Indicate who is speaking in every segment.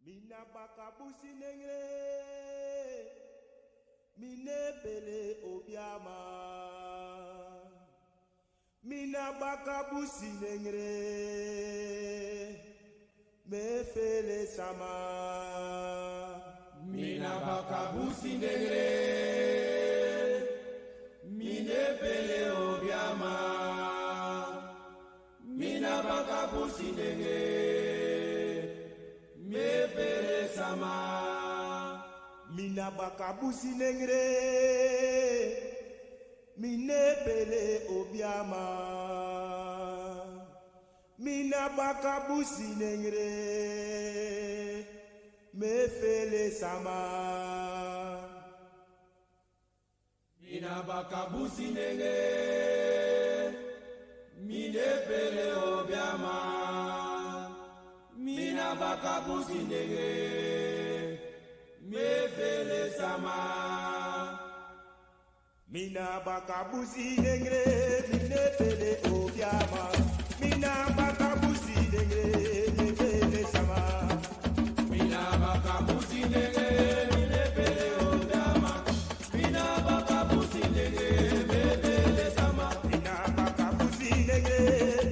Speaker 1: Mina bakabusi nengre, mine pele obiama. Mina bakabusi nengre, me fele sama.
Speaker 2: Mina bakabusi nengre, mine pele obiama. Mina bakabusi nengre, me pele sama.
Speaker 1: Mina bakabusi nengre, mine pele obiama. Mina bakabusi nengre, me fele sama.
Speaker 2: Mina bakabusi nengre, mine pele obiama. Mina bakabusi nengre, me fele sama.
Speaker 1: Mina bakabusi nengre, mine pele obiama. Mina bakabusi nengre, me fele sama.
Speaker 2: Mina bakabusi nengre, mine pele obiama. Mina bakabusi nengre,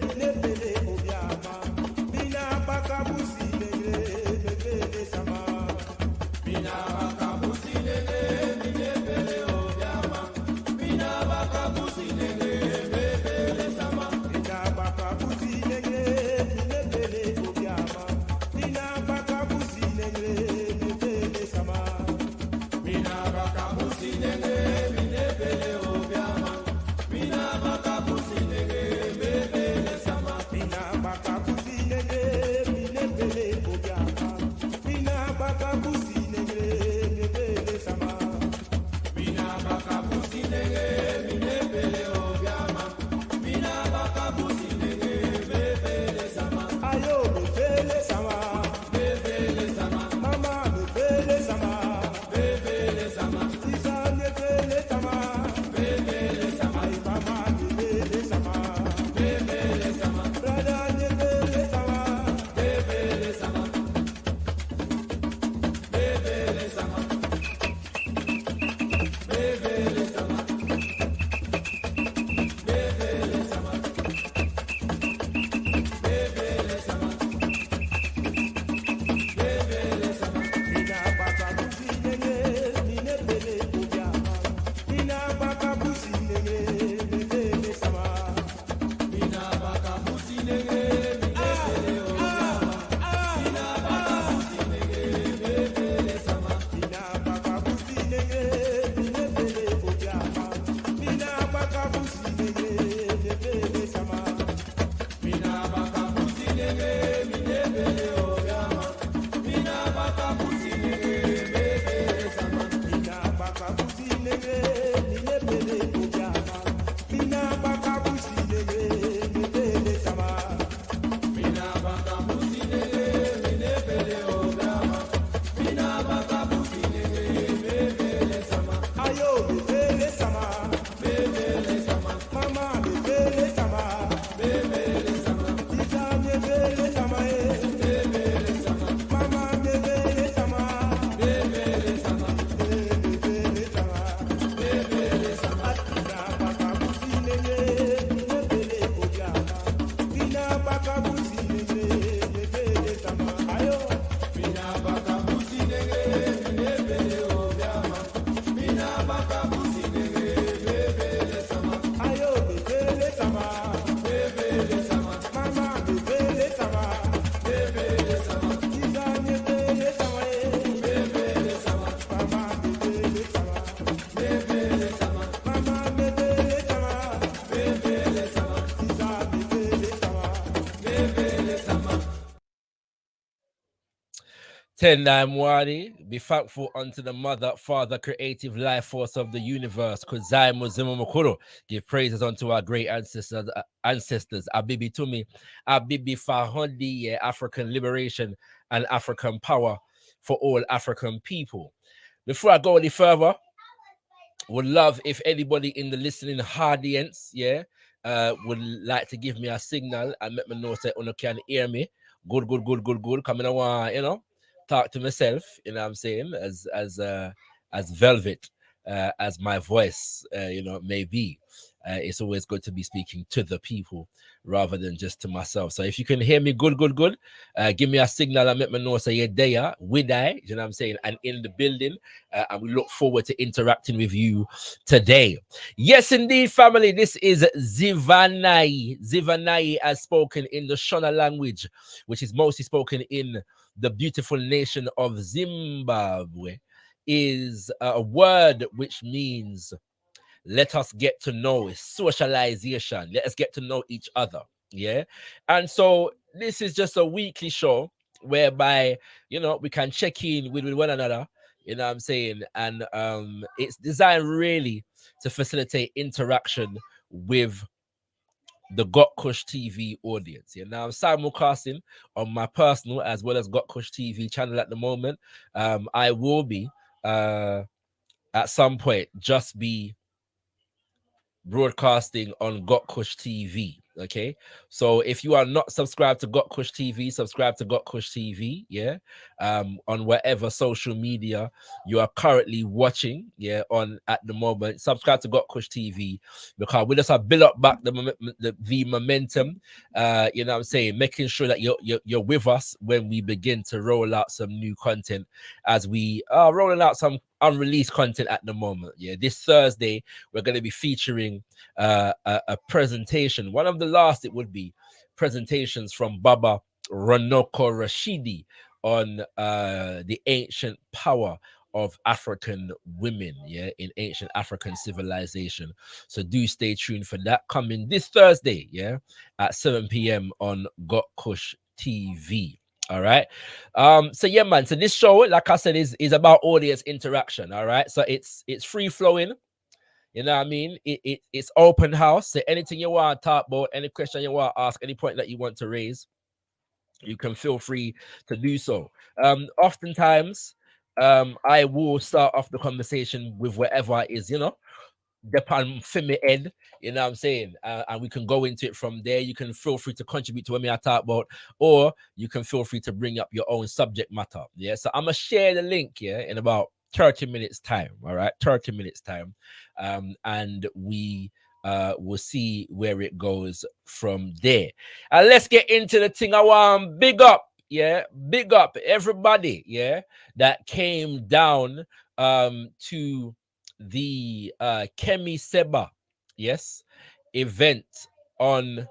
Speaker 2: me fele sama.
Speaker 1: Mina bakabusi nengre, mine pele obiama. Mina bakabusi nengre, me fele sama.
Speaker 2: Mina bakabusi nengre, mine pele obiama. Mina bakabusi nengre, me fele sama.
Speaker 1: Mina bakabusi nengre, mine pele obiama. Mina bakabusi nengre, me fele sama.
Speaker 2: Mina bakabusi nengre, mine pele obiama. Mina bakabusi nengre, me fele sama.
Speaker 1: Mina bakabusi nengre, mine pele obiama. Mina bakabusi nengre, me fele sama.
Speaker 2: Mina bakabusi nengre, mine pele obiama. Mina bakabusi nengre, me fele sama.
Speaker 1: Ayo me fele sama,
Speaker 2: Me fele sama,
Speaker 1: mama me fele sama,
Speaker 2: me fele sama,
Speaker 1: Isa me fele sama,
Speaker 2: me fele sama,
Speaker 1: ay mama me fele sama,
Speaker 2: me fele sama,
Speaker 1: brada me fele sama,
Speaker 2: me fele sama, me fele sama, me fele sama, me fele sama, me fele sama, me fele sama.
Speaker 1: mina bakabusi nengre, mine pele obiama. Mina bakabusi nengre, me fele sama.
Speaker 2: Mina bakabusi nengre, mine pele obiama. Mina bakabusi nengre, me fele sama.
Speaker 1: Mina bakabusi nengre, mine pele obiama. Mina bakabusi nengre, me fele sama.
Speaker 2: Mina bakabusi nengre, mine pele obiama. Mina bakabusi nengre, me fele sama.
Speaker 1: Mina bakabusi nengre, mine pele obiama. Mina bakabusi nengre, me fele sama.
Speaker 2: Mina bakabusi nengre, mine pele obiama. Mina bakabusi nengre, me fele sama.
Speaker 1: Ayo me fele sama,
Speaker 2: Me fele sama,
Speaker 1: mama me fele sama,
Speaker 2: me fele sama,
Speaker 1: Isa me fele sama,
Speaker 2: me fele sama,
Speaker 1: mama me fele sama,
Speaker 2: me fele sama,
Speaker 1: me fele sama.
Speaker 2: me fele sama.
Speaker 1: Mina bakabusi nengre, mine pele obiama. Mina bakabusi nengre, me fele sama. Ayo.
Speaker 2: Mina bakabusi nengre, mine pele obiama. Mina bakabusi nengre, me fele sama,
Speaker 1: Ayo me fele sama,
Speaker 2: me fele sama,
Speaker 1: mama me fele sama,
Speaker 2: me fele sama,
Speaker 1: Isa me fele sama,
Speaker 2: me fele sama,
Speaker 1: mama me fele sama,
Speaker 2: me fele sama,
Speaker 1: mama me fele sama,
Speaker 2: me fele sama,
Speaker 1: Isa me fele sama.
Speaker 2: me fele sama.
Speaker 3: Tendai Mwari, be thankful unto the Mother, Father, creative life force of the universe. Kuzai Muzimu Mukuru. Give praises unto our great ancestors, Abibi Tumi, Abibi Fahondi, African liberation and African power for all African people. Before I go any further, would love if anybody in the listening audience, would like to give me a signal and let me know that you can hear me. Good. Coming on, talk to myself, you know what I'm saying, as velvet, as my voice, may be. It's always good to be speaking to the people rather than just to myself. So if you can hear me good, give me a signal and let me know, say you're there with I, you know what I'm saying, and in the building. And we look forward to interacting with you today. Yes, indeed, family. This is ZIVANAYI. ZIVANAYI as spoken in the Shona language, which is mostly spoken in the beautiful nation of Zimbabwe, is a word which means let us get to know, socialization. Let us get to know each other. Yeah. And so this is just a weekly show whereby, we can check in with one another, you know what I'm saying? And it's designed really to facilitate interaction with the gotkushTV audience. Yeah, now I'm simulcasting on my personal as well as gotkushTV channel at the moment. I will be at some point just be broadcasting on gotkushTV. Okay, so if you are not subscribed to gotkushTV, subscribe to gotkushTV. Yeah, on whatever social media you are currently watching. Yeah, on at the moment, subscribe to gotkushTV because we just have built up back the momentum. You know what I'm saying, making sure that you're with us when we begin to roll out some new content, as we are rolling out some unreleased content at the moment. Yeah, this Thursday we're going to be featuring a presentation. One of the last, it would be presentations from Baba Ranoko Rashidi on the ancient power of African women, yeah, in ancient African civilization. So do stay tuned for that, coming this Thursday, yeah, at 7 p.m. on gotkushTV. All right. So yeah, man. So this show, like I said, is about audience interaction. All right. So it's free flowing. You know what I mean? It's open house. So anything you want to talk about, any question you want to ask, any point that you want to raise, you can feel free to do so. Oftentimes, I will start off the conversation with whatever is, depend for me head, you know what I'm saying, and we can go into it from there. You can feel free to contribute to what I talk about, or you can feel free to bring up your own subject matter. Yeah, so I'm gonna share the link here in about 30 minutes time. All right, 30 minutes time, and we will see where it goes from there. And let's get into the thing. I want big up, big up everybody, that came down to the KEMI SEBA, yes, event on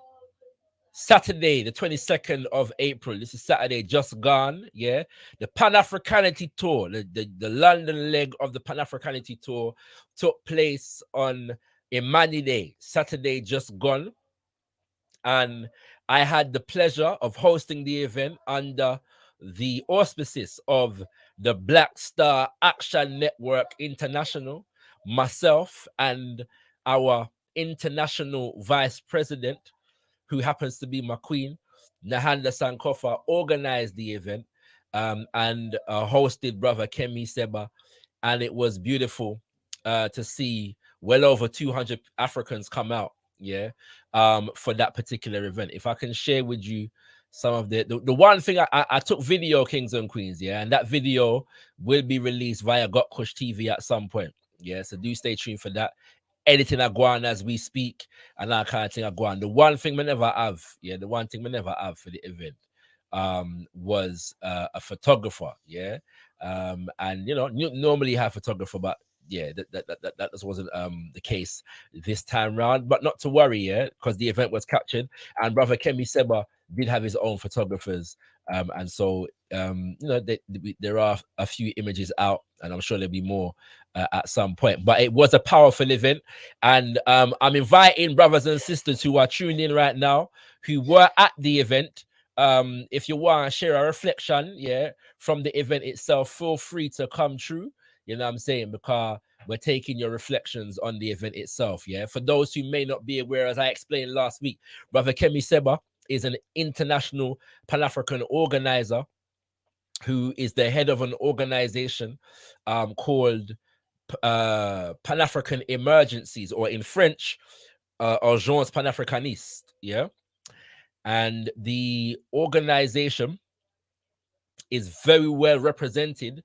Speaker 3: Saturday, the 22nd of April. This is Saturday just gone, yeah. The Pan-Africanity Tour, the London leg of the Pan-Africanity Tour took place on Imani Day, Saturday just gone. And I had the pleasure of hosting the event under the auspices of the Black Star Action Network International, myself and our international vice president, who happens to be my queen, Nahanda Sankofa, organized the event and hosted Brother Kemi Seba. And it was beautiful to see well over 200 Africans come out, for that particular event. If I can share with you some of the one thing, I took video, kings and queens, and that video will be released via gotkushTV at some point, so do stay tuned for that. Editing I go on as we speak, and that kind of thing I go on. The one thing we never have, for the event was a photographer, and normally have photographer, but that just wasn't the case this time round. But not to worry, because the event was captured, and Brother Kemi Seba did have his own photographers, and so there are a few images out, and I'm sure there'll be more at some point. But it was a powerful event, and I'm inviting brothers and sisters who are tuning in right now, who were at the event. If you want to share a reflection, from the event itself, feel free to come through. You know what I'm saying? Because we're taking your reflections on the event itself. For those who may not be aware, as I explained last week, Brother Kemi Seba is an international Pan-African organizer who is the head of an organization called Pan-African Emergencies, or in French, Agence Panafricaniste. And the organization is very well represented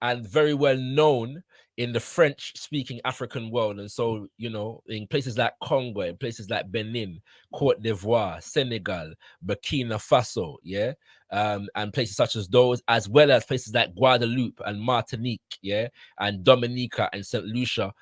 Speaker 3: and very well known in the French-speaking African world. And so, you know, in places like Congo, in places like Benin, Cote d'Ivoire, Senegal, Burkina Faso, yeah, and places such as those, as well as places like Guadeloupe and Martinique, yeah, and Dominica and St. Lucia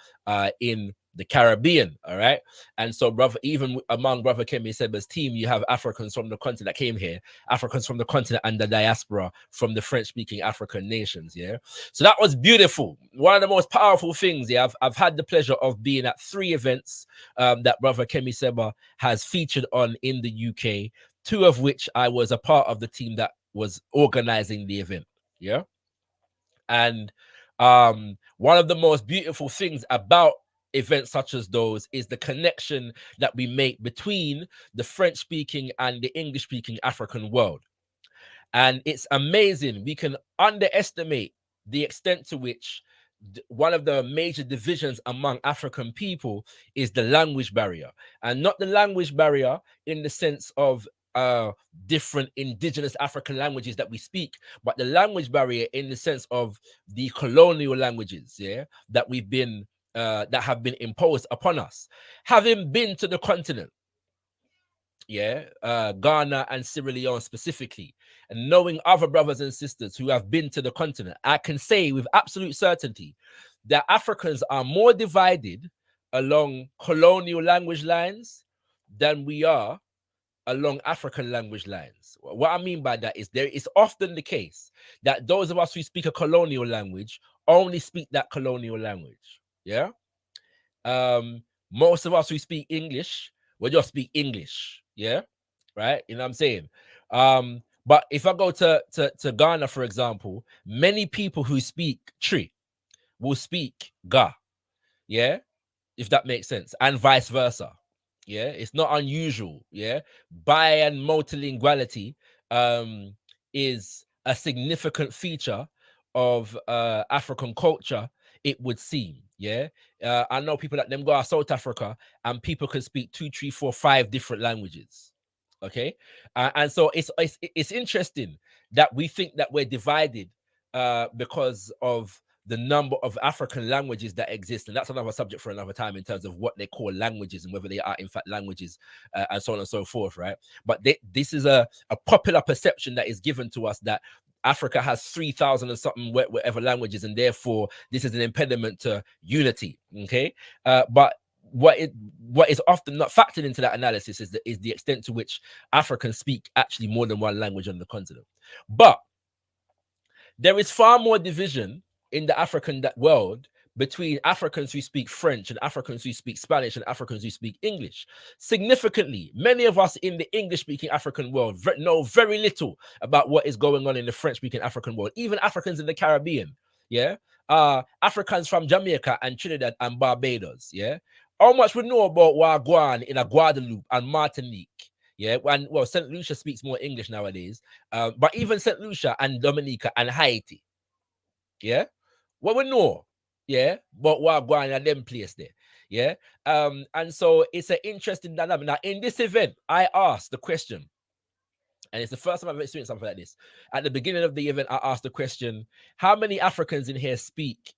Speaker 3: in the Caribbean, all right? And so, brother, even among Brother Kemi Seba's team, you have Africans from the continent that came here, Africans from the continent and the diaspora from the French-speaking African nations, yeah? So that was beautiful. One of the most powerful things, yeah, I've had the pleasure of being at 3 events that Brother Kemi Seba has featured on in the UK, 2 of which I was a part of the team that was organizing the event, yeah? And one of the most beautiful things about events such as those is the connection that we make between the French-speaking and the English-speaking African world. And it's amazing. We can underestimate the extent to which one of the major divisions among African people is the language barrier. And not the language barrier in the sense of different indigenous African languages that we speak, but the language barrier in the sense of the colonial languages, yeah, that we've been that have been imposed upon us. Having been to the continent, yeah, Ghana and Sierra Leone specifically, and knowing other brothers and sisters who have been to the continent, I can say with absolute certainty that Africans are more divided along colonial language lines than we are along African language lines. What I mean by that is there is often the case that those of us who speak a colonial language only speak that colonial language. Yeah. Most of us who speak English, we just speak English. Yeah. Right. You know what I'm saying? But if I go to Ghana, for example, many people who speak Twi will speak Ga. Yeah. If that makes sense. And vice versa. Yeah, it's not unusual. Yeah, bi and multilinguality is a significant feature of African culture, it would seem. Yeah, I know people that them go to South Africa and people can speak 2, 3, 4, 5 different languages. Okay, and so it's interesting that we think that we're divided because of the number of African languages that exist. And that's another subject for another time in terms of what they call languages and whether they are in fact languages and so on and so forth, right? But this is a popular perception that is given to us that Africa has 3,000 and something whatever languages, and therefore this is an impediment to unity, okay? But what is often not factored into that analysis is the extent to which Africans speak actually more than one language on the continent. But there is far more division in the African world between Africans who speak French and Africans who speak Spanish and Africans who speak English. Significantly, many of us in the English-speaking African world know very little about what is going on in the French-speaking African world, even Africans in the Caribbean, yeah? Africans from Jamaica and Trinidad and Barbados, yeah? How much we know about Wagwan in a Guadeloupe and Martinique? Yeah, well, St. Lucia speaks more English nowadays, but even St. Lucia and Dominica and Haiti, yeah? Well, we know, yeah, but what going at them place there, yeah. And so it's an interesting dynamic. Now, in this event, I asked the question, and it's the first time I've experienced something like this. At the beginning of the event, I asked the question: how many Africans in here speak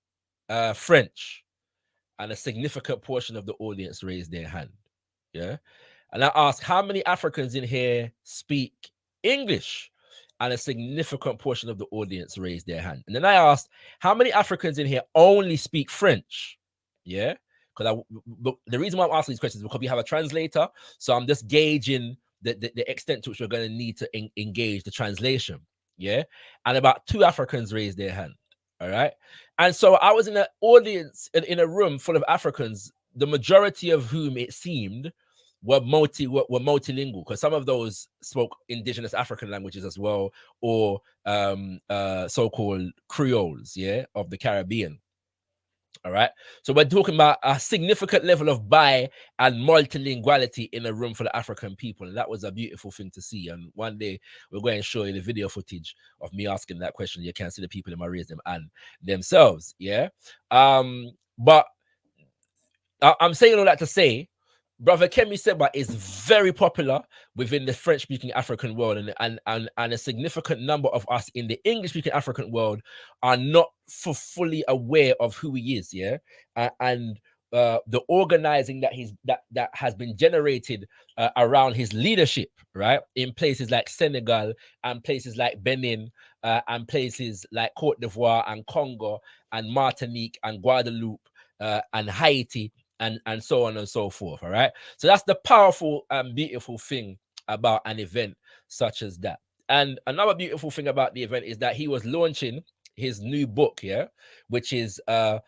Speaker 3: French? And a significant portion of the audience raised their hand, yeah. And I asked, how many Africans in here speak English? And a significant portion of the audience raised their hand. And then I asked, how many Africans in here only speak French? Yeah, because the reason why I'm asking these questions is because we have a translator. So I'm just gauging the extent to which we're going to need to engage the translation. Yeah, and about 2 Africans raised their hand. All right. And so I was in an audience, in a room full of Africans, the majority of whom it seemed were multilingual, because some of those spoke indigenous African languages as well, or so-called Creoles, yeah, of the Caribbean. All right. So we're talking about a significant level of bi and multilinguality in a room full of African people. And that was a beautiful thing to see. And one day we're going to show you the video footage of me asking that question. You can see the people in my raise them and themselves. Yeah. But I'm saying all that to say Brother Kemi Seba is very popular within the French-speaking African world, and a significant number of us in the English-speaking African world are not fully aware of who he is. Yeah, and the organizing that has been generated around his leadership, right, in places like Senegal and places like Benin and places like Cote d'Ivoire and Congo and Martinique and Guadeloupe and Haiti and so on and so forth. All right. So that's the powerful and beautiful thing about an event such as that. And another beautiful thing about the event is that he was launching his new book, yeah, which is the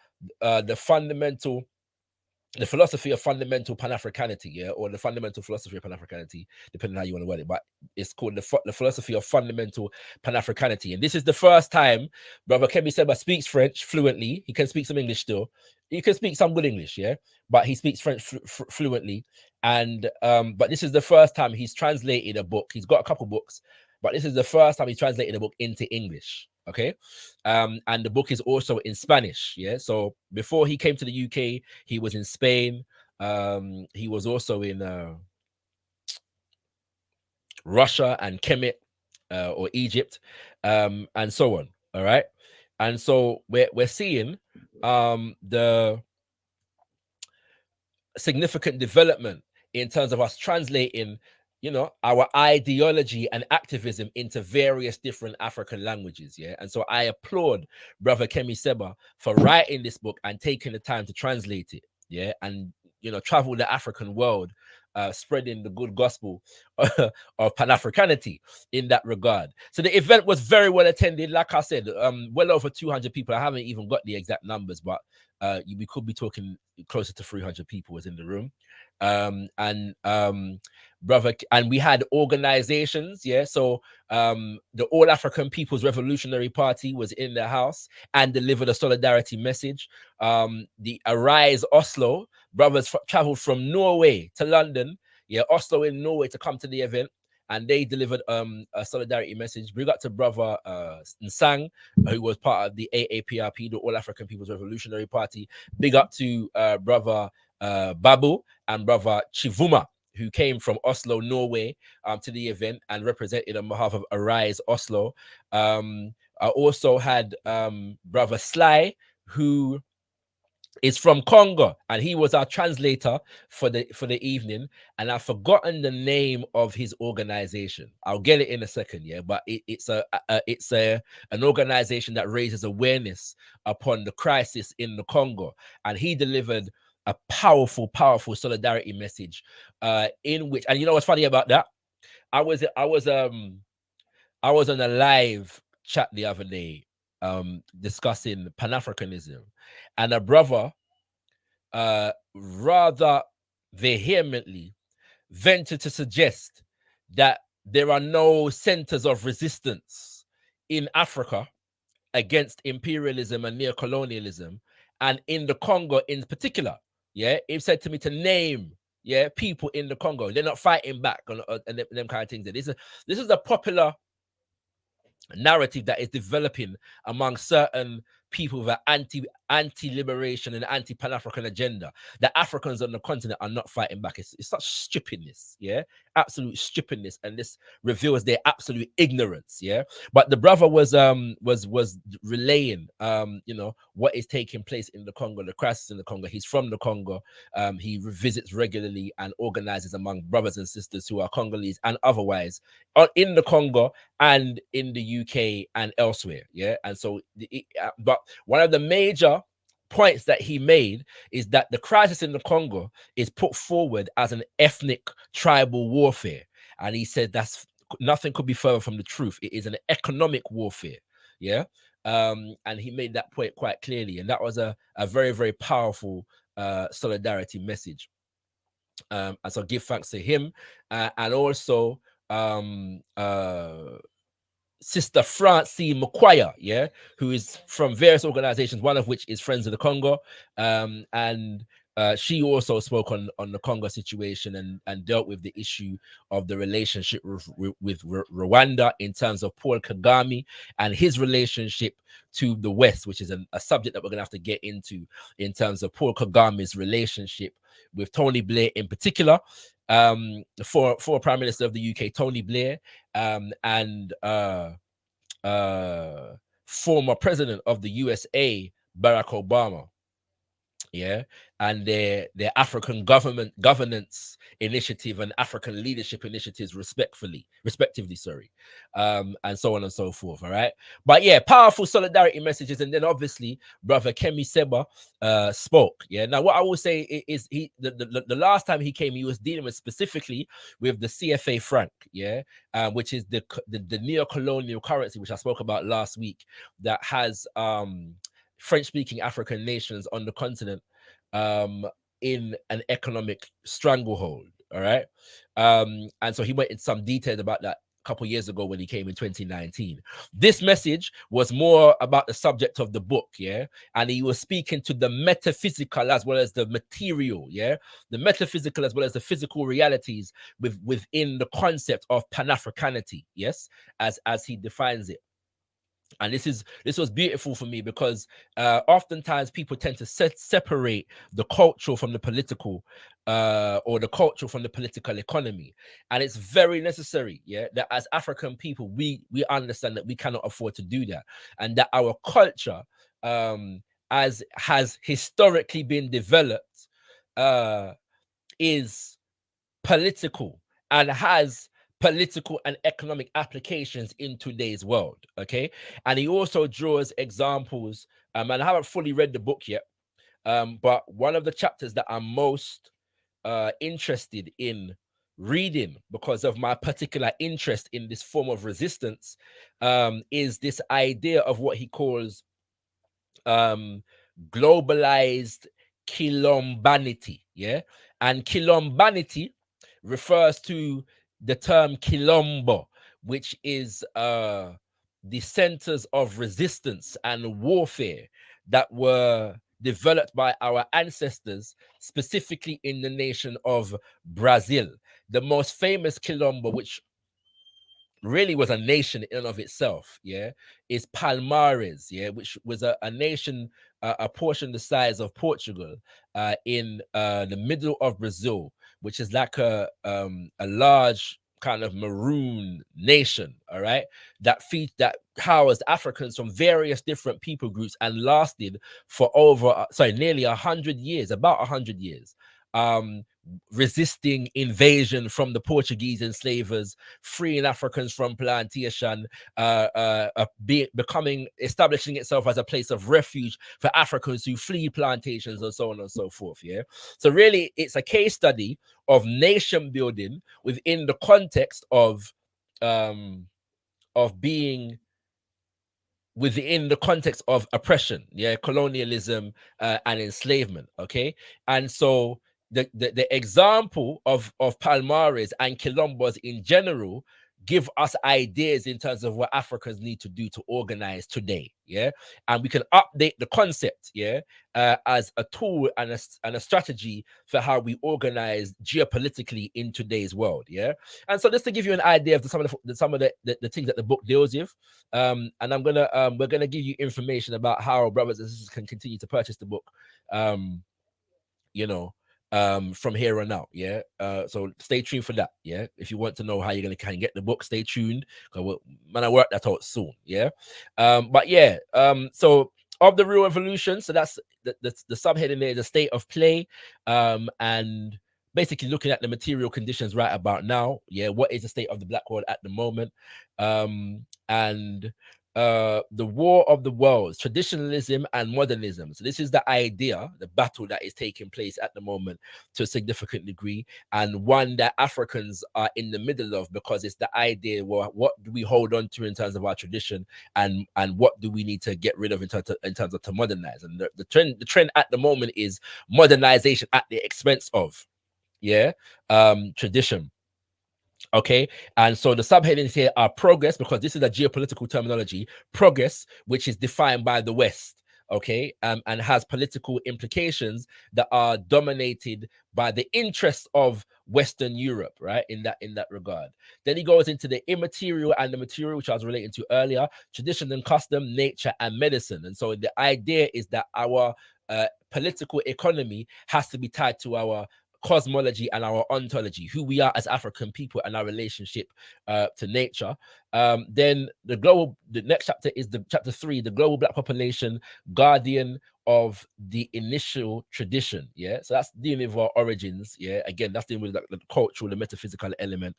Speaker 3: philosophy of fundamental Pan-Africanity, yeah, or the fundamental philosophy of Pan-Africanity, depending on how you want to word it. But it's called the philosophy of fundamental Pan-Africanity. And this is the first time Brother Kemi Seba speaks French fluently. He can speak some English still. He can speak some good English, yeah, but he speaks French fluently. And but this is the first time he's translated a book. He's got a couple books, but this is the first time he's translated a book into English. Okay, and the book is also in Spanish. Yeah, so before he came to the UK, he was in Spain. He was also in Russia and Kemet or Egypt, and so on. All right, and so we're seeing the significant development in terms of us translating, you know, our ideology and activism into various different African languages. Yeah. And so I applaud Brother Kemi Seba for writing this book and taking the time to translate it. Yeah. And, you know, travel the African world, spreading the good gospel of Pan-Africanity in that regard. So the event was very well attended. Like I said, well over 200 people. I haven't even got the exact numbers, but we could be talking closer to 300 people was in the room. Brother, and we had organizations, yeah. So the All African People's Revolutionary Party was in the house and delivered a solidarity message. The Arise Oslo brothers traveled from Norway to London, yeah, Oslo in Norway, to come to the event, and they delivered a solidarity message. Big up to Brother Nsang, who was part of the AAPRP, the All African People's Revolutionary Party. Big up to Brother Babu and Brother Chivuma, who came from Oslo, Norway, to the event and represented on behalf of Arise Oslo. I also had Brother Sly, who is from Congo, and he was our translator for the evening. And I've forgotten the name of his organization. I'll get it in a second, yeah. But it's an organization that raises awareness upon the crisis in the Congo, and he delivered a powerful solidarity message, in which, and you know what's funny about that? I was on a live chat the other day, discussing Pan-Africanism, and a brother rather vehemently ventured to suggest that there are no centers of resistance in Africa against imperialism and neocolonialism, and in the Congo in particular. Yeah, he said to me to name, yeah, people in the Congo. They're not fighting back on them kind of things. This is a popular narrative that is developing among certain people with an anti-liberation and anti-Pan-African agenda. The Africans on the continent are not fighting back. It's such stupidness, yeah, absolute stupidness, and this reveals their absolute ignorance, yeah. But the brother was relaying, you know, what is taking place in the Congo, the crisis in the Congo. He's from the Congo. He visits regularly and organizes among brothers and sisters who are Congolese and otherwise in the Congo and in the UK and elsewhere, yeah. And so, but one of the major points that he made is that the crisis in the Congo is put forward as an ethnic tribal warfare, and he said that's nothing could be further from the truth. It is an economic warfare, yeah. And he made that point quite clearly, and that was a very powerful solidarity message. And so give thanks to him, and also Sister Francine McQuire, yeah, who is from various organizations, one of which is Friends of the Congo, and she also spoke on the Congo situation and dealt with the issue of the relationship with Rwanda in terms of Paul Kagame and his relationship to the West, which is a subject that we're going to have to get into in terms of Paul Kagame's relationship with Tony Blair in particular, for Prime Minister of the UK, Tony Blair, and former President of the USA, Barack Obama. Yeah, and their African governance initiative and African leadership initiatives respectively, sorry, and so on and so forth. All right, but yeah, powerful solidarity messages, and then obviously brother KEMI SEBA spoke. Yeah, now what I will say is the last time he came, he was dealing with specifically with the CFA franc, yeah, which is the neo-colonial currency which I spoke about last week, that has French-speaking African nations on the continent in an economic stranglehold. All right, and so he went in some detail about that a couple years ago when he came in 2019. This message was more about the subject of the book, yeah, and he was speaking to the metaphysical as well as the material, yeah, the metaphysical as well as the physical realities within the concept of Pan-Africanity, yes, as he defines it. And this was beautiful for me because oftentimes people tend to separate the cultural from the political, or the cultural from the political economy, and it's very necessary, yeah, that as African people we understand that we cannot afford to do that, and that our culture, as has historically been developed, is political and has political and economic applications in today's world. Okay, and he also draws examples, and I haven't fully read the book yet, but one of the chapters that I'm most interested in reading because of my particular interest in this form of resistance, is this idea of what he calls globalized kilombanity. Yeah, and kilombanity refers to the term Quilombo, which is the centers of resistance and warfare that were developed by our ancestors, specifically in the nation of Brazil. The most famous Quilombo, which really was a nation in and of itself, yeah, is Palmares, yeah, which was a nation, a portion the size of Portugal, in the middle of Brazil, which is like a large kind of maroon nation, all right, that housed Africans from various different people groups and lasted for over nearly 100 years, about 100 years, resisting invasion from the Portuguese enslavers, freeing Africans from plantation, establishing itself as a place of refuge for Africans who flee plantations, and so on and so forth. Yeah, so really it's a case study of nation building within the context of being within the context of oppression, yeah, colonialism, and enslavement. Okay, and so the example of Palmares and Quilombos in general give us ideas in terms of what Africans need to do to organize today, yeah, and we can update the concept, yeah, as a tool and a strategy for how we organize geopolitically in today's world, yeah. And so just to give you an idea of some of the things that the book deals with, and we're gonna give you information about how brothers and sisters can continue to purchase the book, you know, from here on out, yeah. So stay tuned for that, yeah. If you want to know how you're gonna kind of get the book, stay tuned, because I work that out soon, yeah. But yeah, so of the real revolution, so that's the subheading there, the state of play, and basically looking at the material conditions right about now, yeah. What is the state of the Black world at the moment, and the war of the worlds, traditionalism and modernism. So this is the idea, the battle that is taking place at the moment to a significant degree, and one that Africans are in the middle of, because it's the idea, well, what do we hold on to in terms of our tradition, and what do we need to get rid of in terms of to modernize? And the trend at the moment is modernization at the expense of, yeah, tradition. Okay, and so the subheadings here are progress, because this is a geopolitical terminology, progress, which is defined by the West, okay, and has political implications that are dominated by the interests of Western Europe, right? In that regard. Then he goes into the immaterial and the material, which I was relating to earlier: tradition and custom, nature and medicine. And so the idea is that our political economy has to be tied to our cosmology and our ontology, who we are as African people, and our relationship to nature. Then the next chapter is the chapter 3, the global Black population, guardian of the initial tradition. Yeah, so that's dealing with our origins. Yeah, again, that's dealing with the cultural, the metaphysical element.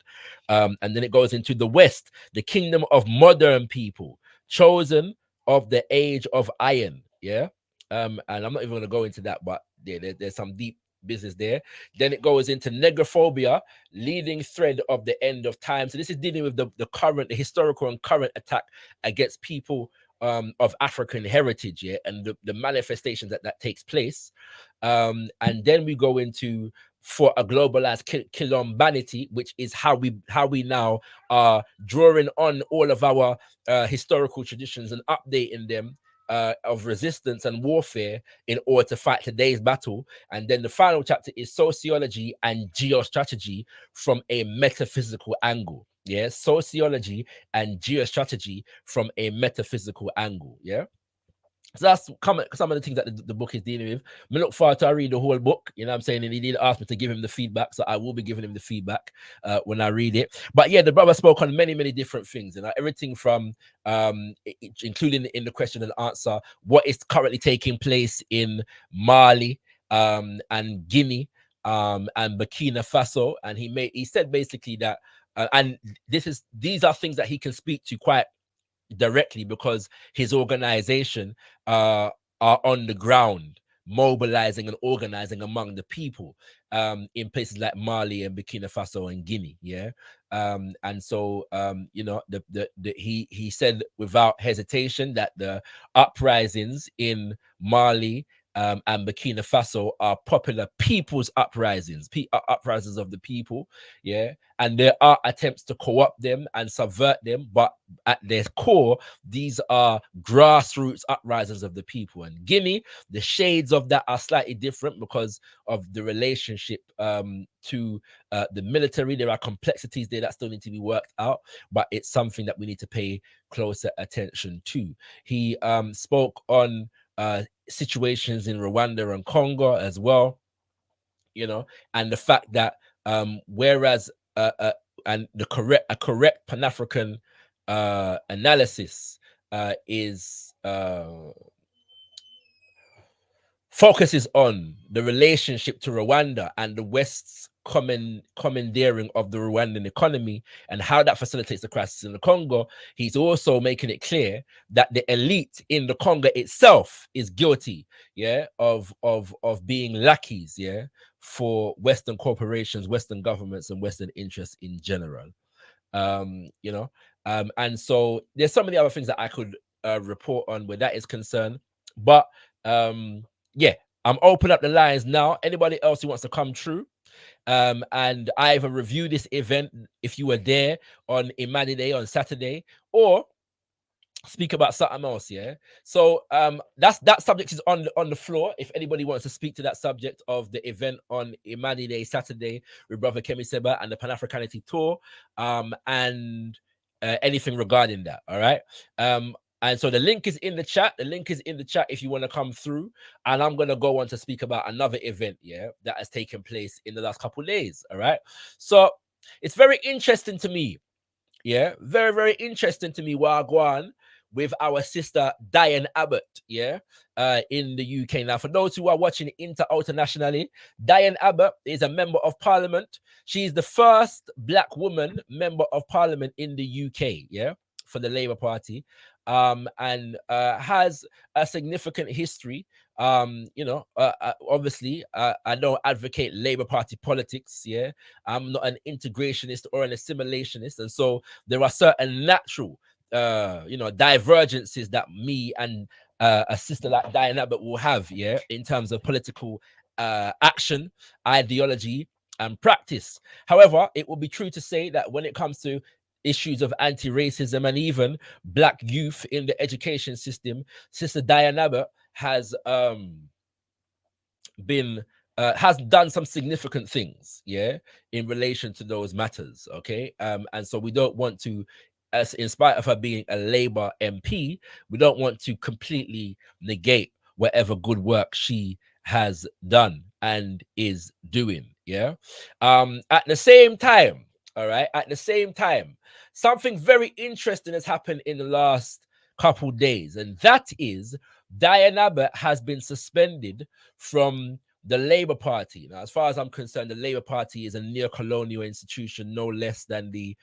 Speaker 3: And then it goes into the West, the kingdom of modern people, chosen of the age of iron. Yeah, and I'm not even going to go into that, but there's some deep business there. Then it goes into negrophobia, leading thread of the end of time. So this is dealing with the historical and current attack against people of African heritage, yeah, and the manifestations that takes place. And then we go into for a globalized kilombanity, which is how we now are drawing on all of our historical traditions and updating them of resistance and warfare in order to fight today's battle. And then the final chapter is sociology and geostrategy from a metaphysical angle. Yeah, sociology and geostrategy from a metaphysical angle. Yeah. So that's some of the things that the book is dealing with. I look forward to read the whole book. You know what I'm saying? And he did ask me to give him the feedback. So I will be giving him the feedback when I read it. But yeah, the brother spoke on many, many different things. And everything from, including in the question and answer, what is currently taking place in Mali and Guinea and Burkina Faso. And he said basically that, and these are things that he can speak to quite directly because his organization are on the ground mobilizing and organizing among the people in places like Mali and Burkina Faso and Guinea. Yeah. And so you know, he said without hesitation that the uprisings in Mali and Burkina Faso are popular people's uprisings, uprisings of the people. Yeah. And there are attempts to co-opt them and subvert them, but at their core, these are grassroots uprisings of the people. And Guinea, the shades of that are slightly different because of the relationship to the military. There are complexities there that still need to be worked out, but it's something that we need to pay closer attention to. He spoke on situations in Rwanda and Congo as well, you know, and the fact that whereas and a correct Pan-African analysis is focuses on the relationship to Rwanda and the West's commandeering of the Rwandan economy and how that facilitates the crisis in the Congo. He's also making it clear that the elite in the Congo itself is guilty, yeah, of being lackeys, yeah, for Western corporations, Western governments, and Western interests in general. You know, and so there's so many other things that I could report on where that is concerned, but yeah, I'm open up the lines now. Anybody else who wants to come through and either review this event if you were there on Imani Day on Saturday, or speak about something else. Yeah, so that subject is on the floor. If anybody wants to speak to that subject of the event on Imani Day Saturday with brother KEMI SEBA and the Pan-Africanity tour, and anything regarding that. All right. And so the link is in the chat. The link is in the chat if you want to come through. And I'm going to go on to speak about another event, yeah, that has taken place in the last couple of days. All right. So it's very interesting to me. Yeah. Very, very interesting to me, Wagwan, with our sister DIANNE ABBOTT, yeah, in the UK. Now, for those who are watching internationally, DIANNE ABBOTT is a member of parliament. She's the first Black woman member of parliament in the UK, yeah, for the Labour Party. And has a significant history. You know, obviously, I don't advocate Labour Party politics. Yeah, I'm not an integrationist or an assimilationist, and so there are certain natural, you know, divergences that me and a sister like DIANNE ABBOTT will have. Yeah, in terms of political action, ideology, and practice. However, it will be true to say that when it comes to issues of anti-racism and even Black youth in the education system, sister DIANNE ABBOTT has been has done some significant things, yeah, in relation to those matters. Okay, and so we don't want to, as in spite of her being a Labour MP, we don't want to completely negate whatever good work she has done and is doing. Yeah. At the same time, all right, at the same time, something very interesting has happened in the last couple days, and that is Diane Abbott has been suspended from the Labour Party. Now, as far as I'm concerned, the Labour Party is a neo-colonial institution, no less than the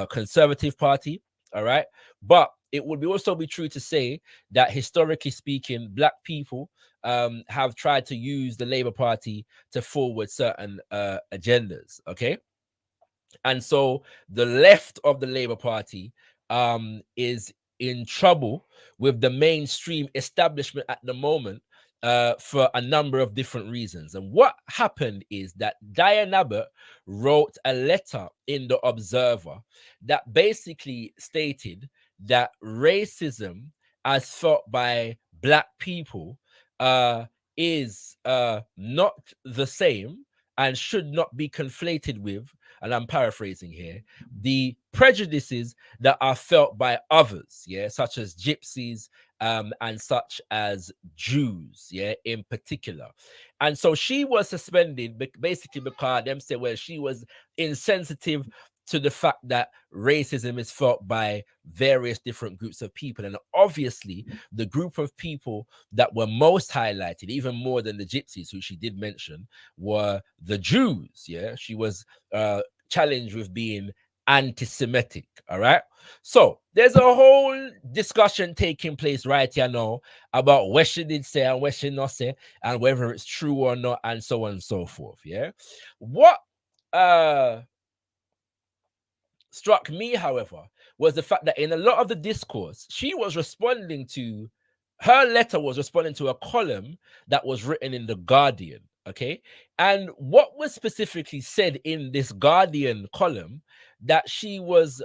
Speaker 3: Conservative Party. All right, but it would also be true to say that historically speaking, Black people have tried to use the Labour Party to forward certain agendas. Okay, and so the left of the Labour Party is in trouble with the mainstream establishment at the moment for a number of different reasons. And what happened is that Diane Abbott wrote a letter in the Observer that basically stated that racism as felt by Black people is not the same and should not be conflated with, and I'm paraphrasing here, the prejudices that are felt by others, yeah, such as gypsies and such as Jews, yeah, in particular. And so she was suspended basically because them say, well, she was insensitive to the fact that racism is felt by various different groups of people. And obviously, the group of people that were most highlighted, even more than the gypsies, who she did mention, were the Jews. Yeah, she was challenged with being anti-Semitic. All right. So there's a whole discussion taking place right here now about what she did say and what she not say, and whether it's true or not, and so on and so forth. Yeah. What struck me, however, was the fact that in a lot of the discourse, she was responding to, her letter was responding to a column that was written in The Guardian. Okay. And what was specifically said in this Guardian column that she was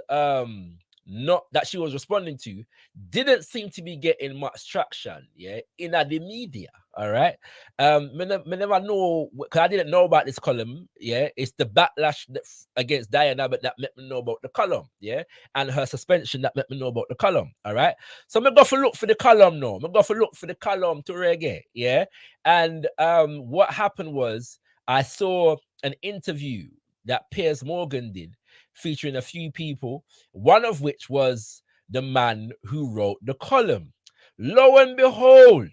Speaker 3: not that she was responding to didn't seem to be getting much traction, yeah, in the media. All right. Me never know, because I didn't know about this column. Yeah, it's the backlash against Diane Abbott that let me know about the column, yeah, and her suspension that let me know about the column. All right. So me go for look for the column now. Me go for look for the column to reggae, yeah. And what happened was I saw an interview that Piers Morgan did featuring a few people, one of which was the man who wrote the column. Lo and behold,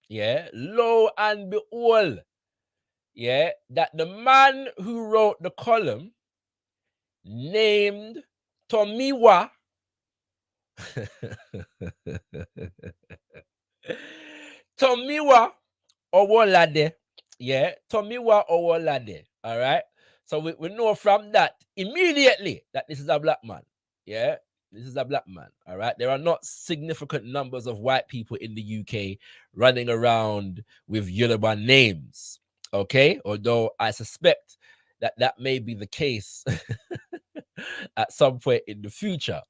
Speaker 3: yeah, lo and behold, yeah, that the man who wrote the column named Tomiwa Tomiwa Owolade, yeah, Tomiwa Owolade, all right. So we know from that immediately that this is a Black man, yeah. This is a Black man, all right. There are not significant numbers of white people in the UK running around with Yoruba names, okay? Although I suspect that that may be the case at some point in the future,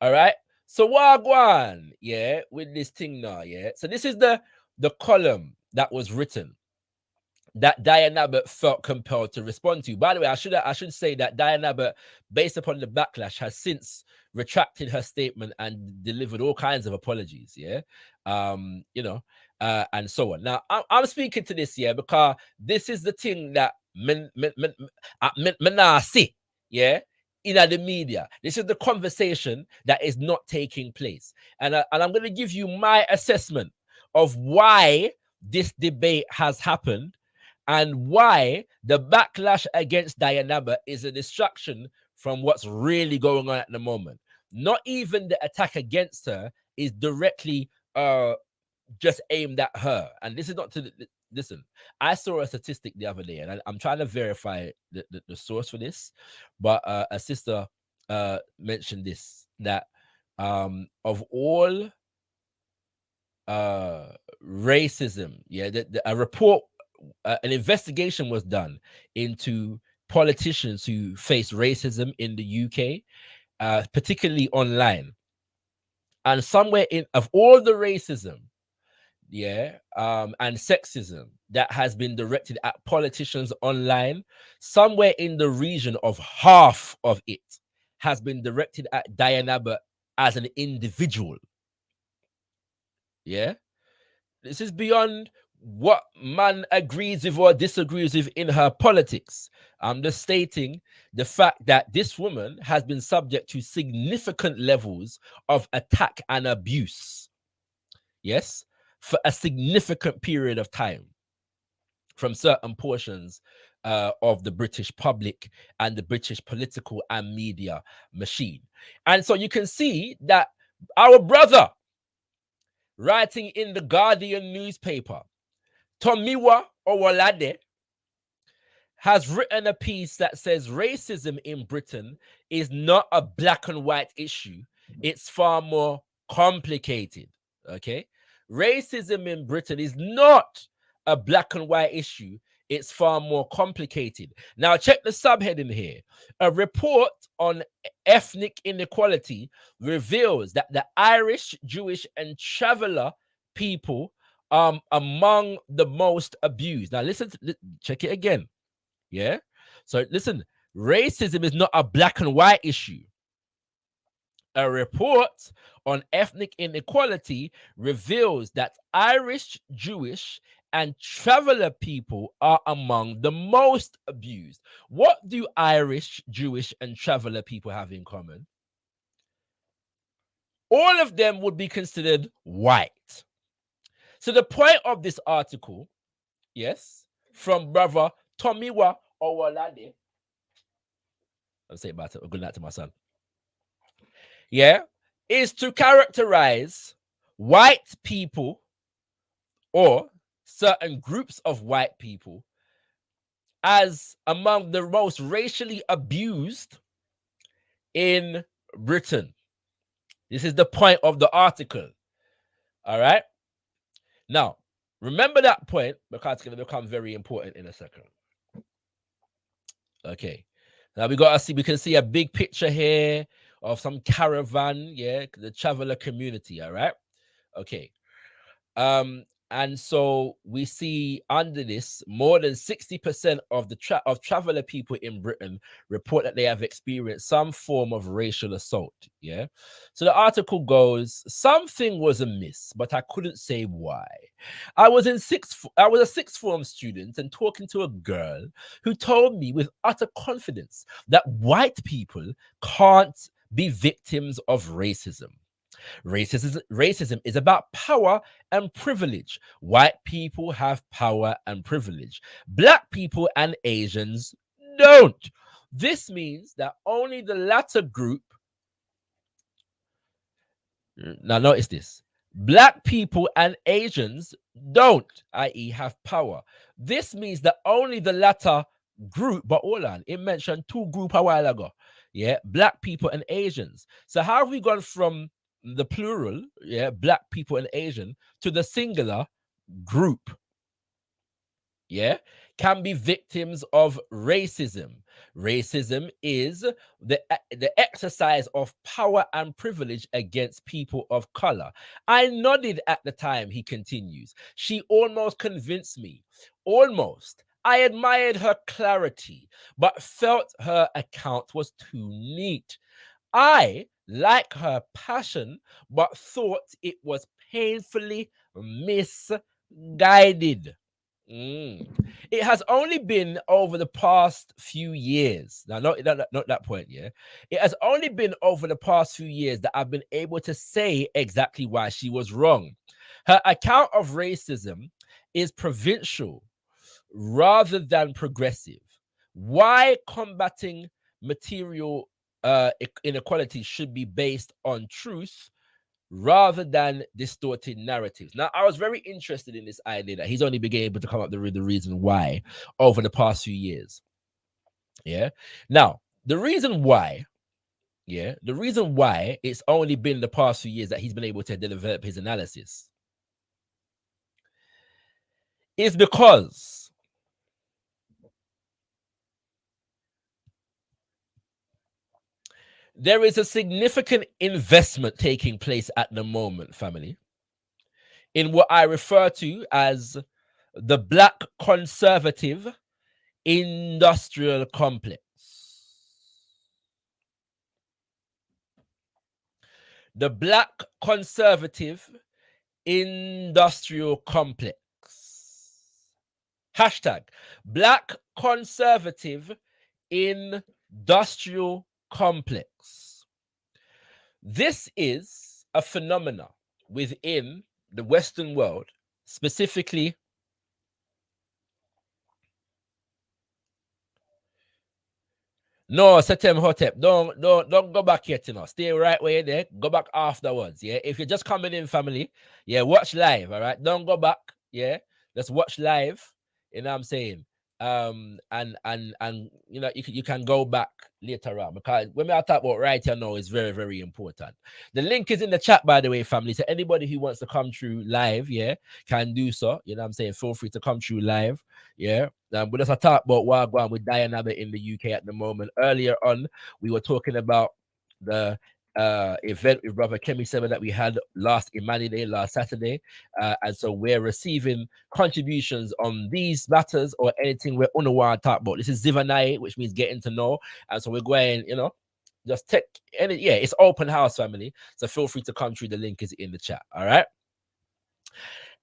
Speaker 3: all right? So wagwan, yeah, with this thing now, yeah. So this is the column that was written that Diane Abbott felt compelled to respond to. By the way, I should say that Diane Abbott, based upon the backlash, has since retracted her statement and delivered all kinds of apologies. Yeah, you know, and so on. Now, I'm speaking to this, yeah, because this is the thing that men see, yeah, in the media. This is the conversation that is not taking place, and I'm going to give you my assessment of why this debate has happened and why the backlash against Diane Abbott is a distraction from what's really going on at the moment. Not even the attack against her is directly just aimed at her. And this is not to listen. I saw a statistic the other day, and I'm trying to verify the source for this, but a sister mentioned this, that of all racism, yeah, a report, an investigation was done into politicians who face racism in the UK, particularly online. And somewhere in of all the racism, and sexism that has been directed at politicians online, somewhere in the region of half of it has been directed at Diane Abbott as an individual. Yeah, this is beyond what man agrees with or disagrees with in her politics. I'm just stating the fact that this woman has been subject to significant levels of attack and abuse. Yes, for a significant period of time from certain portions of the British public and the British political and media machine. And so you can see that our brother, writing in the Guardian newspaper, Tomiwa Owolade, has written a piece that says racism in Britain is not a black and white issue. It's far more complicated. Okay. Racism in Britain is not a black and white issue. It's far more complicated. Now, check the subheading here. A report on ethnic inequality reveals that the Irish, Jewish, and traveler people are among the most abused. Now, listen, check it again. Yeah. So, listen, racism is not a black and white issue. A report on ethnic inequality reveals that Irish, Jewish, and traveler people are among the most abused. What do Irish, Jewish, and traveler people have in common? All of them would be considered white. So the point of this article, yes, from brother Tomiwa Owolade, I'll say about it. Good night to my son. Yeah, is to characterize white people or certain groups of white people as among the most racially abused in Britain. This is the point of the article. All right. Now, remember that point because it's going to become very important in a second. Okay. Now we can see a big picture here of some caravan, yeah, the traveler community. All right. Okay. And so we see under this, more than 60% of the traveler people in Britain report that they have experienced some form of racial assault. Yeah. So the article goes, something was amiss, but I couldn't say why. I was a sixth form student and talking to a girl who told me with utter confidence that white people can't be victims of racism. Racism is about power and privilege. White people have power and privilege. Black people and Asians don't. This means that only the latter group. Now, notice this. Black people and Asians don't, i.e., have power. This means that only the latter group, but hold on, it mentioned two groups a while ago. Yeah, black people and Asians. So, how have we gone from the plural, yeah, black people and Asian, to the singular group, yeah, can be victims of racism. Racism is the exercise of power and privilege against people of color. I nodded at the time, he continues. She almost convinced me. Almost. I admired her clarity, but felt her account was too neat. I like her passion, but thought it was painfully misguided. It has only been over the past few years. Now, not that point, yeah. It has only been over the past few years that I've been able to say exactly why she was wrong. Her account of racism is provincial rather than progressive. Why combating material inequality should be based on truth rather than distorted narratives. Now, I was very interested in this idea that he's only been able to come up with the reason why over the past few years. Yeah. Now, the reason why it's only been the past few years that he's been able to develop his analysis is because there is a significant investment taking place at the moment, family, in what I refer to as the Black conservative industrial complex. The Black conservative industrial complex. Hashtag Black conservative industrial complex. This is a phenomena within the Western world, specifically no, Setem Hotep, don't go back yet, you know. Stay right where you're there. Go back afterwards. Yeah. If you're just coming in, family, yeah, watch live. All right. Don't go back. Yeah. Just watch live. You know what I'm saying? And you know, you can go back later on, because when we are talking about right here now is very, very important. The link is in the chat, by the way, family. So anybody who wants to come through live, yeah, can do so. You know what I'm saying? Feel free to come through live. Yeah. But as I talk about what going with DIANNE in the UK at the moment. Earlier on, we were talking about the event with Brother KEMI SEBA that we had last Saturday. And so we're receiving contributions on these matters or anything we're on the want to talk about. This is ZIVANAYI, which means getting to know. And so we're going, you know, just take any, yeah, it's open house, family. So feel free to come through. The link is in the chat. All right.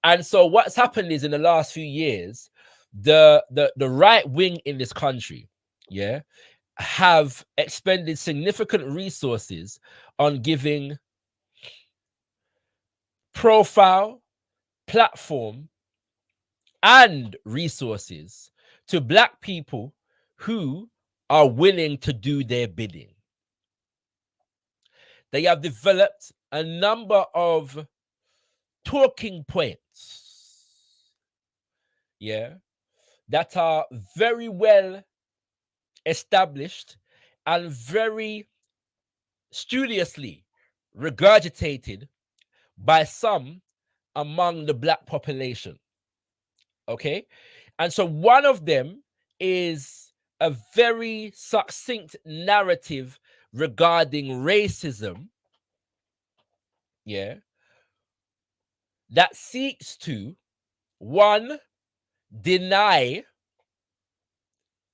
Speaker 3: And so what's happened is in the last few years, the right wing in this country, yeah, have expended significant resources on giving profile, platform, and resources to Black people who are willing to do their bidding. They have developed a number of talking points, yeah, that are very well established and very studiously regurgitated by some among the Black population. Okay. And so one of them is a very succinct narrative regarding racism, yeah, that seeks to, one, deny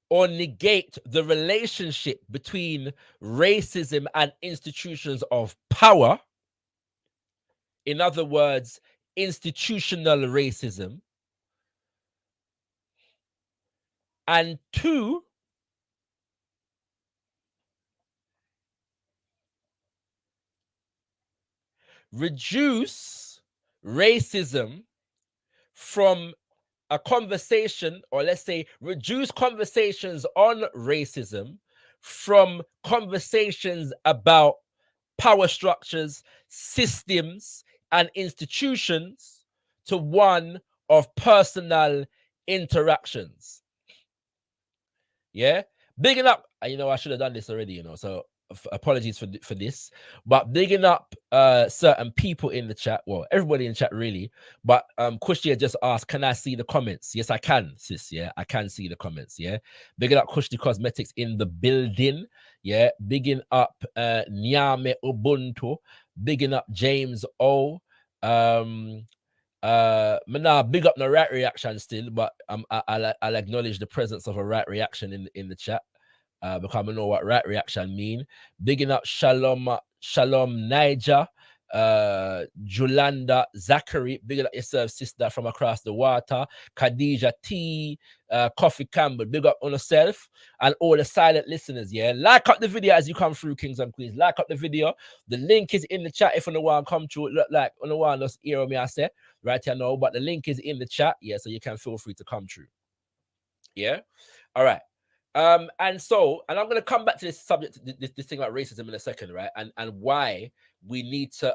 Speaker 3: or negate the relationship between racism and institutions of power. In other words, institutional racism. And two, reduce racism from a conversation, or let's say reduce conversations on racism from conversations about power structures, systems, and institutions to one of personal interactions. Yeah, bigging up. You know, I should have done this already. You know, so apologies for this, but bigging up certain people in the chat. Well, everybody in the chat really. But Kushti just asked, "Can I see the comments?" Yes, I can, sis. Yeah, I can see the comments. Yeah, bigging up Kushti Cosmetics in the building. Yeah, bigging up Nyame Ubuntu. Bigging up James O. Nah, big up the right reaction still, but I'll acknowledge the presence of a right reaction in the chat, because I know what right reaction mean. Bigging up Shalom Niger, Julanda Zachary, big up yourself, sister from across the water. Khadija T, Coffee Campbell, big up on yourself, and all the silent listeners. Yeah, like up the video as you come through, kings and queens. Like up the video. The link is in the chat if you want to come through. Look like on the one just hear me I say right here now, but the link is in the chat. Yeah, so you can feel free to come through. Yeah, all right. And I'm gonna come back to this subject, this thing about racism in a second, right? And why we need to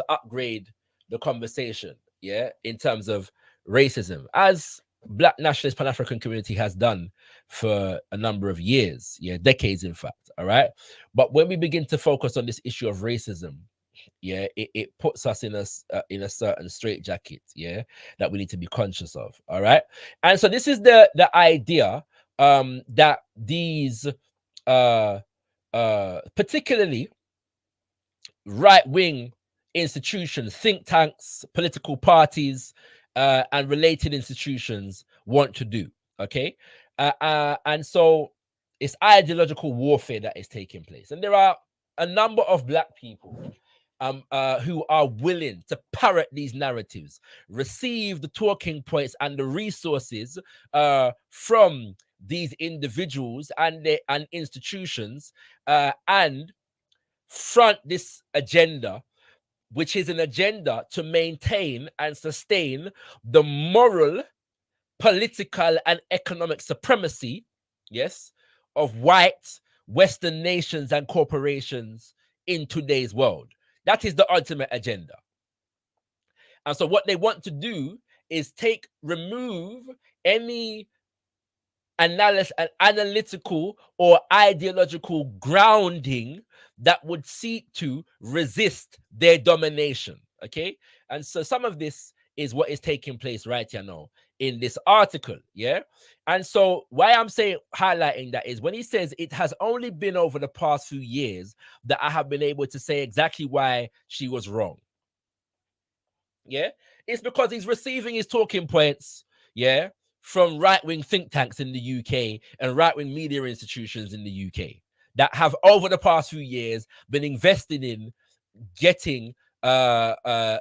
Speaker 3: upgrade the conversation, yeah, in terms of racism, as Black nationalist Pan-African community has done for a number of years, yeah, decades, in fact. All right. But when we begin to focus on this issue of racism, yeah, it puts us in a certain straitjacket, yeah, that we need to be conscious of. All right. And so this is the idea that these particularly right-wing institutions, think tanks, political parties, and related institutions want to do. Okay, and so it's ideological warfare that is taking place, and there are a number of black people who are willing to parrot these narratives, receive the talking points and the resources from these individuals and institutions, and front this agenda, which is an agenda to maintain and sustain the moral, political, and economic supremacy, yes, of white Western nations and corporations in today's world. That is the ultimate agenda. And so what they want to do is remove any analytical or ideological grounding that would seek to resist their domination. Okay, and so some of this is what is taking place right here now in this article. Yeah, and so why I'm highlighting that is when he says it has only been over the past few years that I have been able to say exactly why she was wrong. Yeah, it's because he's receiving his talking points, yeah, from right-wing think tanks in the UK and right-wing media institutions in the UK that have over the past few years been invested in getting a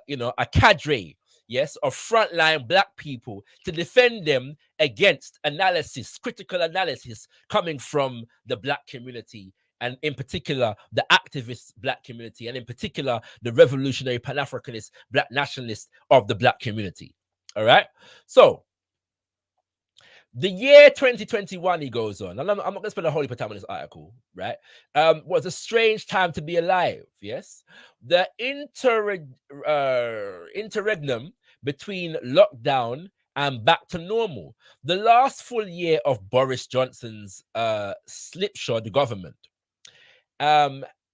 Speaker 3: cadre, yes, of frontline black people to defend them against critical analysis coming from the black community, and in particular the activist black community, and in particular the revolutionary Pan-Africanist black nationalists of the black community. All right, so the year 2021, he goes on, and I'm not going to spend a whole heap of time on this article, right? Was a strange time to be alive, yes? The interregnum between lockdown and back to normal. The last full year of Boris Johnson's slipshod government.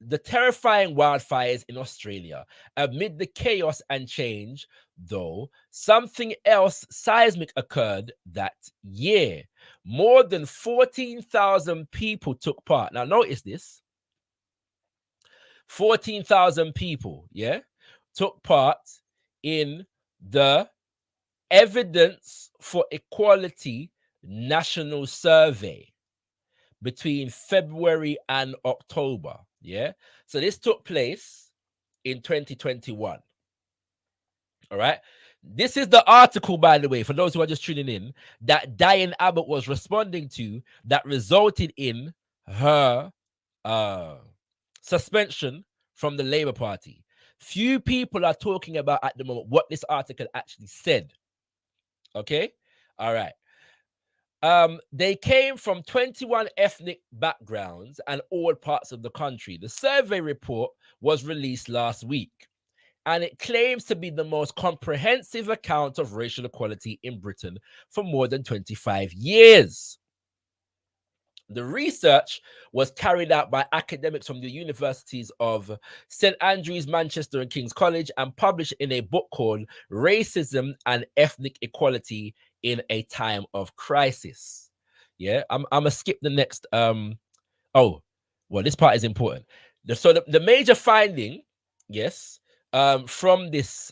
Speaker 3: The terrifying wildfires in Australia. Amid the chaos and change, though, something else seismic occurred that year. More than 14,000 people took part. Now, notice this. 14,000 people, yeah, took part in the Evidence for Equality National Survey between February and October. Yeah, so this took place in 2021. All right, this is the article, by the way, for those who are just tuning in, that Dianne Abbott was responding to that resulted in her suspension from the Labour Party. Few people are talking about at the moment what this article actually said. Okay, all right. They came from 21 ethnic backgrounds and all parts of the country. The survey report was released last week, and it claims to be the most comprehensive account of racial equality in Britain for more than 25 years. The research was carried out by academics from the universities of St. Andrews, Manchester, and King's College, and published in a book called Racism and Ethnic Equality in a Time of Crisis. Yeah, I'm gonna skip the next. Oh, well, this part is important. So the major finding, yes, from this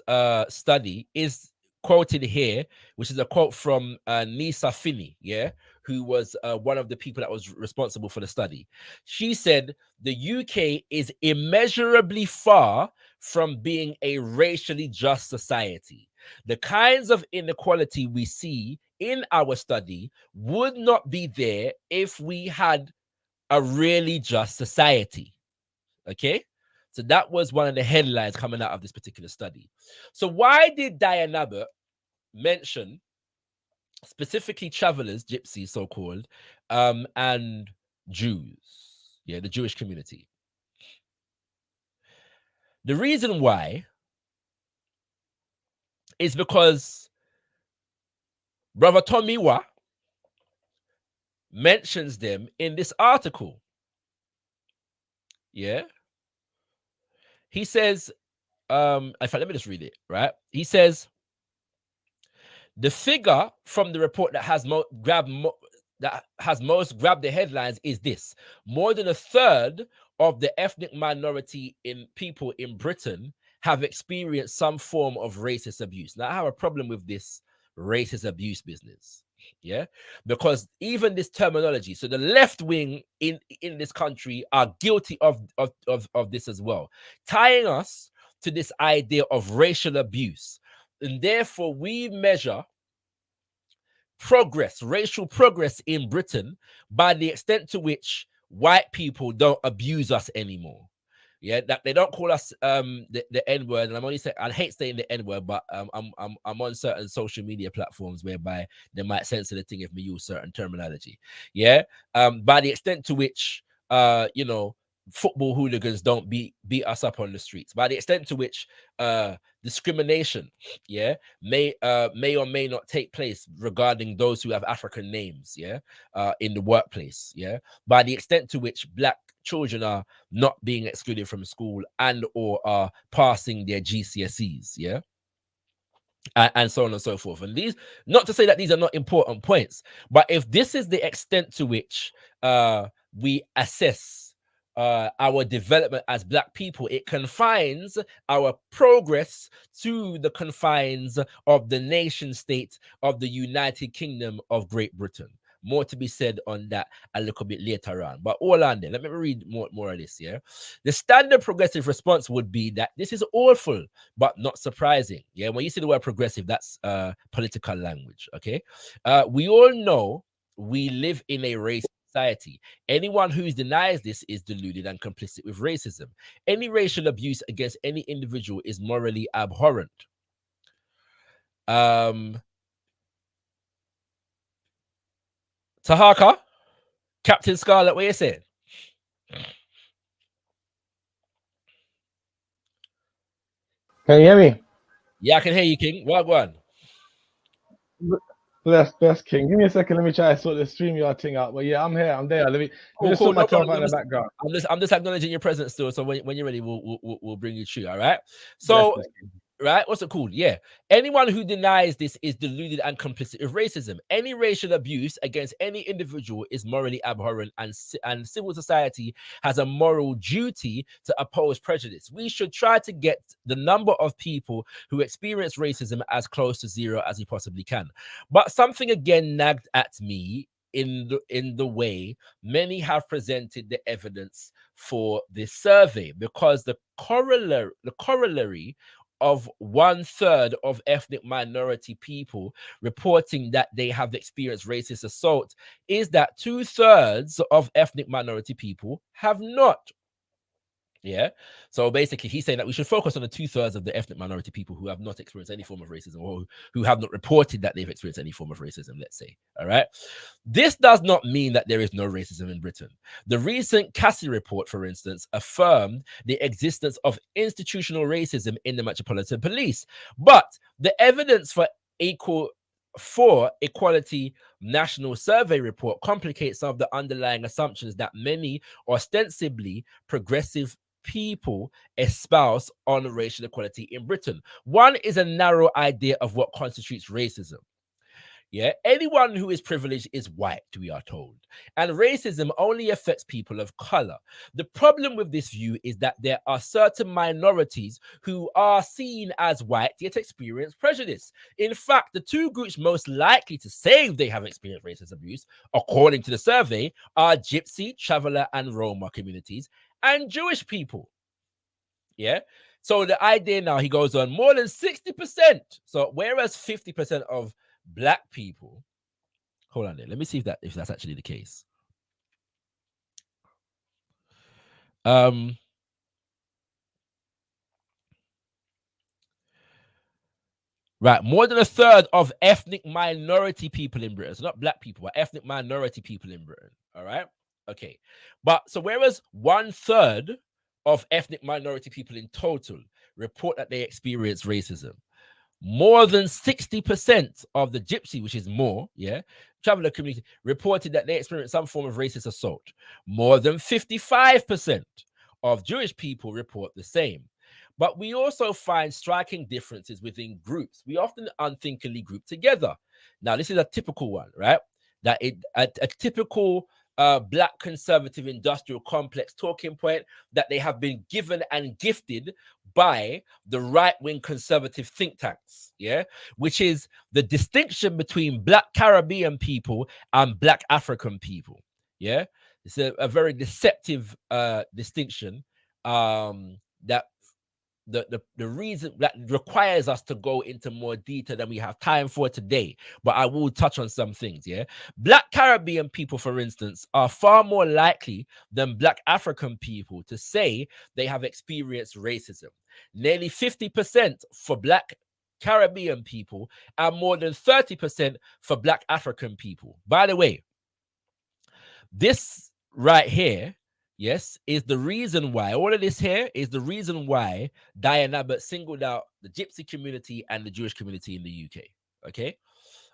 Speaker 3: study is quoted here, which is a quote from Nisa Finney, yeah, who was one of the people that was responsible for the study. She said the UK is immeasurably far from being a racially just society. The kinds of inequality we see in our study would not be there if we had a really just society. Okay, so that was one of the headlines coming out of this particular study. So why did Dianne Abbott mention specifically travelers, gypsies, so-called, and Jews? Yeah, the Jewish community. The reason why is because Brother Tomiwa mentions them in this article. Yeah. He says, in fact, let me just read it, right? He says, the figure from the report that has most grabbed the headlines is this: more than a third of the ethnic minority in people in Britain have experienced some form of racist abuse. Now, I have a problem with this racist abuse business. Yeah, because even this terminology, so the left wing in this country are guilty of this as well, tying us to this idea of racial abuse, and therefore we measure progress, racial progress in Britain by the extent to which white people don't abuse us anymore. Yeah, that they don't call us the N word, and I'm only saying I hate saying the N word, but I'm on certain social media platforms whereby they might censor the thing if we use certain terminology. Yeah, by the extent to which you know, football hooligans don't beat us up on the streets, by the extent to which discrimination, yeah, may or may not take place regarding those who have African names, yeah, in the workplace, yeah, by the extent to which black children are not being excluded from school and or are passing their GCSEs, yeah, and so on and so forth. And these, not to say that these are not important points, but if this is the extent to which we assess our development as black people, it confines our progress to the confines of the nation state of the United Kingdom of Great Britain. More to be said on that a little bit later on. But all on there, let me read more of this. Yeah, the standard progressive response would be that this is awful, but not surprising. Yeah, when you see the word progressive, that's political language. Okay, we all know we live in a racist society. Anyone who denies this is deluded and complicit with racism. Any racial abuse against any individual is morally abhorrent. Tahaka, Captain Scarlet, what are you saying?
Speaker 4: Can you hear me?
Speaker 3: Yeah, I can hear you, King. What one?
Speaker 4: Bless King. Give me a second. Let me try to sort the StreamYard thing out. But yeah, I'm here. I'm there. Let me just sort myself out in the background.
Speaker 3: I'm just acknowledging your presence still. So when you're ready, we'll bring you through. All right. So. Right? What's it called? Yeah. Anyone who denies this is deluded and complicit with racism. Any racial abuse against any individual is morally abhorrent, and civil society has a moral duty to oppose prejudice. We should try to get the number of people who experience racism as close to zero as we possibly can. But something again nagged at me in the way many have presented the evidence for this survey, because the corollary of 1/3 of ethnic minority people reporting that they have experienced racist assault is that 2/3 of ethnic minority people have not. Yeah. So basically, he's saying that we should focus on the 2/3 of the ethnic minority people who have not experienced any form of racism, or who have not reported that they've experienced any form of racism, let's say. All right. This does not mean that there is no racism in Britain. The recent Cassie report, for instance, affirmed the existence of institutional racism in the Metropolitan Police. But the evidence for Equality National Survey report complicates some of the underlying assumptions that many ostensibly progressive people espouse on racial equality in Britain. One is a narrow idea of what constitutes racism. Yeah, anyone who is privileged is white, we are told, and racism only affects people of color. The problem with this view is that there are certain minorities who are seen as white yet experience prejudice. In fact, the two groups most likely to say they have experienced racist abuse, according to the survey, are Gypsy, Traveler, and Roma communities, and Jewish people. Yeah. So the idea now, he goes on, more than 60%. So whereas 50% of black people, hold on there, let me see if that's actually the case. Right, more than 1/3 of ethnic minority people in Britain, so not black people, but ethnic minority people in Britain. All right. Okay. But so whereas 1/3 of ethnic minority people in total report that they experience racism, more than 60% of the Gypsy, which is more, yeah, traveler community, reported that they experienced some form of racist assault. More than 55% of Jewish people report the same. But we also find striking differences within groups. We often unthinkingly group together. Now, this is a typical one, right? That a typical black conservative industrial complex talking point that they have been given and gifted by the right-wing conservative think tanks, yeah, which is the distinction between Black Caribbean people and Black African people, yeah. It's a very deceptive distinction that the reason that requires us to go into more detail than we have time for today, but I will touch on some things. Yeah, Black Caribbean people, for instance, are far more likely than Black African people to say they have experienced racism. Nearly 50% for Black Caribbean people and more than 30% for Black African people. By the way, this right here, yes, is the reason why, all of this here is the reason why Diane Abbott singled out the Gypsy community and the Jewish community in the UK. Okay.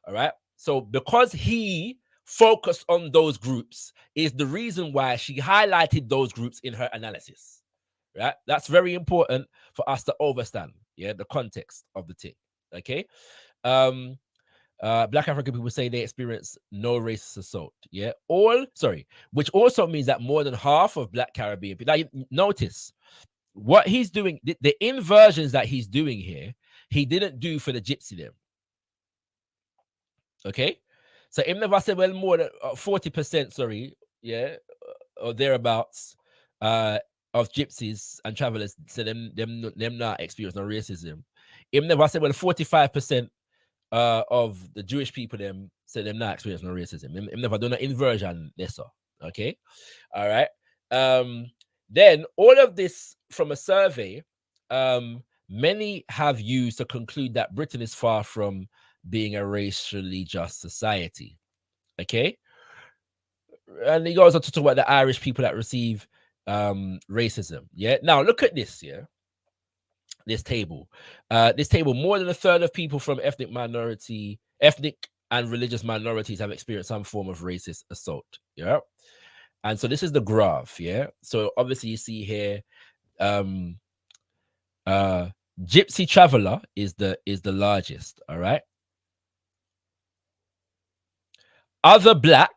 Speaker 3: All right. So because he focused on those groups is the reason why she highlighted those groups in her analysis. Right. That's very important for us to understand. Yeah. The context of the thing. Okay. Black African people say they experience no racist assault. Yeah, which also means that more than half of Black Caribbean people. Now, notice what he's doing, the inversions that he's doing here, he didn't do for the Gypsy them. Okay, so even if I said, well, more than 40%, sorry, yeah, or thereabouts, of Gypsies and travelers, so them not experience no racism. Even if I said, well, 45%. Of the Jewish people, them say them not experiencing no racism. Them never done an inversion, this so. Okay, all right. Then all of this from a survey, many have used to conclude that Britain is far from being a racially just society. Okay, and he goes on to talk about the Irish people that receive racism. Yeah. Now look at this. Yeah. This table, more than a third of people from ethnic and religious minorities have experienced some form of racist assault. Yeah, and so this is the graph. Yeah, so obviously you see here, Gypsy traveler is the largest. All right, other Black,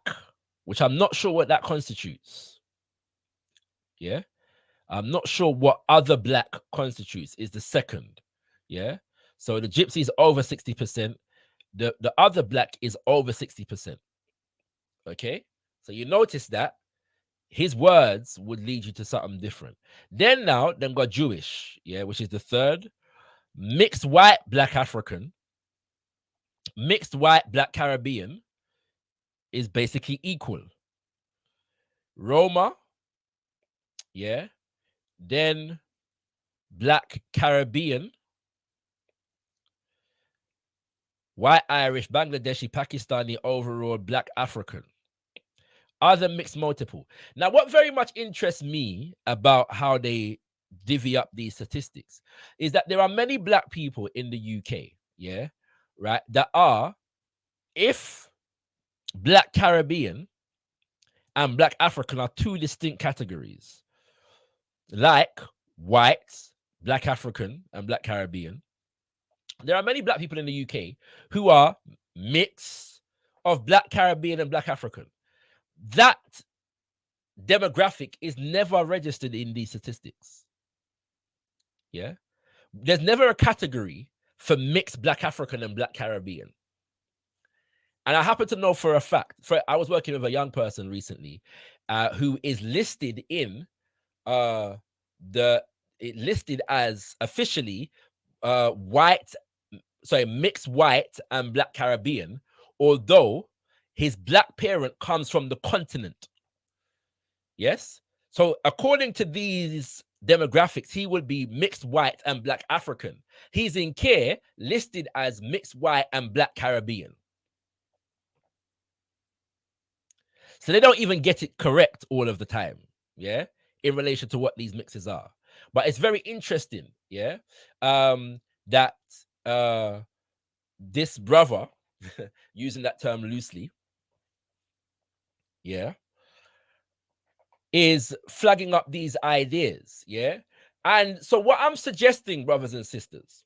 Speaker 3: which I'm not sure what that constitutes. Yeah. I'm not sure what other Black constitutes, is the second. Yeah. So the Gypsy is over 60%. The other Black is over 60%. Okay. So you notice that his words would lead you to something different. Then got Jewish, yeah, which is the third. Mixed white Black African, mixed white Black Caribbean is basically equal. Roma, yeah. Then Black Caribbean, white Irish, Bangladeshi, Pakistani, overall Black African. Other mixed multiple. Now, what very much interests me about how they divvy up these statistics is that there are many Black people in the UK, yeah, right, that are, if Black Caribbean and Black African are two distinct categories, like white, Black African, and Black Caribbean, there are many Black people in the UK who are mix of Black Caribbean and Black African. That demographic is never registered in these statistics. Yeah. There's never a category for mixed Black African and Black Caribbean. And I happen to know for a fact, I was working with a young person recently who is listed in listed as officially mixed white and Black Caribbean, although his Black parent comes from the continent. Yes. So according to these demographics, he would be mixed white and Black African. He's in care listed as mixed white and Black Caribbean. So they don't even get it correct all of the time, yeah, in relation to what these mixes are. But it's very interesting, yeah, that this brother, using that term loosely, yeah, is flagging up these ideas, yeah. And so what I'm suggesting, brothers and sisters,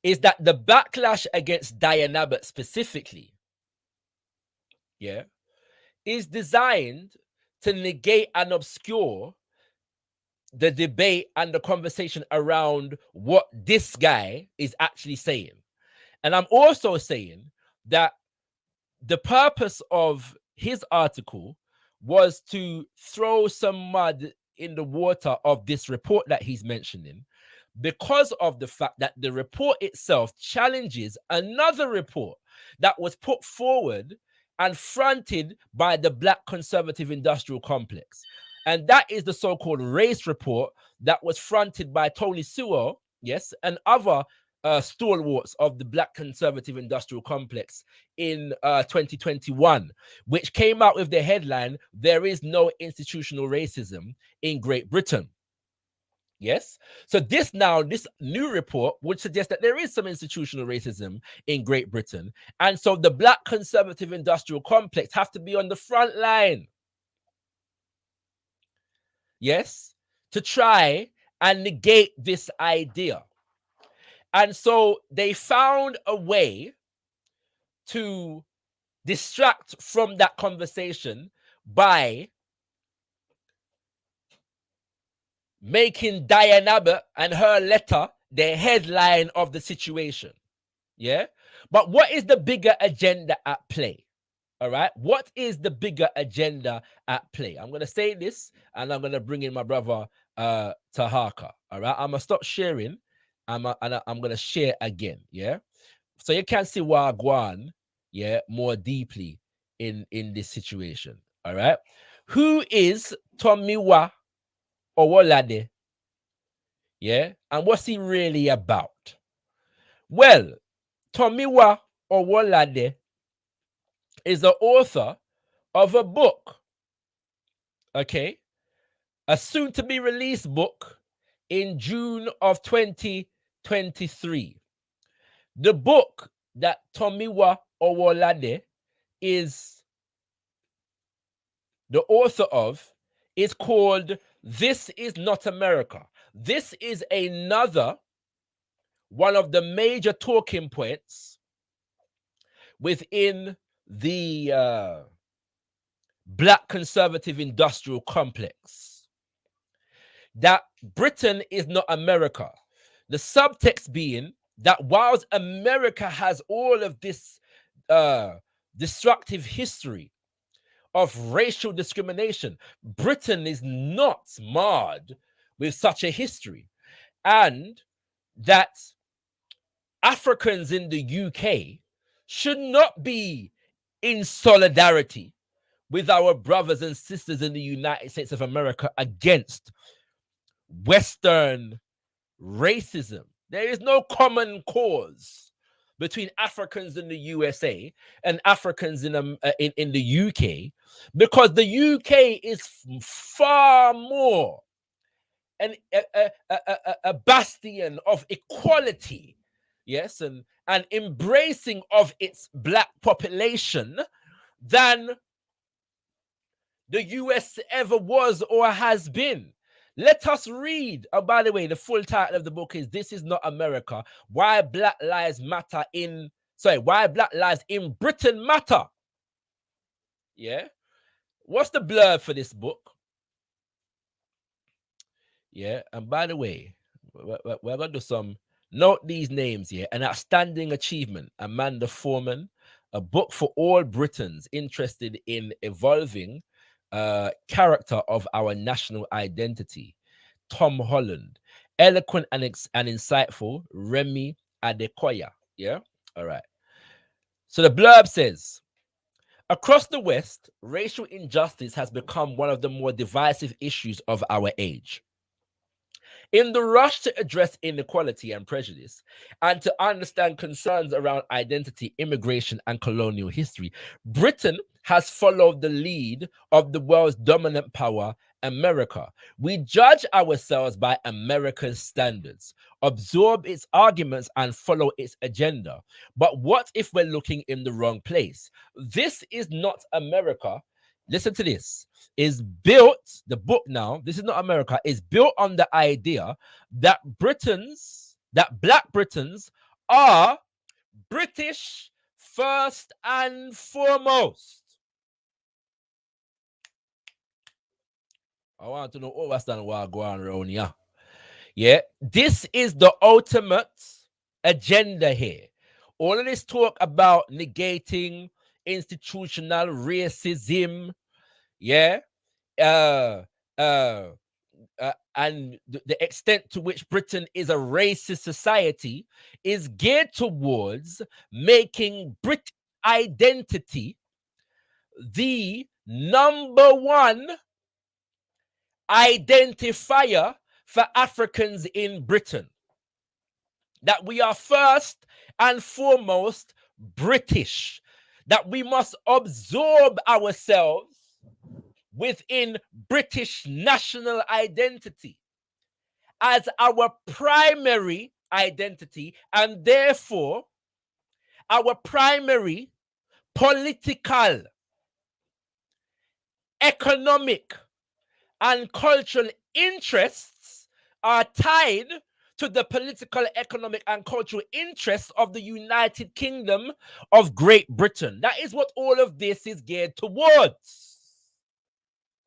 Speaker 3: is that the backlash against Diane Abbott specifically, yeah, is designed to negate and obscure the debate and the conversation around what this guy is actually saying. And I'm also saying that the purpose of his article was to throw some mud in the water of this report that he's mentioning, because of the fact that the report itself challenges another report that was put forward and fronted by the Black conservative industrial complex. And that is the so-called race report that was fronted by Tony Sewell, yes, and other stalwarts of the Black conservative industrial complex in 2021, which came out with the headline, "There is no institutional racism in Great Britain." Yes. So this new report would suggest that there is some institutional racism in Great Britain. And so the Black conservative industrial complex have to be on the front line. Yes. To try and negate this idea. And so they found a way to distract from that conversation by making Diane Abbott and her letter the headline of the situation. Yeah. But what is the bigger agenda at play? All right. What is the bigger agenda at play? I'm going to say this and I'm going to bring in my brother Tahaka. All right. I'm going to stop sharing and I'm going to share again. Yeah. So you can see Wagwan, yeah, more deeply in this situation. All right. Who is Tomiwa Owolade? Yeah. And what's he really about? Well, Tomiwa Owolade is the author of a book, okay, a soon-to-be released book in June of 2023. The book that Tomiwa Owolade is the author of is called "This Is Not America." This is another one of the major talking points within the Black conservative industrial complex, that Britain is not America. The subtext being that whilst America has all of this destructive history of racial discrimination, Britain is not marred with such a history, and that Africans in the UK should not be in solidarity with our brothers and sisters in the United States of America against Western racism. There is no common cause between Africans in the USA and Africans in the UK, because the UK is far more a bastion of equality, yes, and embracing of its Black population than the US ever was or has been. Let us read. Oh, by the way, the full title of the book is "This Is Not America: Why Black Lives Matter Why Black Lives in Britain Matter." Yeah. What's the blurb for this book? Yeah. And by the way, we're going to do some, note these names here. An outstanding achievement, Amanda Foreman. A book for all Britons interested in evolving character of our national identity, Tom Holland. Eloquent and insightful, Remy Adekoya. Yeah. All right. So the blurb says, across the West, racial injustice has become one of the more divisive issues of our age. In the rush to address inequality and prejudice, and to understand concerns around identity, immigration, and colonial history, Britain has followed the lead of the world's dominant power, America. We judge ourselves by America's standards, absorb its arguments, and follow its agenda. But what if we're looking in the wrong place? This Is Not America. Listen to this. Is built, the book now, This Is Not America, is built on the idea that Black Britons are British first and foremost. I want to know understand what going on around here. Yeah, this is the ultimate agenda here. All of this talk about negating institutional racism, yeah, uh, uh, and the extent to which Britain is a racist society is geared towards making British identity the number one identifier for Africans in Britain. That we are first and foremost British, that we must absorb ourselves within British national identity as our primary identity, and therefore our primary political, economic, and cultural interests are tied to the political, economic, and cultural interests of the United Kingdom of Great Britain. That is what all of this is geared towards.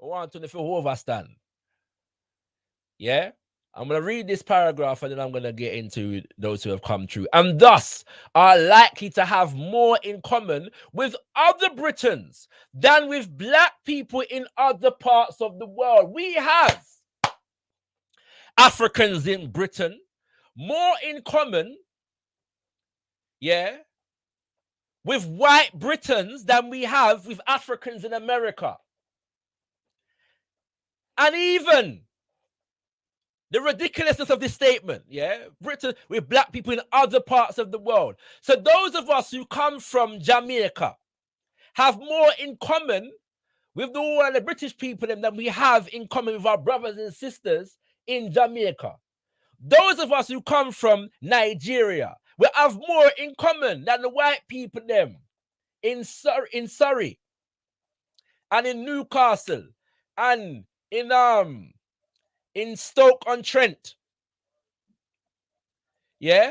Speaker 3: I want to know if you understand. Yeah? I'm going to read this paragraph and then I'm going to get into those who have come true and thus are likely to have more in common with other Britons than with black people in other parts of the world. We have Africans in Britain more in common, yeah, with white Britons than we have with Africans in America. And even the ridiculousness of this statement, yeah, Britain with black people in other parts of the world. So those of us who come from Jamaica have more in common with the British people than we have in common with our brothers and sisters in Jamaica. Those of us who come from Nigeria will have more in common than the white people them in Surrey and in Newcastle and in Stoke-on-Trent. Yeah?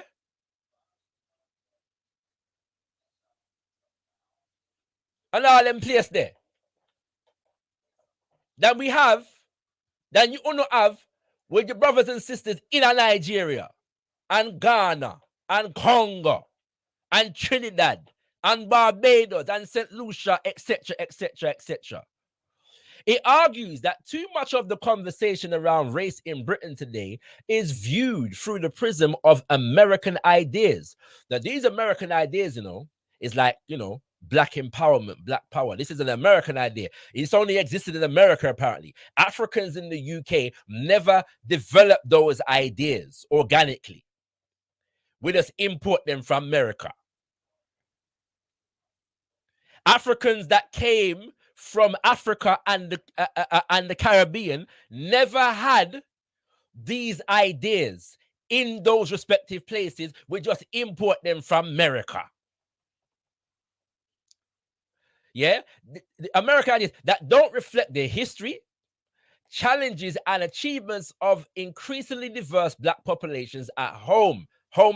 Speaker 3: And all them place there. That we have, that you only have with your brothers and sisters in Nigeria and Ghana and Congo and Trinidad and Barbados and St. Lucia, etc., etc., etc. It argues that too much of the conversation around race in Britain today is viewed through the prism of American ideas. Now, these American ideas, is like, black empowerment, black power. This is an American idea. It's only existed in America, apparently. Africans in the UK never developed those ideas organically. We just import them from America. Africans that came from Africa and the Caribbean never had these ideas in those respective places. We just import them from America. Yeah, the American ideas that don't reflect their history, challenges, and achievements of increasingly diverse black populations at home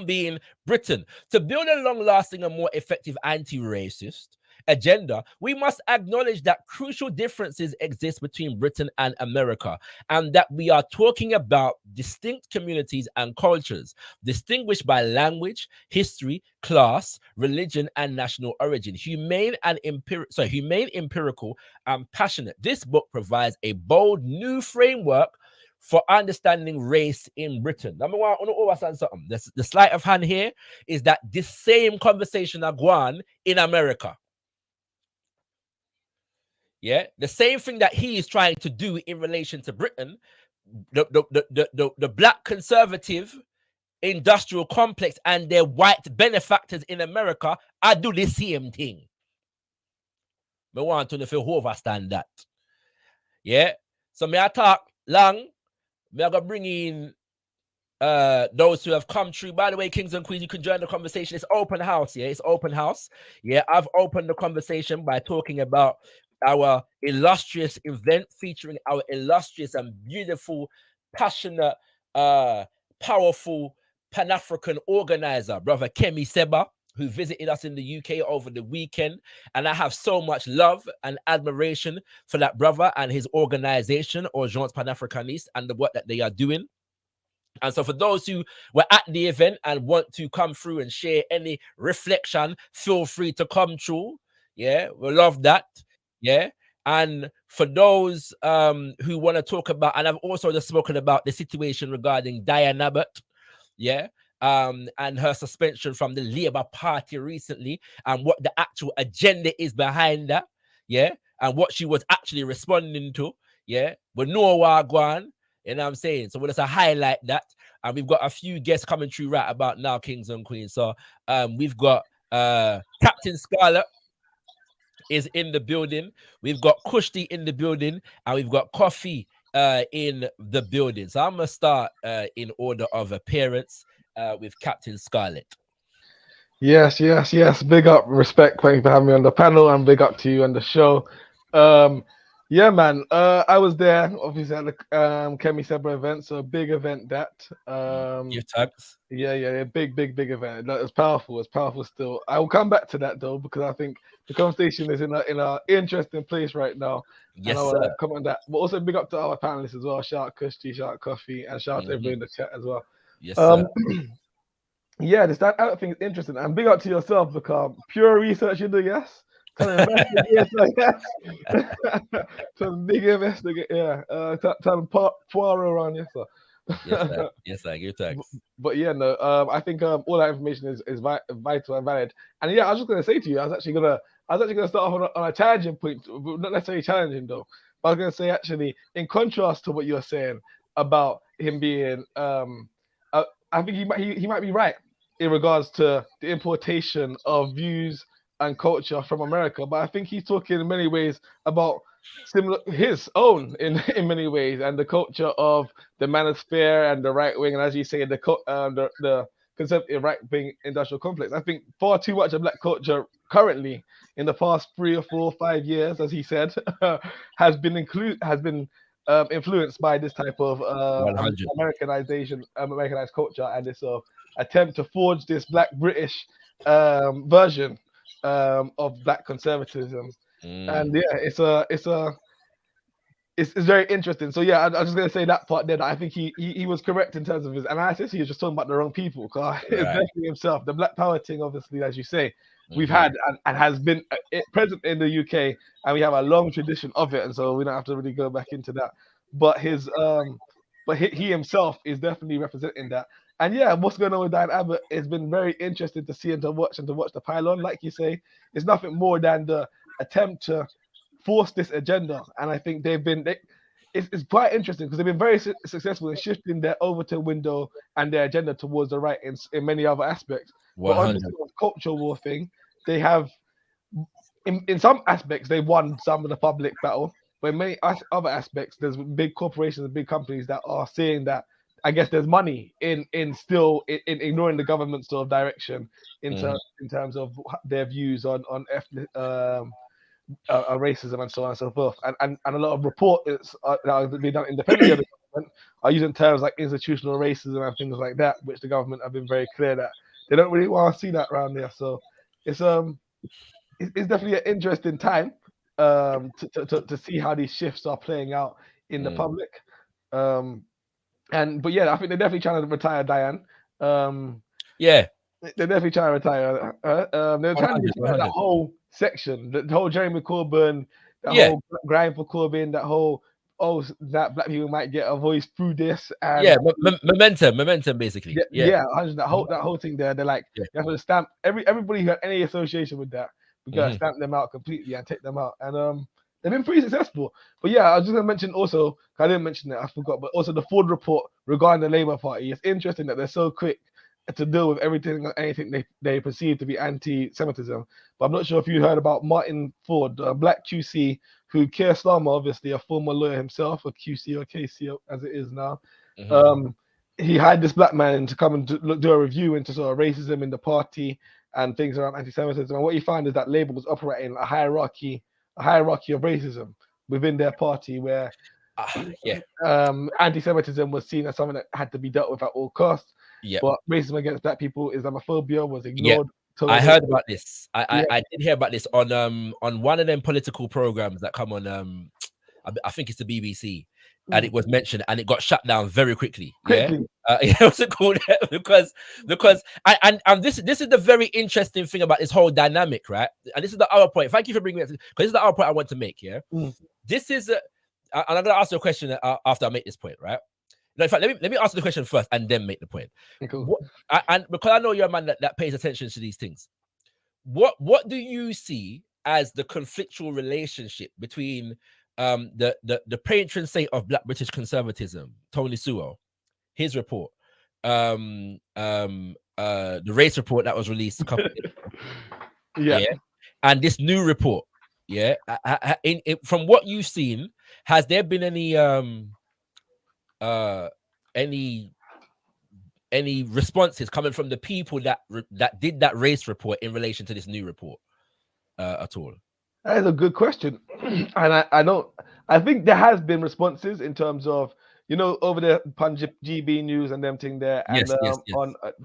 Speaker 3: being Britain. To build a long-lasting and more effective anti-racist agenda, we must acknowledge that crucial differences exist between Britain and America, and that we are talking about distinct communities and cultures, distinguished by language, history, class, religion, and national origin. Humane, empirical, and passionate. This book provides a bold new framework for understanding race in Britain. Number one, I want to understand something. The sleight of hand here is that this same conversation are going on in America. Yeah, the same thing that he is trying to do in relation to Britain, the black conservative industrial complex and their white benefactors in America are do the same thing. I want to know if you understand that. Yeah, so may I talk long? May I go bring in those who have come through. By the way, kings and queens, you can join the conversation. It's open house. Yeah, it's open house. Yeah, I've opened the conversation by talking about our illustrious event featuring our illustrious and beautiful, passionate, powerful Pan-African organizer, brother KEMI SEBA. who visited us in the UK over the weekend. And I have so much love and admiration for that brother and his organization, Urgence Panafricaniste, and the work that they are doing. And so for those who were at the event and want to come through and share any reflection, feel free to come through. Yeah, we love that. Yeah. And for those who want to talk about, and I've also just spoken about the situation regarding Diane Abbott, yeah, and her suspension from the Labour Party recently, and what the actual agenda is behind that, yeah, and what she was actually responding to, yeah. We know what going, you know what I'm saying? So we'll just highlight that, and we've got a few guests coming through right about now, kings and queens. So we've got Captain Scarlet is in the building. We've got Kushti in the building, and we've got Coffee in the building. So I'm gonna start in order of appearance with Captain Scarlet.
Speaker 4: Yes. Big up, respect. Thank you for having me on the panel, and big up to you on the show. Yeah, man. I was there, obviously, at the KEMI SEBA event, so a big event that.
Speaker 3: Your tags.
Speaker 4: Yeah, big event. It's powerful. It's powerful still. I will come back to that though, because I think the conversation is in a interesting place right now.
Speaker 3: Yes,
Speaker 4: and I
Speaker 3: sir.
Speaker 4: want to comment on that. But also big up to our panelists as well. Shout out Kushti, shout out Coffee, and shout out to everybody in the chat as well.
Speaker 3: Yes, sir.
Speaker 4: Yeah, this that other thing is interesting. And big up to yourself, because pure research you do, yes. Yes, some big investigate, yeah. Tell Poirot around, yes, sir.
Speaker 3: Yes, sir. Your tags.
Speaker 4: But yeah, no. I think all that information is vital and valid. And yeah, I was just gonna say to you, I was actually gonna start off on a tangent point, not necessarily challenging though. But I was gonna say actually, in contrast to what you're saying about him being, I think he might be right in regards to the importation of views and culture from America, but I think he's talking in many ways about similar his own in many ways, and the culture of the manosphere and the right wing, and as you say, the conservative right wing industrial complex. I think far too much of black culture currently in the past 3 or 4 or 5 years, as he said, has been influenced by this type of Americanized culture, and this attempt to forge this black British version of black conservatism. And yeah, it's very interesting. So yeah, I'm just gonna say that part there, that I think he was correct in terms of his analysis. He was just talking about the wrong people, because it's definitely himself. The black power thing, obviously, as you say, we've had and has been present in the UK, and we have a long tradition of it, and so we don't have to really go back into that. But he himself is definitely representing that. And yeah, what's going on with Diane Abbott? It's been very interesting to see and to watch the pylon. Like you say, it's nothing more than the attempt to force this agenda. And I think it's quite interesting, because they've been very successful in shifting their Overton window and their agenda towards the right in many other aspects. But on this cultural war thing, they have, in some aspects, they won some of the public battle. But in many other aspects, there's big corporations and big companies that are saying that, I guess, there's money in ignoring the government's sort of direction in terms of their views on ethnic racism and so on and so forth. And a lot of reports that have been done independently of the government are using terms like institutional racism and things like that, which the government have been very clear that they don't really want to see that around there. So it's definitely an interesting time to see how these shifts are playing out in the public. But yeah, I think they're definitely trying to retire Diane.
Speaker 3: Yeah,
Speaker 4: they're definitely trying to retire her. They're trying to retire that whole section, the whole Jeremy Corbyn, whole grind for Corbyn, that whole that black people might get a voice through this. And
Speaker 3: momentum basically.
Speaker 4: That whole thing there. They're like, you have to stamp everybody who had any association with that. We gotta stamp them out completely and take them out. And they've been pretty successful. But yeah, I was just gonna mention also, I didn't mention it, I forgot, but also the Ford report regarding the Labour Party. It's interesting that they're so quick to deal with anything they perceive to be anti-Semitism. But I'm not sure if you heard about Martin Ford, a black QC, who Keir Starmer, obviously a former lawyer himself, a QC or KC as it is now. He hired this black man to come and do a review into sort of racism in the party and things around anti-Semitism. And what he found is that Labour was operating a hierarchy of racism within their party, where anti-Semitism was seen as something that had to be dealt with at all costs. But racism against black people, Islamophobia, was ignored
Speaker 3: I heard about this.
Speaker 4: Yeah.
Speaker 3: I did hear about this on one of them political programs that come on I think it's the BBC, and it was mentioned and it got shut down very quickly.
Speaker 4: Quickly.
Speaker 3: Yeah, what's it called? because and this is the very interesting thing about this whole dynamic, right? And this is the other point. Thank you for bringing it, because this is the other point I want to make. Yeah, this is and I'm gonna ask you a question after I make this point, right? No, in fact, let me ask the question first and then make the point.
Speaker 4: Cool.
Speaker 3: And because I know you're a man that pays attention to these things, what do you see as the conflictual relationship between the patron saint of Black British conservatism, Tony Sewell, his report, the race report that was released a couple of days ago, yeah, and this new report, yeah, from what you've seen, has there been any responses coming from the people that did that race report in relation to this new report at all?
Speaker 4: That is a good question. And I think there has been responses in terms of, over the Punjab GB News and them thing there. And
Speaker 3: yes.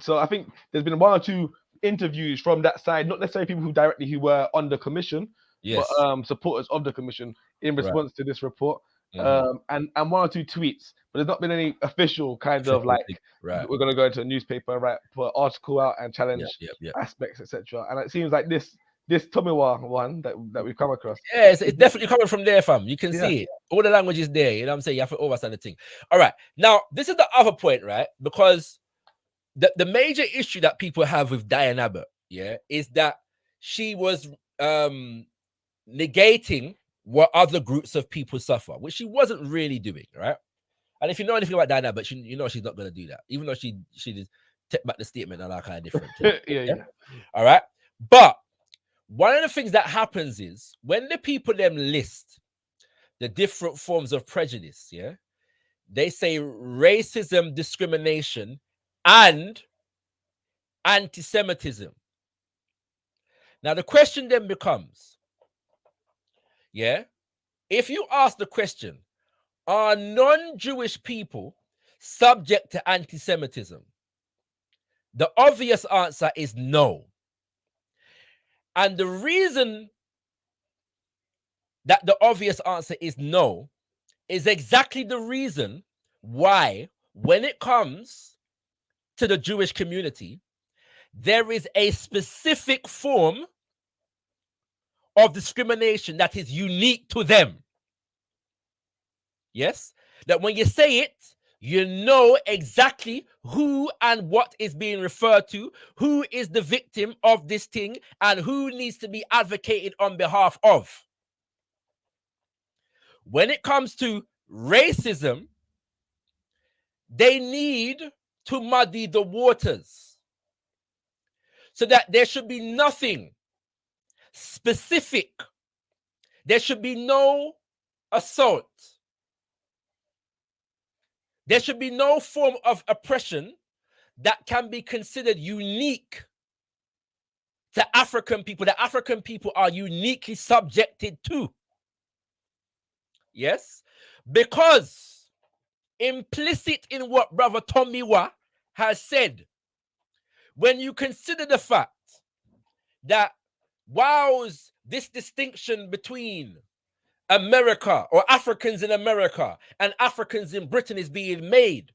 Speaker 4: so I think there's been one or two interviews from that side, not necessarily people who were on the commission, but supporters of the commission in response to this report. And one or two tweets, but there's not been any official kind of like, we're going to go into a newspaper, put an article out and challenge aspects, etc. And it seems like this Tomiwa one that we've come across.
Speaker 3: Yeah, it's definitely coming from there, fam. You can see it. All the language is there. You know what I'm saying? You have to understand the thing. All right. Now, this is the other point, right? Because the major issue that people have with Dianne Abbott, is that she was negating what other groups of people suffer, which she wasn't really doing, right? And if you know anything about Dianne Abbott, you know she's not going to do that, even though she did take back the statement and all kind of different.
Speaker 4: yeah.
Speaker 3: All right. But one of the things that happens is when the people them list the different forms of prejudice, they say racism, discrimination, and anti-Semitism. Now the question then becomes, if you ask the question, are non-Jewish people subject to anti-Semitism? The obvious answer is no. And the reason that the obvious answer is no is exactly the reason why, when it comes to the Jewish community, there is a specific form of discrimination that is unique to them. Yes? That when you say it, you know exactly who and what is being referred to, who is the victim of this thing, and who needs to be advocated on behalf of. When it comes to racism, they need to muddy the waters so that there should be nothing specific. There should be no assault. There should be no form of oppression that can be considered unique to African people, that African people are uniquely subjected to. Yes? Because implicit in what Brother Tomiwa has said, when you consider the fact that whilst this distinction between America or Africans in America and Africans in Britain is being made,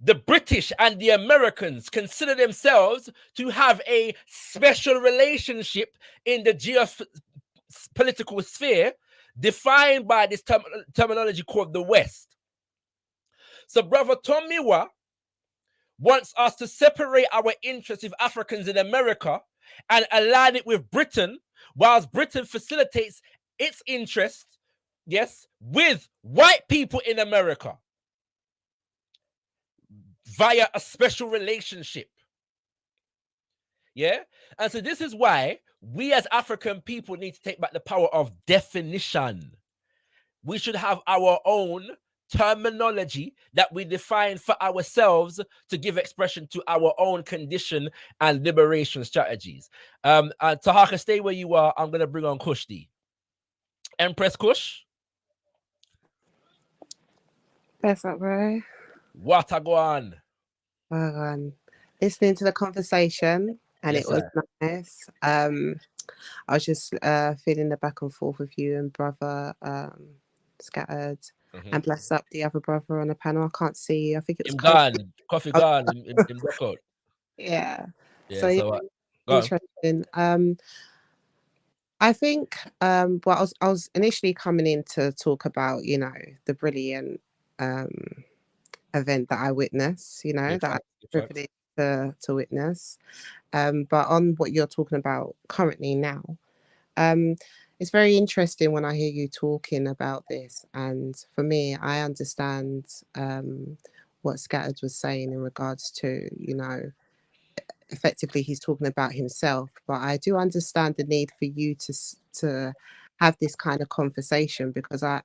Speaker 3: the British and the Americans consider themselves to have a special relationship in the geopolitical sphere defined by this terminology called the West. So Brother Tomiwa wants us to separate our interests with Africans in America and align it with Britain, whilst Britain facilitates its interest, with white people in America via a special relationship. And so this is why we as African people need to take back the power of definition. We should have our own terminology that we define for ourselves to give expression to our own condition and liberation strategies. Tahaka, stay where you are. I'm going to bring on Kushti. Empress Kush.
Speaker 5: What's up, bro?
Speaker 3: What a go on?
Speaker 5: Listening to the conversation. and
Speaker 3: Yes,
Speaker 5: it was
Speaker 3: sir.
Speaker 5: nice. I was just feeling the back and forth with you and brother Scattered, and bless up the other brother on the panel. I can't see. I think it was
Speaker 3: Him
Speaker 5: Kofi.
Speaker 3: gone, coffee gone, him duck out.
Speaker 5: Yeah.
Speaker 3: Yeah,
Speaker 5: So yeah,
Speaker 3: so go on.
Speaker 5: interesting. I think well, I was initially coming in to talk about, you know, the brilliant event that I witnessed, you know,
Speaker 3: Big
Speaker 5: that I
Speaker 3: facts,
Speaker 5: was
Speaker 3: big facts.
Speaker 5: privileged to witness. But on what you're talking about currently now, um, it's very interesting when I hear you talking about this. And for me, I understand what Scattered was saying in regards to, you know, effectively he's talking about himself. But I do understand the need for you to have this kind of conversation, because I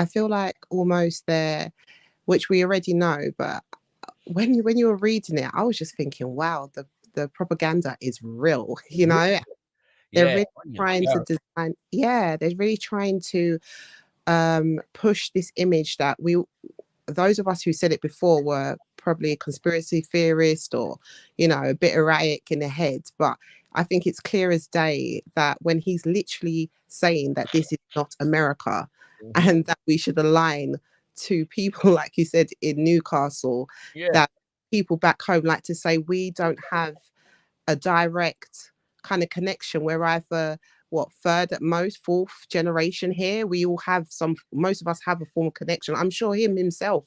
Speaker 5: feel like almost there, which we already know, but when you were reading it, I was just thinking, wow, the propaganda is real, you know. They're
Speaker 3: Yeah,
Speaker 5: really trying to design, yeah, they're really trying to push this image that those of us who said it before were probably a conspiracy theorist, or, you know, a bit erratic in the head. But I think it's clear as day that when he's literally saying that this is not America, and that we should align to people, like you said, in Newcastle,
Speaker 3: yeah.
Speaker 5: that people back home like to say we don't have a direct kind of connection. We're either what, third at most, fourth generation here. We all have most of us have a form of connection. I'm sure him himself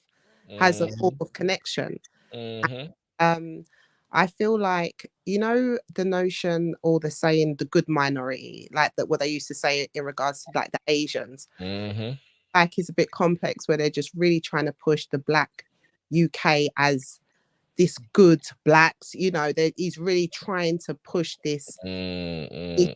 Speaker 5: has a form of connection.
Speaker 3: Mm-hmm.
Speaker 5: Um, I feel like, you know, the notion or the saying, the good minority, like that, what they used to say in regards to like the Asians,
Speaker 3: Mm-hmm.
Speaker 5: like is a bit complex, where they're just really trying to push the Black UK as this good blacks, you know, that he's really trying to push this kind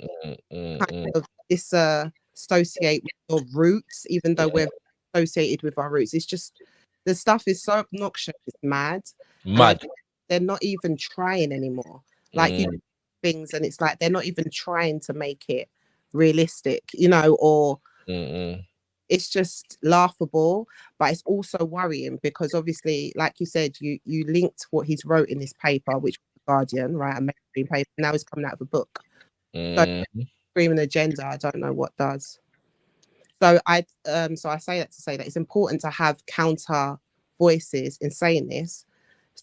Speaker 5: of associate with your roots, even though we're associated with our roots. It's just, the stuff is so obnoxious, it's mad. And I
Speaker 3: Mad.
Speaker 5: think they're not even trying anymore. Like you
Speaker 3: Mm,
Speaker 5: things, and it's like they're not even trying to make it realistic, you know, or
Speaker 3: mm,
Speaker 5: it's just laughable. But it's also worrying, because obviously, like you said, you linked what he's wrote in this paper, which was the Guardian, right, a mainstream paper. Now he's coming out of a book. So
Speaker 3: mm,
Speaker 5: screaming agenda, I don't know what does. So I say that to say that it's important to have counter voices in saying this.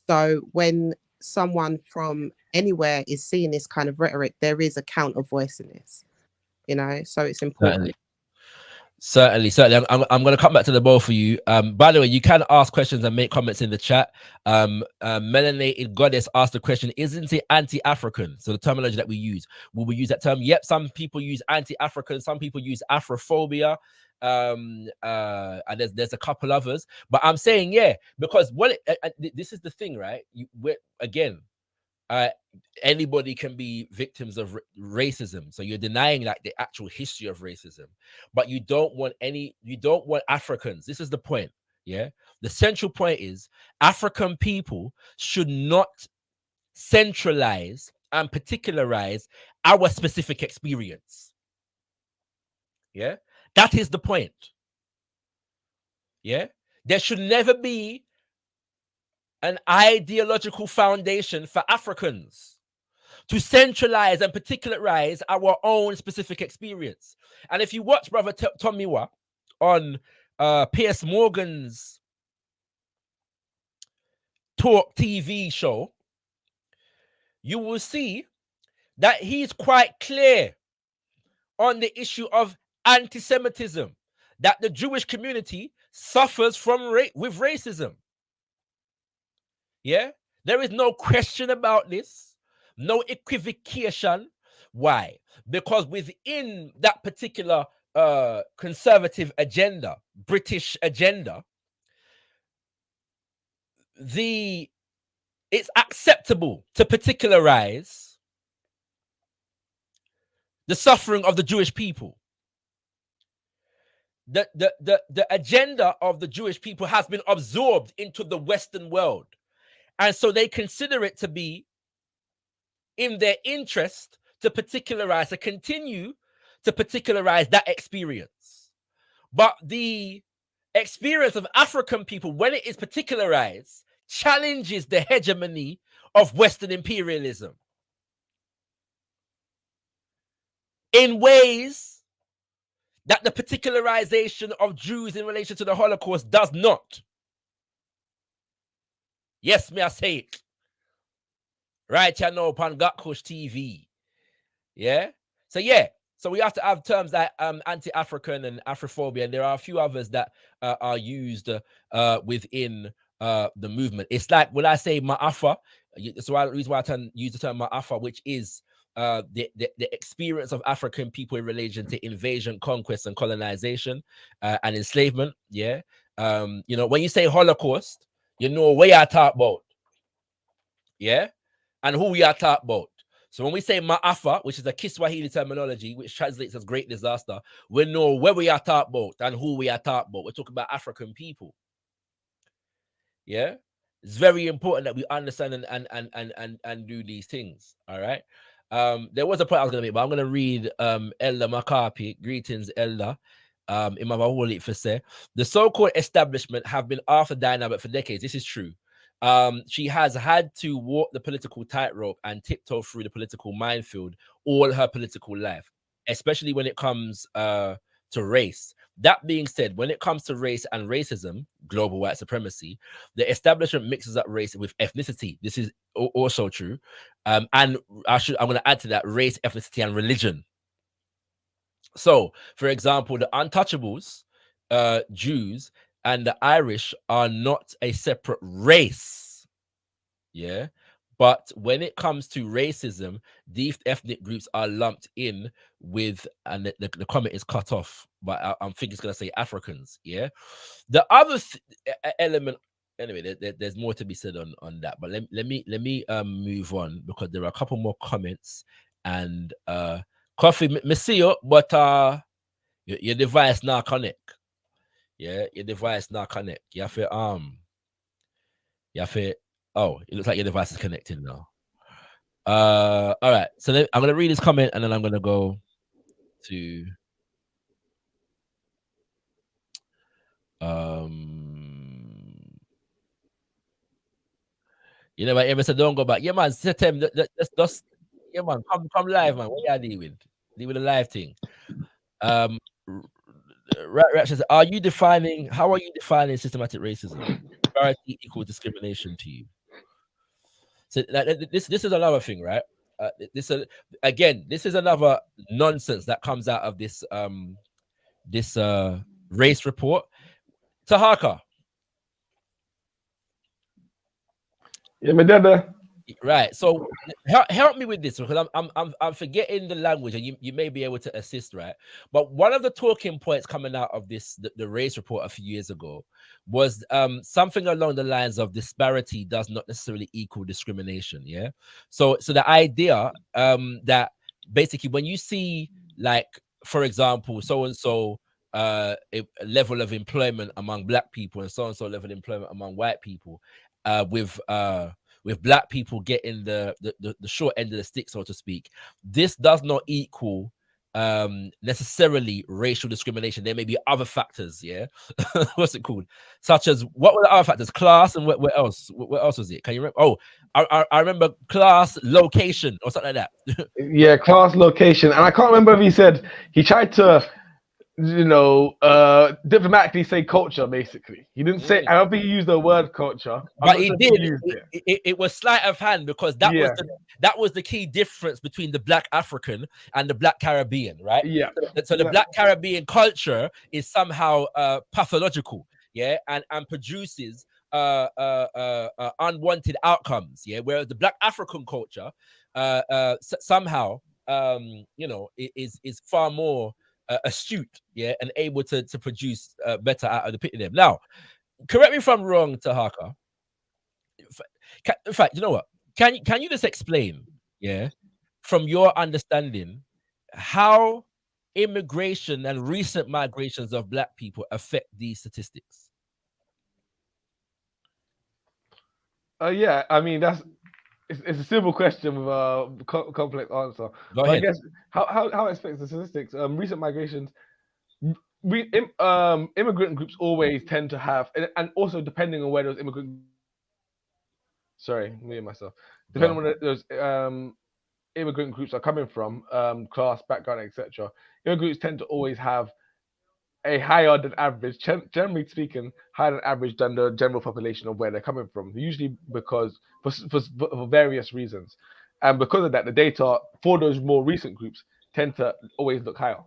Speaker 5: So when someone from anywhere is seeing this kind of rhetoric, there is a counter voice in this, you know. So it's important.
Speaker 3: certainly. I'm going to come back to the both of you. By the way, you can ask questions and make comments in the chat. Melanated Goddess asked the question: isn't it anti-African? So the terminology that we use, will we use that term? Yep. Some people use anti-African. Some people use Afrophobia. And there's a couple others, but I'm saying, yeah, because this is the thing, right? Again, anybody can be victims of racism. So you're denying like the actual history of racism, but you don't want Africans. This is the point. Yeah. The central point is African people should not centralize and particularize our specific experience. Yeah. That is the point. Yeah. There should never be an ideological foundation for Africans to centralize and particularize our own specific experience. And if you watch Brother Tomiwa on Piers Morgan's Talk TV show, you will see that he's quite clear on the issue of anti-Semitism, that the Jewish community suffers from with racism. Yeah, there is no question about this, no equivocation. Why? Because within that particular conservative agenda, British agenda, it's acceptable to particularize the suffering of the Jewish people. The agenda of the Jewish people has been absorbed into the Western world. And so they consider it to be in their interest to particularize, to continue to particularize that experience. But the experience of African people, when it is particularized, challenges the hegemony of Western imperialism. in ways that the particularization of Jews in relation to the Holocaust does not. Yes, may I say it. Right here now upon gotkushTV. Yeah? So we have to have terms like anti-African and Afrophobia, and there are a few others that are used within the movement. It's like when I say Ma'afa, so the reason why I use the term Ma'afa, which is the experience of African people in relation to invasion, conquest, and colonization and enslavement. Yeah. You know, when you say Holocaust, you know where I talk about. Yeah. And who we are talking about. So when we say Ma'afa, which is a Kiswahili terminology, which translates as great disaster, we know where we are talking about and who we are talking about. We're talking about African people. Yeah. It's very important that we understand and do these things. All right. There was a point I was gonna make, but I'm gonna read Elder Makapi. Greetings, Elder. In my whole for say the so-called establishment have been after Diana for decades. This is true. She has had to walk the political tightrope and tiptoe through the political minefield all her political life, especially when it comes to race. That being said, when it comes to race and racism, global white supremacy, the establishment mixes up race with ethnicity. This is also true. And I'm going to add to that race, ethnicity, and religion. So, for example, the untouchables, Jews, and the Irish are not a separate race. Yeah. But when it comes to racism, these ethnic groups are lumped in with, and the comment is cut off, but I'm thinking it's going to say Africans. Yeah. The other element, anyway, there's more to be said on that, but let me move on, because there are a couple more comments. And Coffee, me see you, but your device not connect. Yeah, your device not connect. You have to oh, it looks like your device is connected now. All right. So I'm gonna read this comment, and then I'm gonna go to you know, ever said don't go back. Yeah, man. Just yeah, man. Come live, man. What y'all deal with? Deal with the live thing. Right, says, how are you defining systematic racism? Disparity equals discrimination to you. So this is another thing, right? This is another nonsense that comes out of this race report. Tahaka.
Speaker 4: Yeah, my dad.
Speaker 3: Right. So help me with this, because I'm forgetting the language, and you may be able to assist, right? But one of the talking points coming out of the race report a few years ago was something along the lines of disparity does not necessarily equal discrimination. Yeah. So the idea that basically when you see, like, for example, so and so a level of employment among black people and so and so level of employment among white people, with black people getting the short end of the stick, so to speak, this does not equal necessarily racial discrimination. There may be other factors, yeah. What's it called? Such as, what were the other factors? Class, and what else? What else was it? Can you remember? Oh, I remember class, location, or something like that.
Speaker 4: Yeah, class, location, and I can't remember if he said he tried to, you know, diplomatically say culture. Basically, he didn't say. I don't think he used the word culture,
Speaker 3: but he did. It was sleight of hand, because that was the key difference between the Black African and the Black Caribbean, right?
Speaker 4: Yeah.
Speaker 3: So the Black Caribbean culture is somehow pathological, yeah, and produces unwanted outcomes, yeah. Whereas the Black African culture, somehow, you know, is far more astute, yeah, and able to produce better out of the pit of them. Now, correct me if I'm wrong, Tahaka. In fact, you know what? Can you just explain, yeah, from your understanding, how immigration and recent migrations of black people affect these statistics?
Speaker 4: Yeah, I mean it's a simple question with a complex answer.
Speaker 3: Go ahead.
Speaker 4: I guess how it affects the statistics. Recent migrations, immigrant groups always tend to have, and also depending on where those immigrant, sorry, me and myself, depending on where those immigrant groups are coming from, class, background, etc., immigrant groups tend to always have a higher than average, generally speaking, higher than average than the general population of where they're coming from. Usually because for various reasons, and because of that, the data for those more recent groups tend to always look higher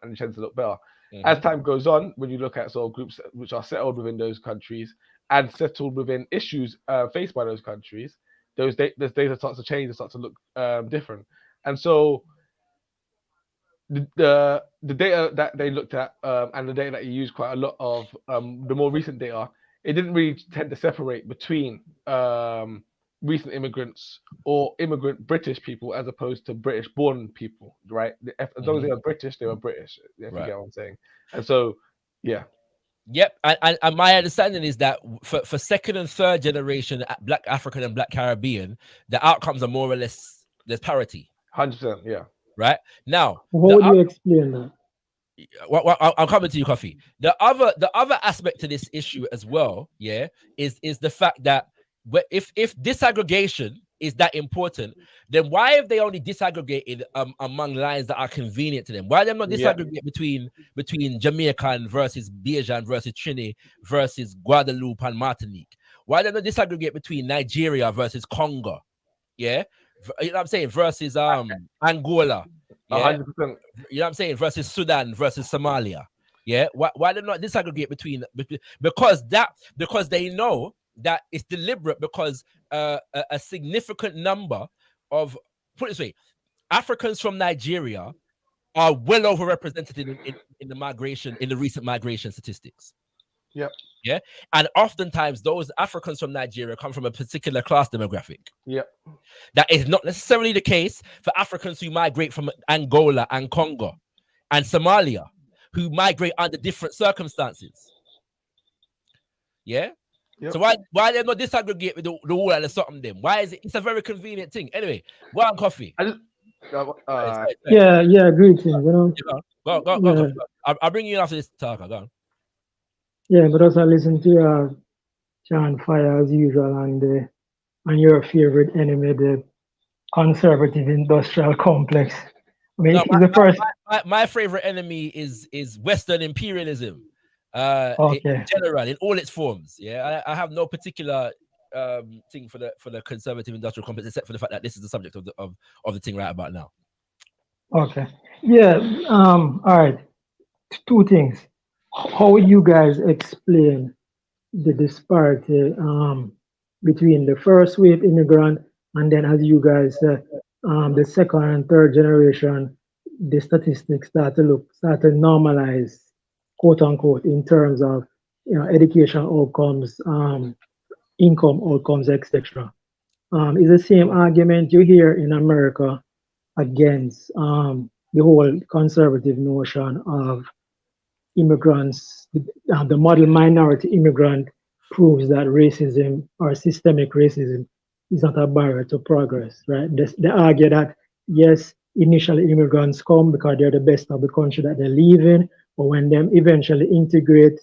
Speaker 4: and tend to look better. As time goes on, when you look at sort of groups which are settled within those countries and settled within issues faced by those countries, this data starts to change and starts to look different. And so the data that they looked at and the data that you used quite a lot of, the more recent data, it didn't really tend to separate between recent immigrants or immigrant British people as opposed to British born people, right? As long as they were British, they were British, if you get what I'm saying. And so, yeah.
Speaker 3: Yep, and my understanding is that for second and third generation Black African and Black Caribbean, the outcomes are more or less, there's parity.
Speaker 4: 100%, yeah.
Speaker 3: Right now,
Speaker 6: how would you explain that?
Speaker 3: Well, I'm coming to you, Coffee. The other aspect to this issue as well, yeah, is the fact that if disaggregation is that important, then why have they only disaggregated among lines that are convenient to them? Why them not disaggregate between Jamaican versus Bajan versus Trini versus Guadeloupe and Martinique? Why them not disaggregate between Nigeria versus Congo? Yeah, you know what I'm saying, versus Angola. Yeah,
Speaker 4: 100%.
Speaker 3: you know what I'm saying, versus Sudan versus Somalia. Yeah, why they not disaggregate between because they know that it's deliberate, because a significant number of, put it this way, Africans from Nigeria are well overrepresented in the migration, in the recent migration statistics.
Speaker 4: Yep.
Speaker 3: Yeah, and oftentimes those Africans from Nigeria come from a particular class demographic.
Speaker 4: Yep.
Speaker 3: That is not necessarily the case for Africans who migrate from Angola and Congo and Somalia, who migrate under different circumstances. Yeah. Yep. So why they not disaggregate with the whole and the something them? Why is it? It's a very convenient thing. Anyway, one Coffee.
Speaker 6: Yeah, great thing. You know.
Speaker 3: Go. I'll bring you in after this talk. Go on.
Speaker 6: Yeah, but also listen to John Fire as usual, and your favorite enemy, the conservative industrial complex. I mean,
Speaker 3: no,
Speaker 6: the first.
Speaker 3: My favorite enemy is Western imperialism.
Speaker 6: Okay.
Speaker 3: In general, in all its forms. Yeah, I have no particular thing for the conservative industrial complex, except for the fact that this is the subject of the thing right about now.
Speaker 6: Okay. Yeah. All right. Two things. How would you guys explain the disparity between the first wave immigrant and then, as you guys said, the second and third generation? The statistics start to normalize, quote unquote, in terms of education outcomes, income outcomes, etc. Is the same argument you hear in America against the whole conservative notion of immigrants. The model minority immigrant proves that racism or systemic racism is not a barrier to progress, right? They argue that, yes, initially immigrants come because they're the best of the country that they live in, but when them eventually integrate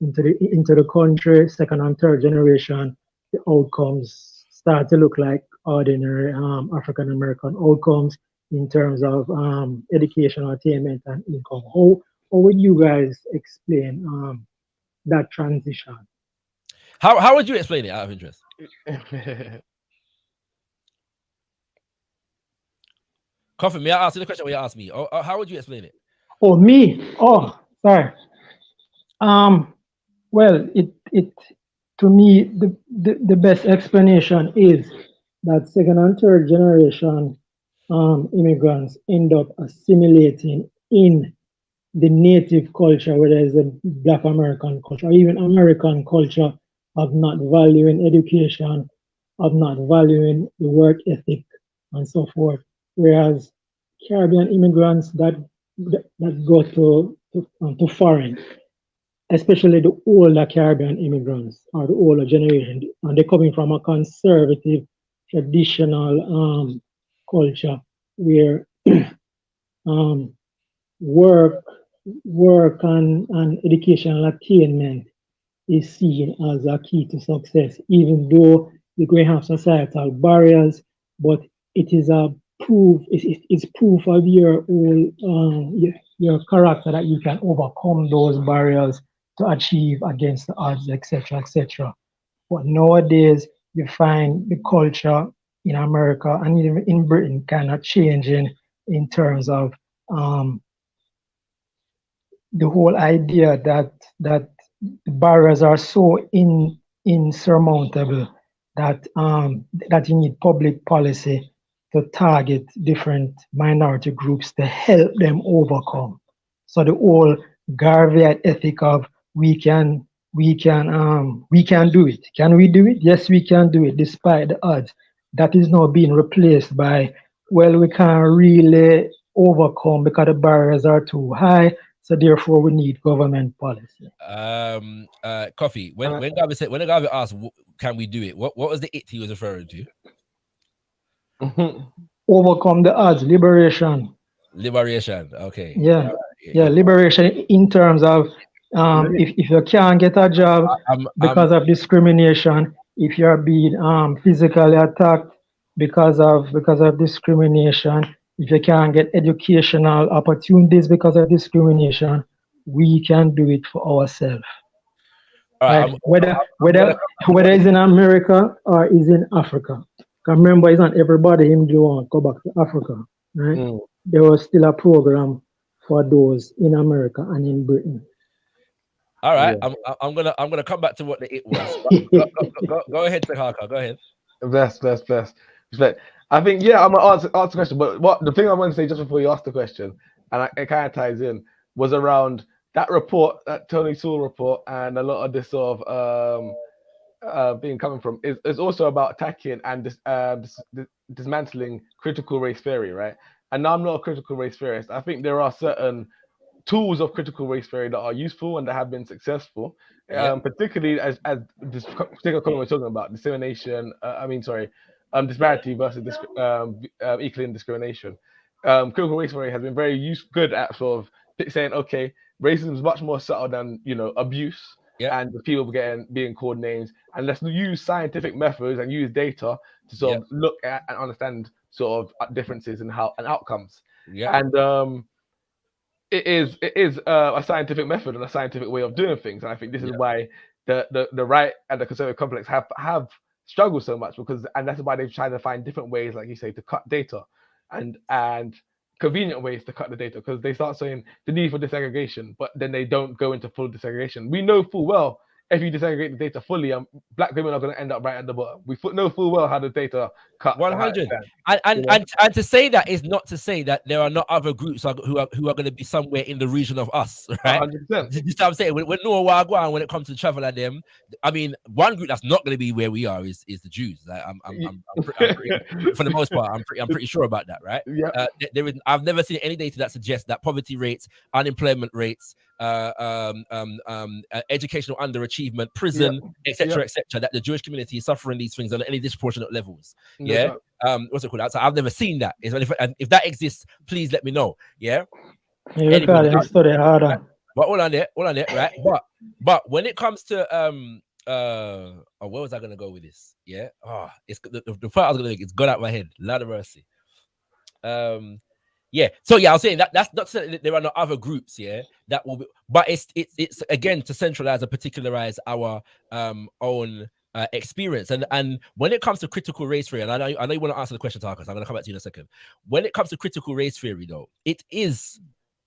Speaker 6: into the country, second and third generation, the outcomes start to look like ordinary African American outcomes in terms of educational attainment and income. How would you guys explain that transition?
Speaker 3: How would you explain it, out of interest? Coffee, may I ask you the question? Or you ask me? Or how would you explain it?
Speaker 6: Oh, me? Oh, sorry. Well, it to me the best explanation is that second and third generation immigrants end up assimilating in the native culture, whether it's a Black American culture or even American culture, of not valuing education, of not valuing the work ethic, and so forth. Whereas Caribbean immigrants that go to foreign, especially the older Caribbean immigrants or the older generation, and they're coming from a conservative, traditional culture where work and educational attainment is seen as a key to success, even though you're going to have societal barriers, but it is a proof. It's proof of your whole your character that you can overcome those barriers to achieve against the odds, etc., etc. But nowadays, you find the culture in America and even in Britain kind of changing in terms of the whole idea that the barriers are so insurmountable that you need public policy to target different minority groups to help them overcome. So the whole Garvey ethic of we can do it. Can we do it? Yes, we can do it despite the odds. That is now being replaced by, well, we can't really overcome because the barriers are too high, so therefore we need government policy.
Speaker 3: Coffee. When Garvey said, when the Garvey asked, "Can we do it?" What was the it he was referring to?
Speaker 6: Overcome the odds, liberation.
Speaker 3: Liberation. Okay.
Speaker 6: Yeah, yeah, liberation in terms of if you can't get a job because of discrimination, if you're being physically attacked because of discrimination, if you can't get educational opportunities because of discrimination, we can do it for ourselves. Right? Whether it's in America or is in Africa. Remember, it's not everybody in want to go back to Africa. Right? There was still a program for those in America and in Britain.
Speaker 3: All right, yeah. I'm gonna come back to what the it was. Go ahead, ShakaRa. Go ahead.
Speaker 4: Bless. I think I'm gonna answer the question, but what the thing I want to say just before you ask the question, and it kind of ties in, was around that report, that Tony Sewell report, and a lot of this sort of being coming from is also about attacking and dismantling critical race theory, right? And now I'm not a critical race theorist. I think there are certain tools of critical race theory that are useful and that have been successful, particularly as this particular comment we're talking about, discrimination. Disparity versus equaling discrimination. Critical race theory has been very good at sort of saying, okay, racism is much more subtle than abuse and the people being called names, and let's use scientific methods and use data to sort of look at and understand sort of differences and outcomes. And it is a scientific method and a scientific way of doing things, and I think this is why the right and the conservative complex have struggled so much, and that's why they've tried to find different ways, like you say, to cut data and convenient ways to cut the data, because they start saying the need for disaggregation, but then they don't go into full disaggregation. We know full well if you disaggregate the data fully, black women are going to end up right at the bottom. We know full well how the data cut.
Speaker 3: 100. And to say that is not to say that there are not other groups who are going to be somewhere in the region of us, right? 100%. You know what I'm saying? When Wagwan, when it comes to travel and them, I mean, one group that's not going to be where we are is the Jews. Like, I'm pretty, for the most part, I'm pretty sure about that, right? Yeah. I've never seen any data that suggests that poverty rates, unemployment rates, educational underachievement, prison, etc., that the Jewish community is suffering these things on any disproportionate levels. What's it called? So I've never seen that. If that exists, please let me know.
Speaker 6: Study harder.
Speaker 3: But all on it, right? But when it comes to where was I gonna go with this? It's the part I was gonna make, it's gone out my head. Lord of mercy. So I was saying that's not saying that there are no other groups, that will be, but it's again to centralize and particularize our own experience. And when it comes to critical race theory, and I know you want to answer the question, Tarkus, I'm going to come back to you in a second. When it comes to critical race theory, though, it is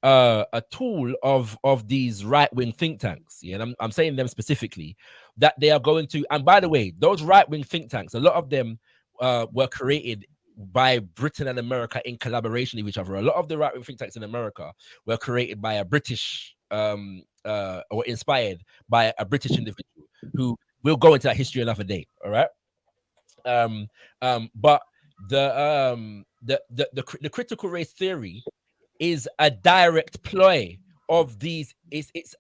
Speaker 3: a tool of these right-wing think tanks, and I'm saying them specifically, that they are going to. And by the way, those right-wing think tanks, a lot of them were created by Britain and America in collaboration with each other. A lot of the right-wing think tanks in America were created by a British or inspired by a British individual who will go into that history another day. All right. But the critical race theory is a direct ploy of these. It's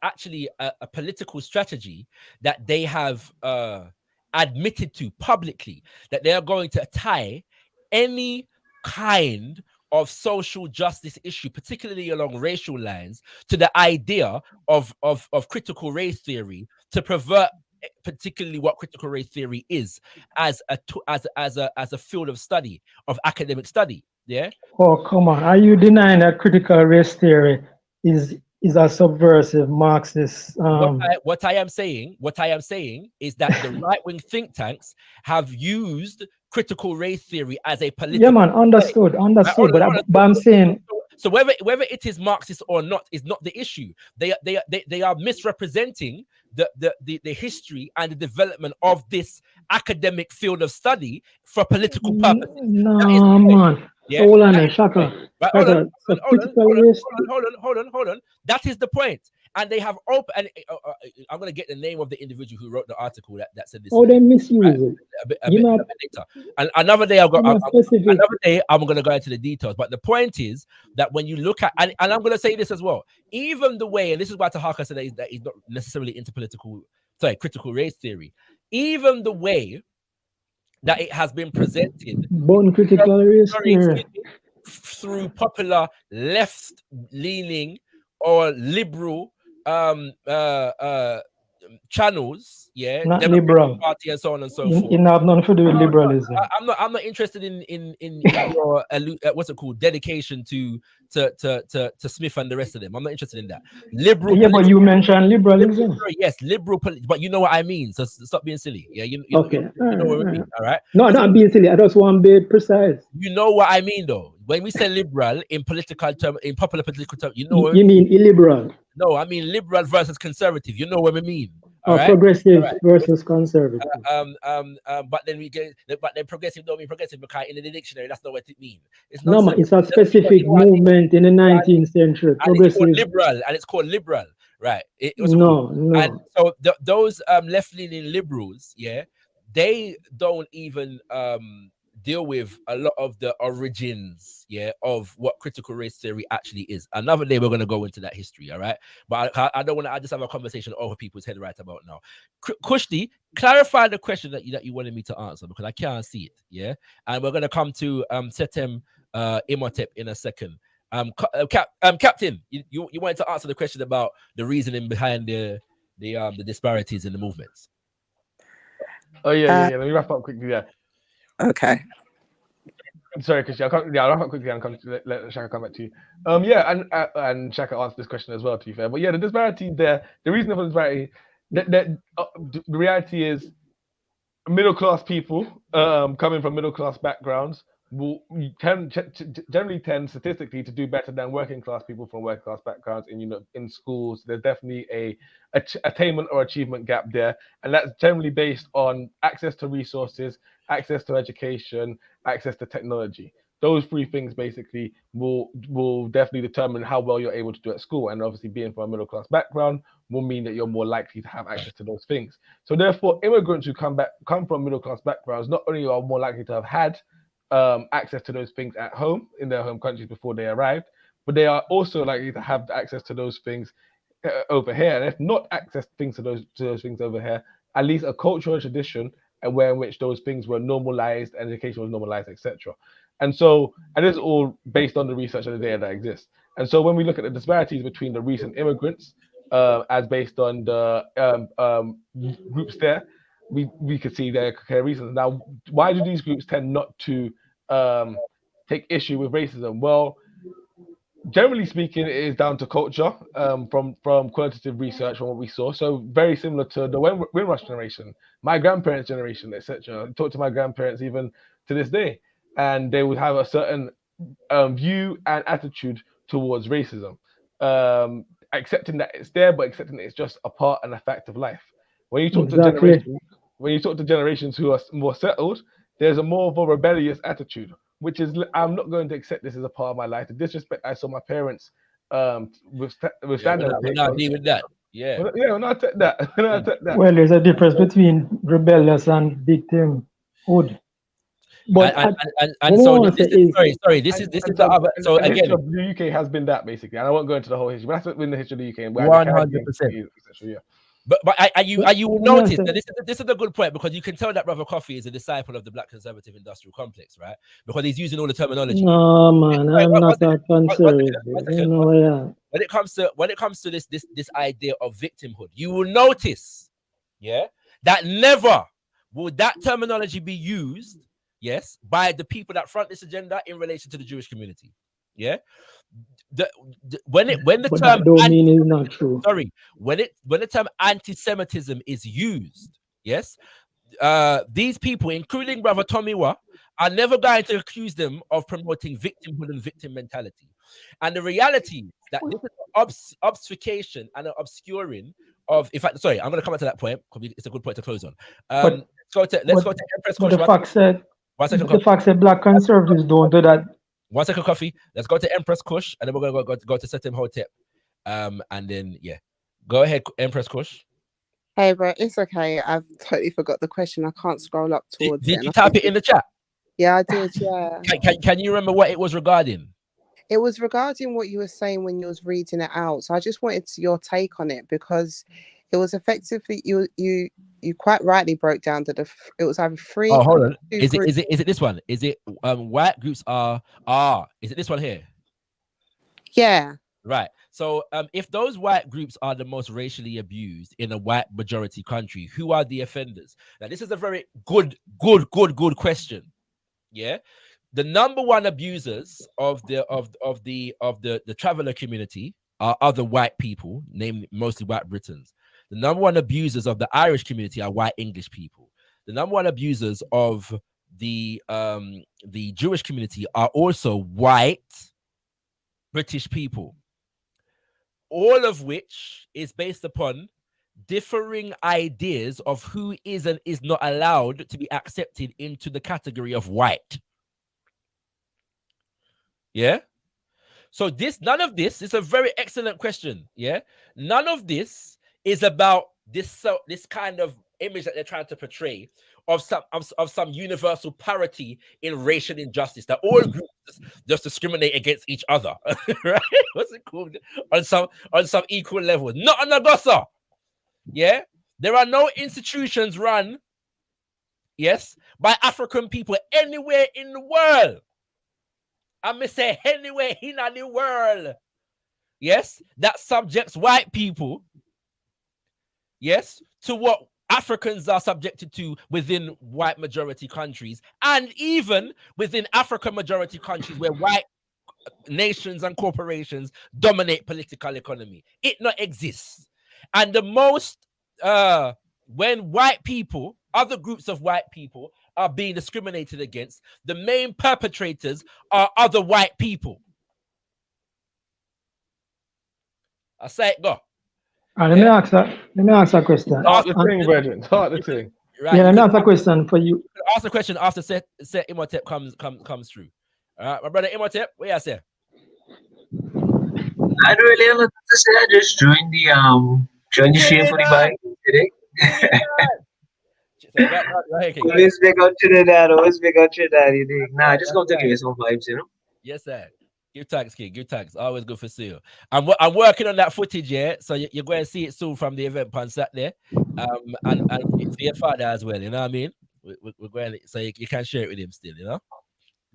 Speaker 3: actually a political strategy that they have admitted to publicly, that they are going to tie any kind of social justice issue, particularly along racial lines, to the idea of critical race theory to pervert particularly what critical race theory is as a field of study, of academic study. Yeah.
Speaker 6: Oh, come on. Are you denying that critical race theory is a subversive Marxist?
Speaker 3: What I am saying is that the right-wing think tanks have used critical race theory as a political.
Speaker 6: Yeah, man, understood. But I'm saying.
Speaker 3: So whether it is Marxist or not is not the issue. They are misrepresenting the history and the development of this academic field of study for political purposes.
Speaker 6: No, man.
Speaker 3: Yeah?
Speaker 6: Hold on, Shaka.
Speaker 3: Hold on. That is the point. And they have open. And I'm going to get the name of the individual who wrote the article that said this.
Speaker 6: Oh, they misuse it.
Speaker 3: A bit later. And another day I'm going to go into the details. But the point is that when you look at, and I'm going to say this as well, even the way, and this is why Tahaka said that he's not necessarily into critical race theory, even the way that it has been presented through popular left-leaning or liberal channels, yeah,
Speaker 6: not
Speaker 3: Democratic
Speaker 6: liberal
Speaker 3: Party and so on and so forth.
Speaker 6: You have nothing to do with liberalism.
Speaker 3: I'm not interested in your what's it called, dedication to Smith and the rest of them. I'm not interested in that. Liberal.
Speaker 6: Yeah, but you mentioned liberalism.
Speaker 3: Yes, liberal. But you know what I mean. So stop being silly. Yeah, you know what I mean. All right.
Speaker 6: No, not being silly. I just want to be precise.
Speaker 3: You know what I mean, though. When we say liberal in political term, in popular political term, you know what
Speaker 6: you mean illiberal.
Speaker 3: No, I mean liberal versus conservative. You know what I mean.
Speaker 6: Progressive versus conservative.
Speaker 3: But then progressive don't mean progressive because in the dictionary that's not what it means. It's
Speaker 6: a specific movement in the 19th century. Progressive.
Speaker 3: It's called liberal, right?
Speaker 6: No.
Speaker 3: And so those left-leaning liberals, yeah, they don't even deal with a lot of the origins, yeah, of what critical race theory actually is. Another day we're going to go into that history, all right? But I don't want to. I just have a conversation over people's head right about now. Kushti, clarify the question that you wanted me to answer because I can't see it, yeah. And we're going to come to Setem Imhotep in a second. Captain, you wanted to answer the question about the reasoning behind the disparities in the movements.
Speaker 4: Oh yeah. Let me wrap up quickly there.
Speaker 5: Okay.
Speaker 4: Sorry, Kushti. I'll wrap up quickly and let Shaka come back to you. And Shaka answered this question as well, to be fair. But yeah, the disparity there, the reason for the disparity, the reality is middle class people coming from middle class backgrounds will generally tend statistically to do better than working class people from working class backgrounds in schools. There's definitely a attainment or achievement gap there, and that's generally based on access to resources, access to education, access to technology. Those three things basically will definitely determine how well you're able to do at school. And obviously being from a middle class background will mean that you're more likely to have access to those things. So therefore, immigrants who come from middle class backgrounds not only are more likely to have had access to those things at home in their home countries before they arrived, but they are also likely to have access to those things over here. And if not access things to those things over here, at least a cultural tradition where in which those things were normalized, education was normalized, etc. And this is all based on the research and the data that exists. And so when we look at the disparities between the recent immigrants, as based on the groups there, we could see there are reasons. Now, why do these groups tend not to take issue with racism? Well, generally speaking, it is down to culture from qualitative research from what we saw. So very similar to the Windrush generation, my grandparents' generation, etc. I talk to my grandparents even to this day, and they would have a certain view and attitude towards racism, accepting that it's there, but accepting that it's just a part and a fact of life. When you talk to generations who are more settled, there's a more of a rebellious attitude, which is, I'm not going to accept this as a part of my life. The disrespect I saw my parents withstand.
Speaker 3: We're not dealing with that. Yeah.
Speaker 4: We're not take that.
Speaker 6: Well, there's a difference between rebellious and victimhood. But
Speaker 3: this is the other. So again,
Speaker 4: the UK has been that basically, and I won't go into the whole history, but that's been the history of the UK.
Speaker 3: 100%.
Speaker 4: Yeah.
Speaker 3: But you will notice that this is a good point, because you can tell that Brother Coffee is a disciple of the Black Conservative Industrial Complex, right? Because he's using all the terminology.
Speaker 6: No, man, I'm not that conservative.
Speaker 3: When it comes to this idea of victimhood, you will notice, yeah, that never will that terminology be used, yes, by the people that front this agenda in relation to the Jewish community. Yeah. When the
Speaker 6: But
Speaker 3: term
Speaker 6: that don't mean it's not true.
Speaker 3: when the term anti-Semitism is used, yes, these people, including Brother Tomiwa, are never going to accuse them of promoting victimhood and victim mentality. And the reality is that this is obfuscation and an obscuring of, in fact, sorry, I'm going to come back to that point because it's a good point to close on. Let's go to Empress Kush.
Speaker 6: The fact said black conservatives don't do that.
Speaker 3: 1 second, coffee. Let's go to Empress Kush, and then we're going to go to Setim Hotep. And then, yeah. Go ahead, Empress Kush.
Speaker 5: Hey, bro, it's okay. I've totally forgot the question. I can't scroll up towards it.
Speaker 3: Did you type it in the chat?
Speaker 5: Yeah, I did, yeah.
Speaker 3: Can you remember what it was regarding?
Speaker 5: It was regarding what you were saying when you was reading it out. So I just wanted your take on it, because it was effectively you quite rightly broke down that it was either three.
Speaker 3: Oh, hold on. Is it this one? Is it white groups are is it this one here?
Speaker 5: Yeah.
Speaker 3: Right. So if those white groups are the most racially abused in a white majority country, who are the offenders? Now, this is a very good question. Yeah. The number one abusers of the traveler community are other white people, namely mostly white Britons. The number one abusers of the Irish community are white English people. The number one abusers of the Jewish community are also white British people. All of which is based upon differing ideas of who is and is not allowed to be accepted into the category of white. Yeah. So none of this is a very excellent question. Yeah. None of this is about this kind of image that they're trying to portray of some universal parity in racial injustice, that all groups just discriminate against each other, right? What's it called? On some equal level. Not on the gossa. Yeah. There are no institutions run, yes, by African people anywhere in the world. I'm going to say anywhere in the world, yes, that subjects white people, yes, to what Africans are subjected to within white majority countries, and even within African majority countries where white nations and corporations dominate political economy. It not exists. And the most, when white people, other groups of white people are being discriminated against, the main perpetrators are other white people. I say it, go.
Speaker 6: Let me ask a question.
Speaker 4: Start the thing, brethren. Start the thing.
Speaker 3: Right,
Speaker 6: yeah, let me ask a question for you.
Speaker 3: Ask the question after Set Imhotep comes through. All right, my brother Imhotep, what you say?
Speaker 7: I don't really have nothing to say. I just joined the stream for the bike today. Always big out Trinidad, you dig? Nah, just going to give you some vibes, you know?
Speaker 3: Yes, sir. Give thanks, kid. Give thanks. Always good for see you. I'm working on that footage, yeah. So you're going to see it soon from the event on Saturday. And for your father as well, you know what I mean? We're going to, so you can share it with him still, you know?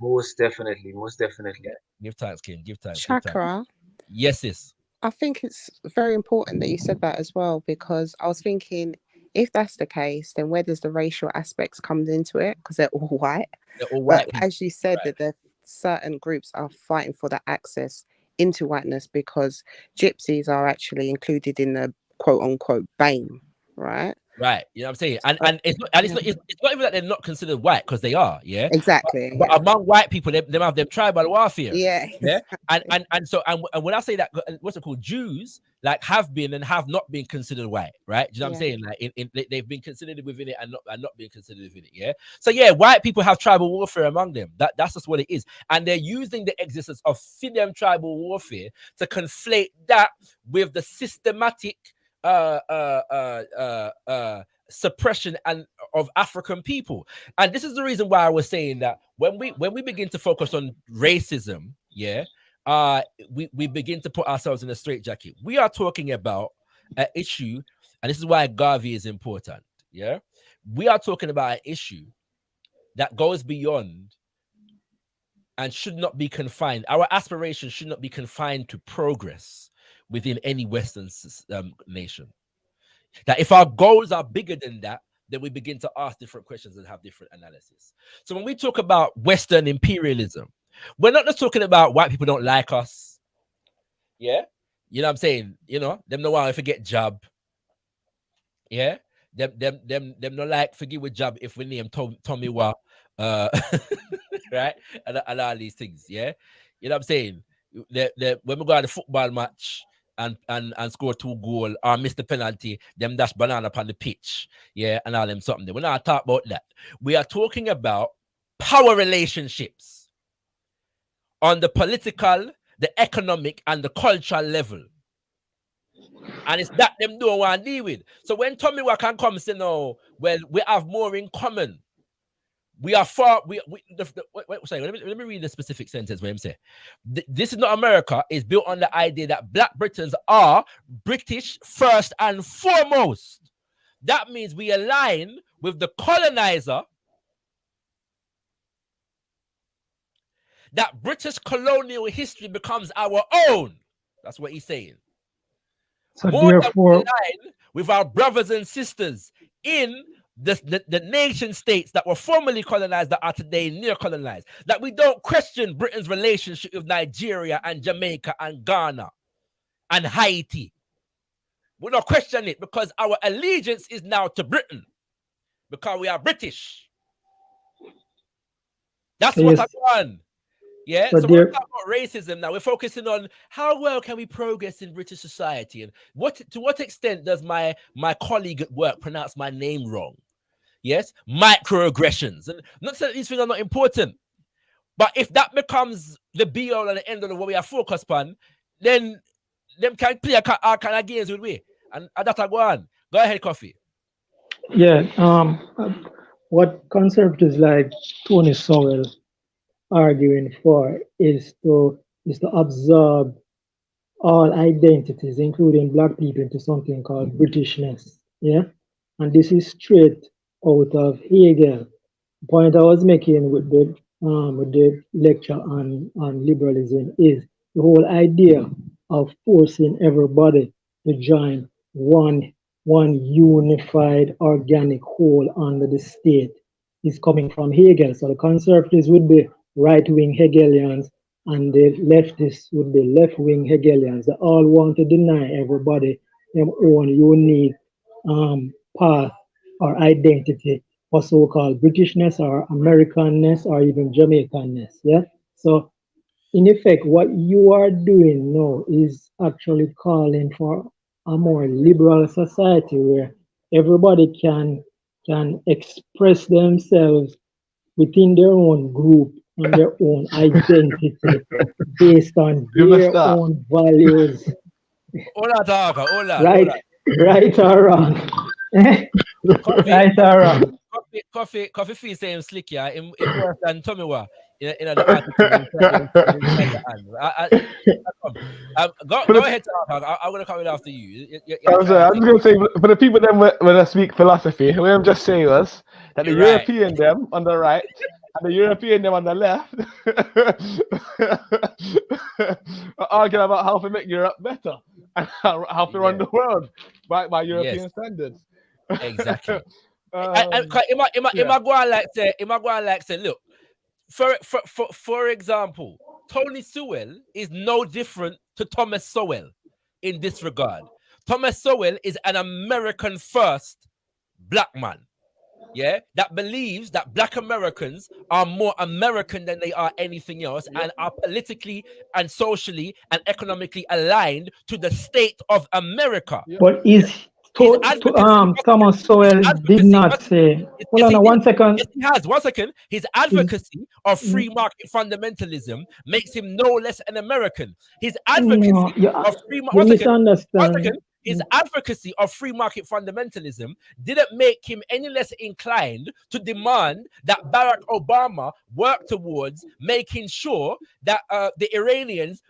Speaker 7: Most definitely.
Speaker 3: Yeah. Give thanks, kid. Give thanks.
Speaker 5: ShakaRa.
Speaker 3: Yes, sis.
Speaker 5: I think it's very important that you said that as well, because I was thinking, if that's the case, then where does the racial aspects come into it? Because they're all white.
Speaker 3: They're all white.
Speaker 5: But as you said, right, that certain groups are fighting for the access into whiteness, because gypsies are actually included in the quote unquote BAME, right?
Speaker 3: Right, you know what I'm saying, and it's not even that they're not considered white, because they are, yeah,
Speaker 5: exactly.
Speaker 3: But among white people, they have them tribal warfare,
Speaker 5: yeah.
Speaker 3: And so when I say that, what's it called, Jews like have been and have not been considered white, right? Do you know what I'm saying? Like they've been considered within it and not being considered within it, yeah. So yeah, white people have tribal warfare among them. That's just what it is, and they're using the existence of them tribal warfare to conflate that with the systematic suppression and of African people. And this is the reason why I was saying that when we begin to focus on racism, yeah, we begin to put ourselves in a straitjacket. We are talking about an issue, and this is why Garvey is important. Yeah, we are talking about an issue that goes beyond and should not be confined. Our aspirations should not be confined to progress within any Western nation. That if our goals are bigger than that, then we begin to ask different questions and have different analysis. So when we talk about Western imperialism, we're not just talking about white people don't like us. Yeah. You know what I'm saying? You know, them no want to forget job. Yeah. Them no like forgive a job if we name Tommy Wa, right? And all these things. Yeah. You know what I'm saying? When we go to the football match and score 2 goals or miss the penalty, them dash banana upon the pitch. Yeah. And all them something. We're not talking about that. We are talking about power relationships on the political, the economic, and the cultural level. And it's that them don't want to deal with. So when Tommy Wa can come and say, no, well, we have more in common. We are far. Sorry, let me read the specific sentence where him say, this is not America. It's built on the idea that Black Britons are British first and foremost. That means we align with the colonizer. That British colonial history becomes our own. That's what he's saying.
Speaker 6: So
Speaker 3: more
Speaker 6: therefore,
Speaker 3: than we align with our brothers and sisters in the nation states that were formerly colonized that are today near-colonized. That we don't question Britain's relationship with Nigeria and Jamaica and Ghana and Haiti. We don't question it because our allegiance is now to Britain because we are British. That's what I want. Yeah, so we're talking about racism now. We're focusing on how well can we progress in British society, and to what extent does my colleague at work pronounce my name wrong? Yes, microaggressions, and not that these things are not important, but if that becomes the be all and the end of what we are focused on, then them can play our kind of games with we, and that I go on. Go ahead, Coffee.
Speaker 6: Yeah, what conservatives like Tony Sowell arguing for is to absorb all identities, including Black people, into something called Britishness. Yeah, and this is straight out of Hegel. The point I was making with the lecture on liberalism is the whole idea of forcing everybody to join one unified organic whole under the state is coming from Hegel. So the conservatives would be right-wing Hegelians and the leftists would be left-wing Hegelians. They all want to deny everybody their own unique path or identity for so-called Britishness or Americanness or even Jamaicanness. Yeah. So in effect, what you are doing now is actually calling for a more liberal society where everybody can express themselves within their own group and their own identity based on their own values. Right or wrong. Right or wrong.
Speaker 3: Coffee fee saying slick, yeah, in worse than Tommy Wa in the article. Go ahead, I'm going to come in after you.
Speaker 4: I'm just going to say, for the people then when I speak philosophy, what I'm just saying was that the European them on the right and the European them on the left are arguing about how to make Europe better and how to run the world by European standards.
Speaker 3: Exactly. Ima go on like say, look, for example, Tony Sowell is no different to Thomas Sowell in this regard. Thomas Sowell is an American first Black man, yeah, that believes that Black Americans are more American than they are anything else and are politically and socially and economically aligned to the state of America.
Speaker 6: But Thomas Sowell did not say. Hold on, 1 second.
Speaker 3: Yes, he has. 1 second. His advocacy of free market fundamentalism makes him no less an American. His advocacy of free market. His advocacy of free market fundamentalism didn't make him any less inclined to demand that Barack Obama work towards making sure that the Iranians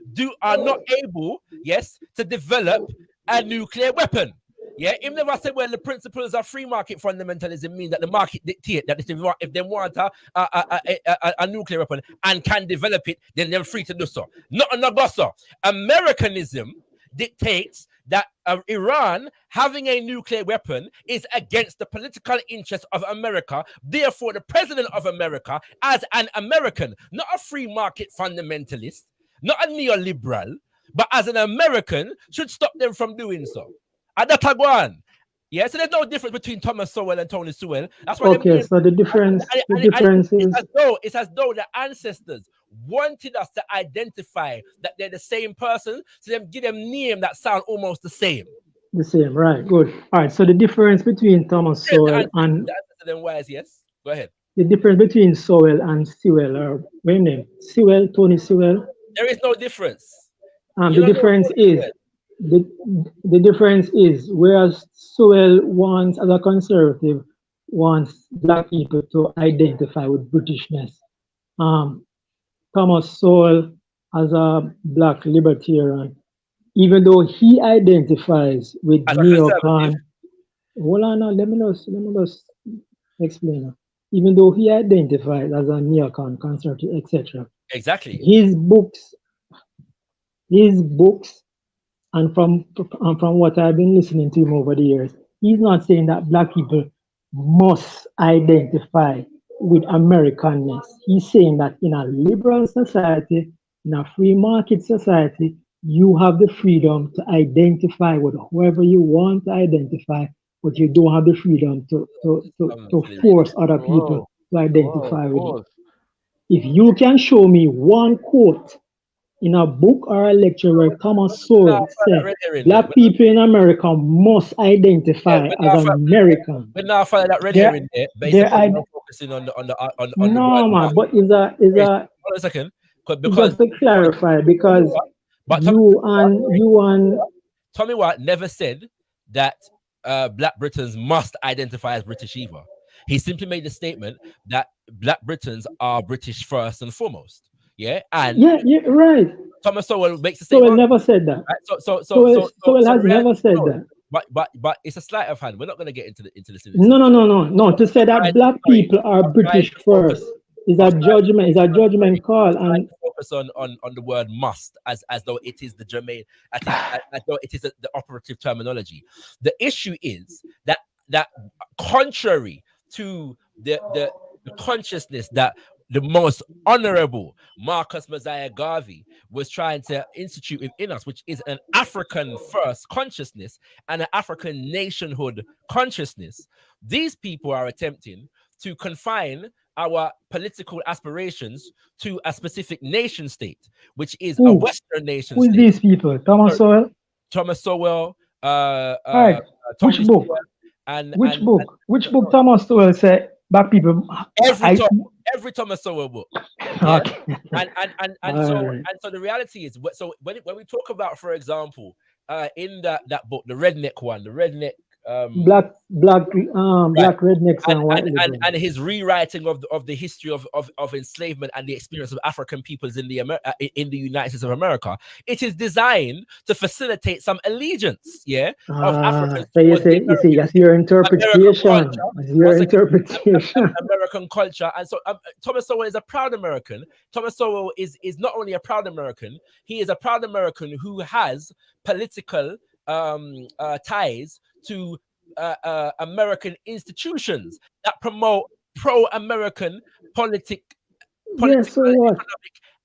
Speaker 3: are not able, to develop a nuclear weapon. Yeah, him never said, well, the principles of free market fundamentalism mean that the market dictate that if they want a nuclear weapon and can develop it, then they're free to do so. Not so. Americanism dictates that Iran having a nuclear weapon is against the political interests of America. Therefore, the president of America, as an American, not a free market fundamentalist, not a neoliberal, but as an American, should stop them from doing so. And that's one. Yeah, so there's no difference between Thomas Sowell and Tony Sewell. That's why.
Speaker 6: Okay, so the difference, is
Speaker 3: it's as though the ancestors wanted us to identify that they're the same person, so them give them name that sound almost the same.
Speaker 6: The same, right? Good. All right. So the difference between Thomas Sowell and
Speaker 3: then wise, yes. Go ahead.
Speaker 6: The difference between Sowell and Sewell, or what name? Sewell, Tony Sewell.
Speaker 3: There is no difference.
Speaker 6: The difference is the difference is, whereas Sowell wants, as a conservative, wants black people to identify with Britishness. Thomas Sowell, as a black libertarian, even though he identifies with neocon, hold on now, let me just explain. Even though he identifies as a neocon, conservative, etc.
Speaker 3: Exactly.
Speaker 6: His books, and from what I've been listening to him over the years, he's not saying that black people must identify with Americanness. He's saying that in a liberal society, in a free market society, you have the freedom to identify with whoever you want to identify, but you don't have the freedom to force other people to identify with it. If you can show me one quote in a book or a lecture where Thomas Sowell said black people in America must identify as American.
Speaker 3: We're not following that red herring there. Basically, focusing on
Speaker 6: no, man. But hold
Speaker 3: on a second, because
Speaker 6: just to clarify, because you and
Speaker 3: Tommy Watt never said that black Britons must identify as British either. He simply made the statement that black Britons are British first and foremost. Yeah, and
Speaker 6: yeah, right.
Speaker 3: Thomas Sowell makes the same.
Speaker 6: Sowell never said that.
Speaker 3: Right?
Speaker 6: Sowell has never said that.
Speaker 3: But it's a sleight of hand. We're not going to get into this.
Speaker 6: No. To say that black people are British first is a judgment. Is a judgment call. And
Speaker 3: focus on the word "must" as though it is the germane, as though it is the operative terminology. The issue is that contrary to the consciousness that the most honorable Marcus Mosiah Garvey was trying to institute within us, which is an African first consciousness and an African nationhood consciousness. These people are attempting to confine our political aspirations to a specific nation state, which is a Western nation
Speaker 6: state. Who are these people? Thomas Sowell?
Speaker 3: Thomas Sowell.
Speaker 6: Right. Which book? Which book Thomas Sowell said black people?
Speaker 3: Every Thomas Sowell book.
Speaker 6: Yeah? Okay.
Speaker 3: So the reality is, so when we talk about, for example, in that book, the redneck one, black rednecks and his rewriting of the history of enslavement and the experience of African peoples in the United States of America, it is designed to facilitate some allegiance, of Africans.
Speaker 6: So you see, that's your interpretation.
Speaker 3: American culture, and so Thomas Sowell is a proud American. Thomas Sowell is not only a proud American, he is a proud American who has political ties to American institutions that promote pro-American political, economic,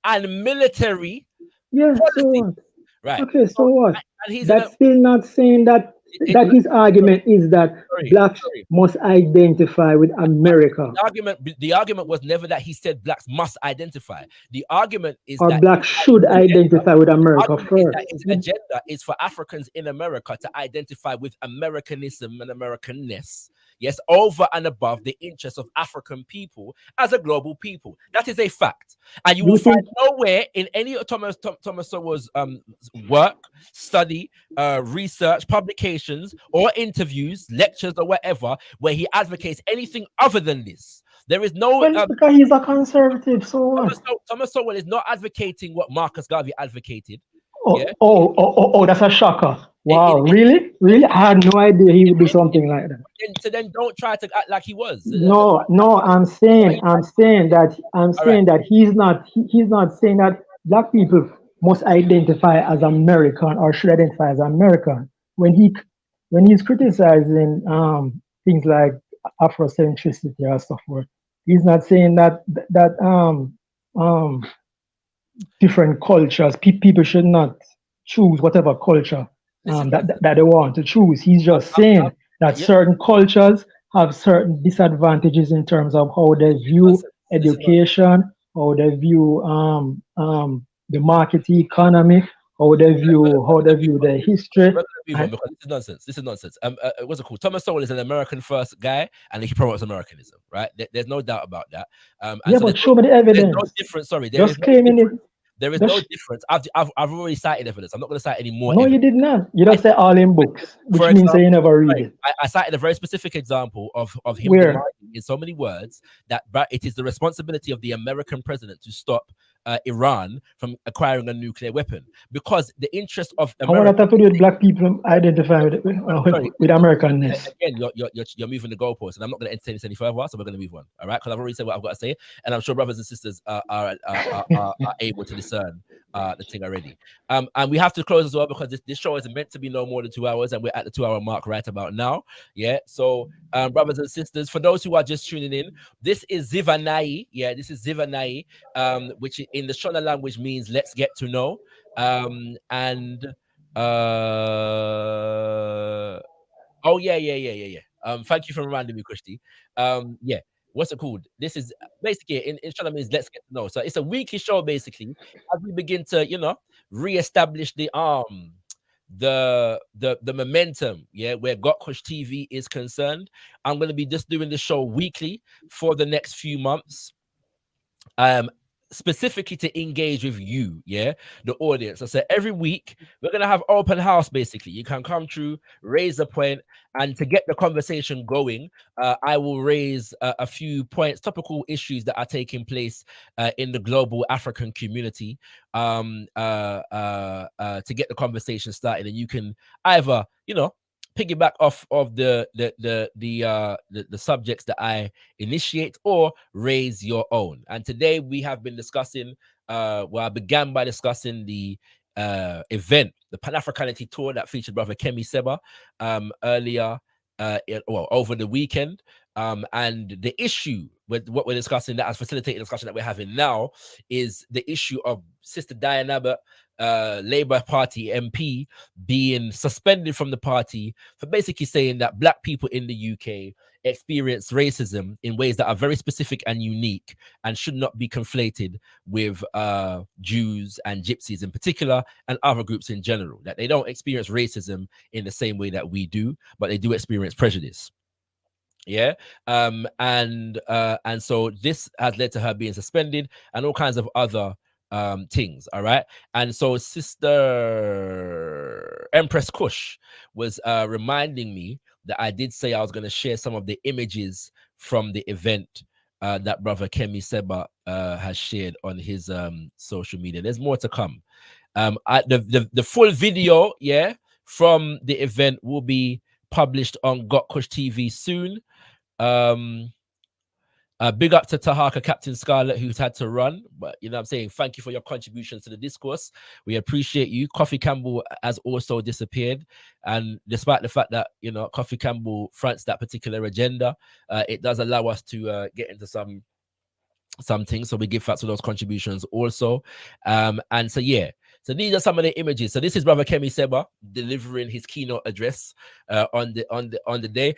Speaker 3: and military policy.
Speaker 6: So what?
Speaker 3: Right.
Speaker 6: Okay, so what? And that's still not saying that his argument is that blacks must identify with America.
Speaker 3: The argument was never that he said blacks must identify. The argument is
Speaker 6: that blacks should identify with America first.
Speaker 3: His agenda is for Africans in America to identify with Americanism and Americanness. Yes, over and above the interests of African people as a global people. That is a fact. And you will find nowhere in any of Thomas Sowell's work, study, research, publications, or interviews, lectures, or whatever, where he advocates anything other than this. There is no...
Speaker 6: because he's a conservative, so what?
Speaker 3: Thomas Sowell is not advocating what Marcus Garvey advocated.
Speaker 6: That's a shocker. Wow, really? I had no idea he would do something like that.
Speaker 3: So then don't try to act like he was.
Speaker 6: No, I'm saying that he's not saying that black people must identify as American or should identify as American. when he's criticizing things like Afrocentricity or so forth, he's not saying that different cultures, people should not choose whatever culture
Speaker 3: Listen,
Speaker 6: that they want to choose. He's just saying that
Speaker 3: yeah,
Speaker 6: certain cultures have certain disadvantages in terms of how they view education, how they view the market economy, how they view their history.
Speaker 3: we're gonna move on because this is nonsense. This is nonsense. What's it called? Thomas Sowell is an American first guy, and he promotes Americanism, right? There's no doubt about that. And
Speaker 6: Yeah,
Speaker 3: so
Speaker 6: but show me the
Speaker 3: there's
Speaker 6: evidence.
Speaker 3: no difference. Sorry,
Speaker 6: Just claiming it.
Speaker 3: there is no
Speaker 6: Just-
Speaker 3: difference. I've already cited evidence. I'm not going to cite any more.
Speaker 6: No, you
Speaker 3: evidence.
Speaker 6: did not. You just say all in books, which
Speaker 3: For
Speaker 6: means that you never read
Speaker 3: Right.
Speaker 6: it.
Speaker 3: I cited a very specific example of him
Speaker 6: Where?
Speaker 3: demanding in so many words that it is the responsibility of the American president to stop Iran from acquiring a nuclear weapon, because the interest of
Speaker 6: And what
Speaker 3: America.
Speaker 6: have to do with black people identifying with Americanness?
Speaker 3: Again, you're moving the goalposts, and I'm not going to entertain this any further. So we're going to move on, all right? Because I've already said what I've got to say, and I'm sure brothers and sisters are able to discern the thing already. And we have to close as well because this show is meant to be no more than 2 hours, and we're at the 2 hour mark right about now. Yeah. So, brothers and sisters, for those who are just tuning in, this is ZIVANAYI. Yeah, this is ZIVANAYI, which in the Shona language means let's get to know. Oh yeah. Thank you for reminding me, Kushti. Yeah. What's it called? This is basically in Shona means let's get to know. So it's a weekly show basically as we begin to re-establish the momentum, yeah, where gotkushTV is concerned. I'm going to be just doing the show weekly for the next few months, specifically to engage with you, yeah, the audience. I said every week we're going to have open house. Basically, you can come through, raise a point, and to get the conversation going, I will raise a few points, topical issues that are taking place in the global African community, to get the conversation started. And you can either, piggyback off of the subjects that I initiate or raise your own. And today we have been discussing, I began by discussing the event, the Pan-Africanity tour that featured brother KEMI SEBA earlier, over the weekend. And the issue with what we're discussing that has facilitated the discussion that we're having now is the issue of Sister Dianne Abbott, Labour Party MP, being suspended from the party for basically saying that black people in the UK experience racism in ways that are very specific and unique and should not be conflated with Jews and Gypsies in particular and other groups in general. That they don't experience racism in the same way that we do, but they do experience prejudice. Yeah. And so this has led to her being suspended and all kinds of other things. All right. And so Sister Empress Kush was reminding me that I did say I was going to share some of the images from the event that brother KEMI SEBA has shared on his social media. There's more to come. The full video, yeah, from the event will be published on gotkushTV soon. Big up to Tahaka, Captain Scarlet, who's had to run, but I'm saying thank you for your contributions to the discourse. We appreciate you. Coffee Campbell has also disappeared, and despite the fact that Coffee Campbell fronts that particular agenda, it does allow us to get into some things. So we give thanks for those contributions also. And so yeah. So these are some of the images. So this is brother KEMI SEBA delivering his keynote address on the day.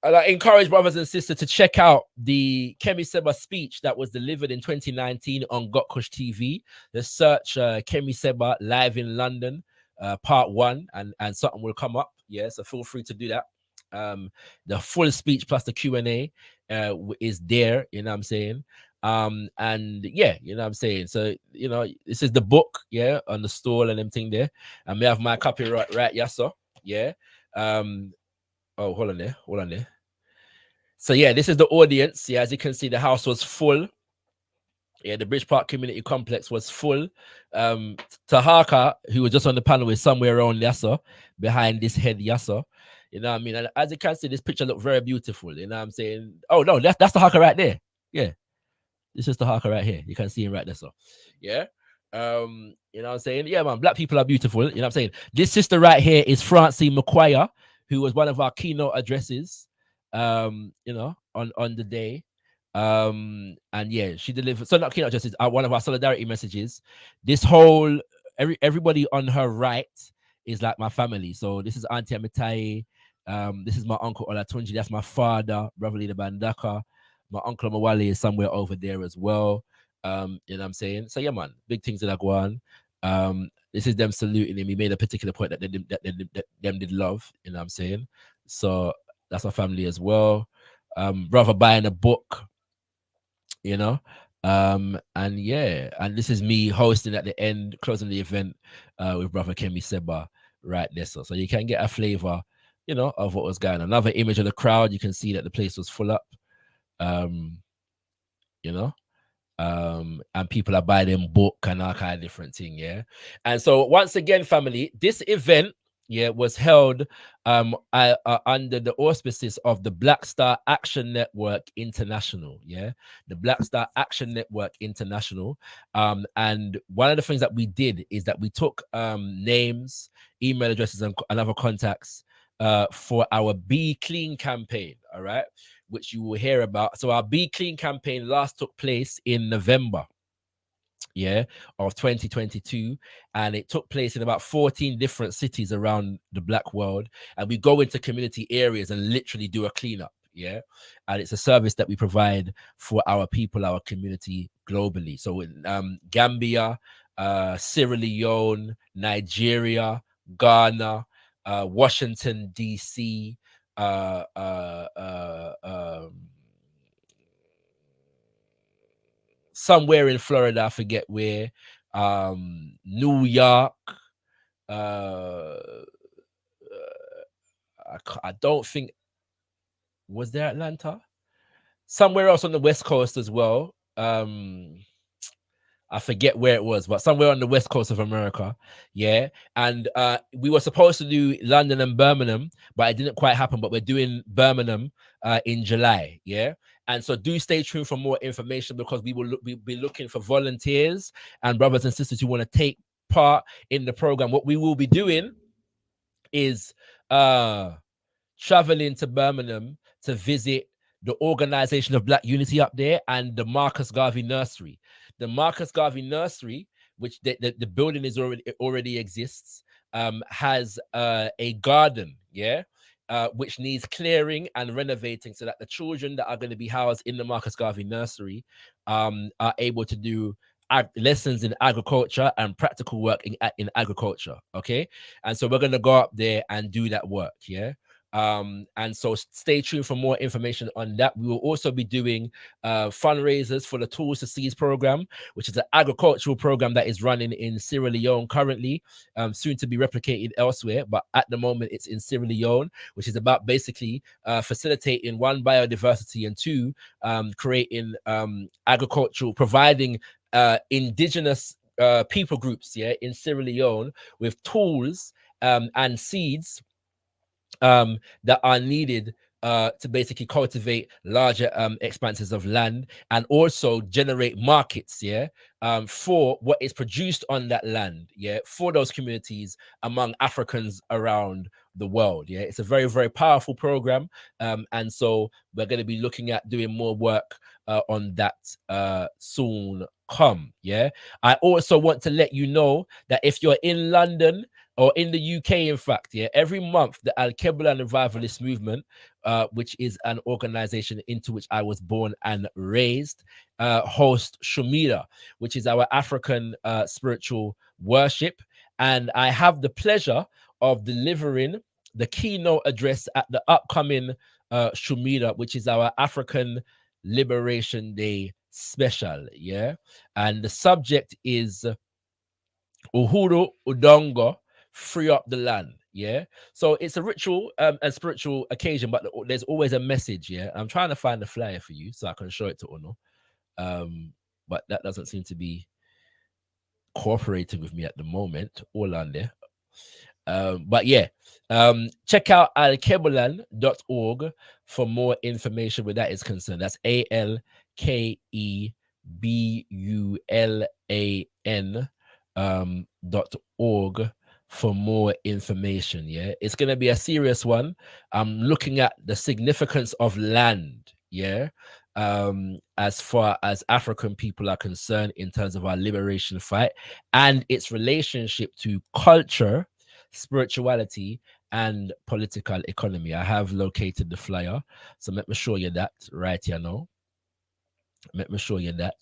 Speaker 3: And I encourage brothers and sisters to check out the KEMI SEBA speech that was delivered in 2019 on gotkushTV. The search KEMI SEBA live in London, part 1, and something will come up. Yeah, so feel free to do that. The full speech plus the Q&A is there, you know what I'm saying? And yeah, you know what I'm saying? So, this is the book, yeah, on the stall and everything there. And we have my copyright right, yes, sir. Yeah. Oh, hold on there. So yeah, this is the audience. Yeah, as you can see, the house was full. Yeah, the Bridge Park Community Complex was full. Tahaka, who was just on the panel, is somewhere around Yassa, behind this head Yassa. You know what I mean? And as you can see, this picture looked very beautiful. You know what I'm saying? Oh no, that's Tahaka right there. Yeah, this is Tahaka right here. You can see him right there. So yeah. You know what I'm saying? Yeah, man, black people are beautiful. You know what I'm saying? This sister right here is Francine McQuire, who was one of our keynote addresses, you know, on the day. And yeah, she delivered, so not keynote addresses, one of our solidarity messages. This whole, everybody on her right is like my family. So this is Auntie Amitai. This is my uncle Olatunji. That's my father, Brother Leader Bandaka. My uncle Mawali is somewhere over there as well. You know what I'm saying? So yeah, man, big things that are going on. This is them saluting him. He made a particular point that them did love, you know what I'm saying? So that's my family as well. Brother buying a book, you know. And yeah, and this is me hosting at the end, closing the event with Brother KEMI SEBA right there. So you can get a flavor, you know, of what was going on. Another image of the crowd, you can see that the place was full up. You know, and people are buying them book and all kind of different thing, yeah. And so once again, family, this event, yeah, was held under the auspices of the Black Star Action Network International, yeah, the Black Star Action Network International. And one of the things that we did is that we took names, email addresses, and other contacts for our Be Clean campaign, all right, which you will hear about. So our Be Clean campaign last took place in November, yeah, of 2022, and it took place in about 14 different cities around the black world. And we go into community areas and literally do a cleanup, yeah. And it's a service that we provide for our people, our community globally. So in Gambia, Sierra Leone, Nigeria, Ghana, Washington DC, somewhere in Florida, I forget where, New York, I don't think, was there Atlanta? Somewhere else on the West Coast as well. I forget where it was, but somewhere on the West Coast of America, yeah. And we were supposed to do London and Birmingham, but it didn't quite happen. But we're doing Birmingham in July, yeah. And so do stay tuned for more information, because we'll be looking for volunteers and brothers and sisters who want to take part in the program. What we will be doing is traveling to Birmingham to visit the Organization of Black Unity up there and the Marcus Garvey Nursery. The Marcus Garvey Nursery, which the building is already exists, has a garden, yeah, which needs clearing and renovating, so that the children that are going to be housed in the Marcus Garvey Nursery are able to do lessons in agriculture and practical work in agriculture. Okay, and so we're going to go up there and do that work, yeah. And so stay tuned for more information on that. We will also be doing fundraisers for the Tools to Seize program, which is an agricultural program that is running in Sierra Leone currently, soon to be replicated elsewhere, but at the moment it's in Sierra Leone, which is about basically facilitating, one, biodiversity, and two, creating agricultural, providing indigenous people groups, yeah, in Sierra Leone with tools and seeds that are needed to basically cultivate larger expanses of land, and also generate markets, yeah, for what is produced on that land, yeah, for those communities among Africans around the world, yeah. It's a very, very powerful program, and so we're going to be looking at doing more work on that soon come, yeah. I also want to let you know that if you're in London, or in the UK, in fact, yeah, every month the Al-Kebla Revivalist Movement, which is an organization into which I was born and raised, hosts Shumira, which is our African spiritual worship. And I have the pleasure of delivering the keynote address at the upcoming Shumira, which is our African Liberation Day special, yeah. And the subject is Uhuru Udongo, free up the land, yeah. So it's a ritual and spiritual occasion, but there's always a message, yeah. I'm trying to find the flyer for you so I can show it to Ono, but that doesn't seem to be cooperating with me at the moment. All on there. But yeah, check out alkebulan.org for more information where that is concerned. That's ALKEBULAN .org for more information. Yeah, it's going to be a serious one. I'm looking at the significance of land. Yeah, as far as African people are concerned, in terms of our liberation fight and its relationship to culture, spirituality, and political economy. I have located the flyer, so let me show you that right here now. Let me show you that.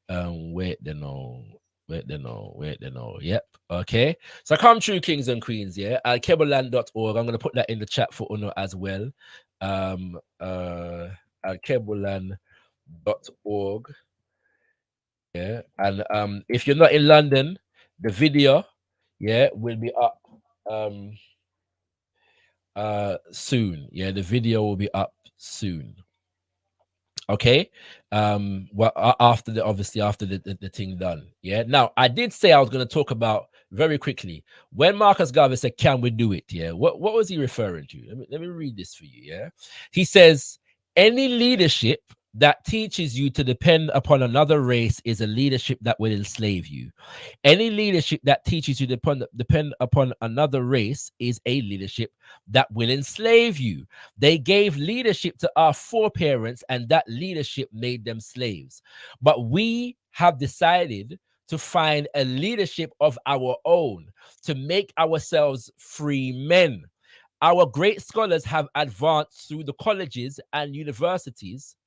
Speaker 3: Wait, then no. Wait, then no. Wait, then no. Yep. Okay. So come true, kings and queens. Yeah. Alkebleland.org. I'm gonna put that in the chat for Uno as well. Alkebleland.org. Yeah. And if you're not in London, the video, yeah, will be up soon. Yeah, the video will be up soon. Okay. Well, after the obviously after the thing done. Yeah. Now I did say I was going to talk about very quickly when Marcus Garvey said, "Can we do it?" Yeah. What was he referring to? Let me read this for you. Yeah. He says, "Any leadership that teaches you to depend upon another race is a leadership that will enslave you. Any leadership that teaches you to depend upon another race is a leadership that will enslave you. They gave leadership to our foreparents, and that leadership made them slaves. But we have decided to find a leadership of our own, to make ourselves free men. Our great scholars have advanced through the colleges and universities,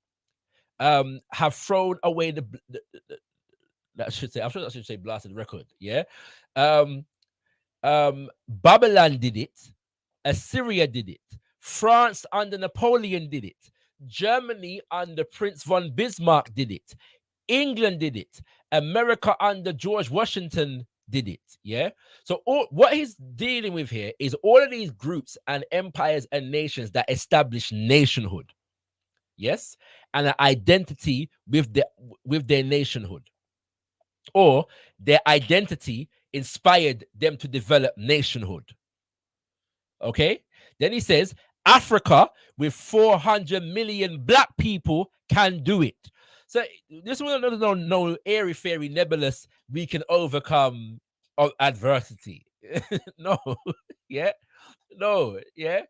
Speaker 3: have thrown away I should say blasted record. Yeah. Babylon did it. Assyria did it. France under Napoleon did it. Germany under Prince von Bismarck did it. England did it. America under George Washington did it. Yeah. So what he's dealing with here is all of these groups and empires and nations that establish nationhood. Yes, and an identity with their nationhood, or their identity inspired them to develop nationhood. Okay, then he says Africa with 400 million black people can do it. So this one no airy fairy nebulous we can overcome of adversity. No, yeah, no, yeah.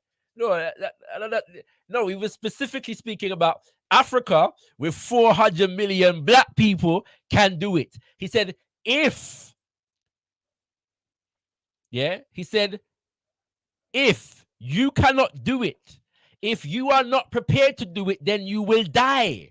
Speaker 3: No, he was specifically speaking about Africa with 400 million black people can do it. He said, if you cannot do it, if you are not prepared to do it, then you will die.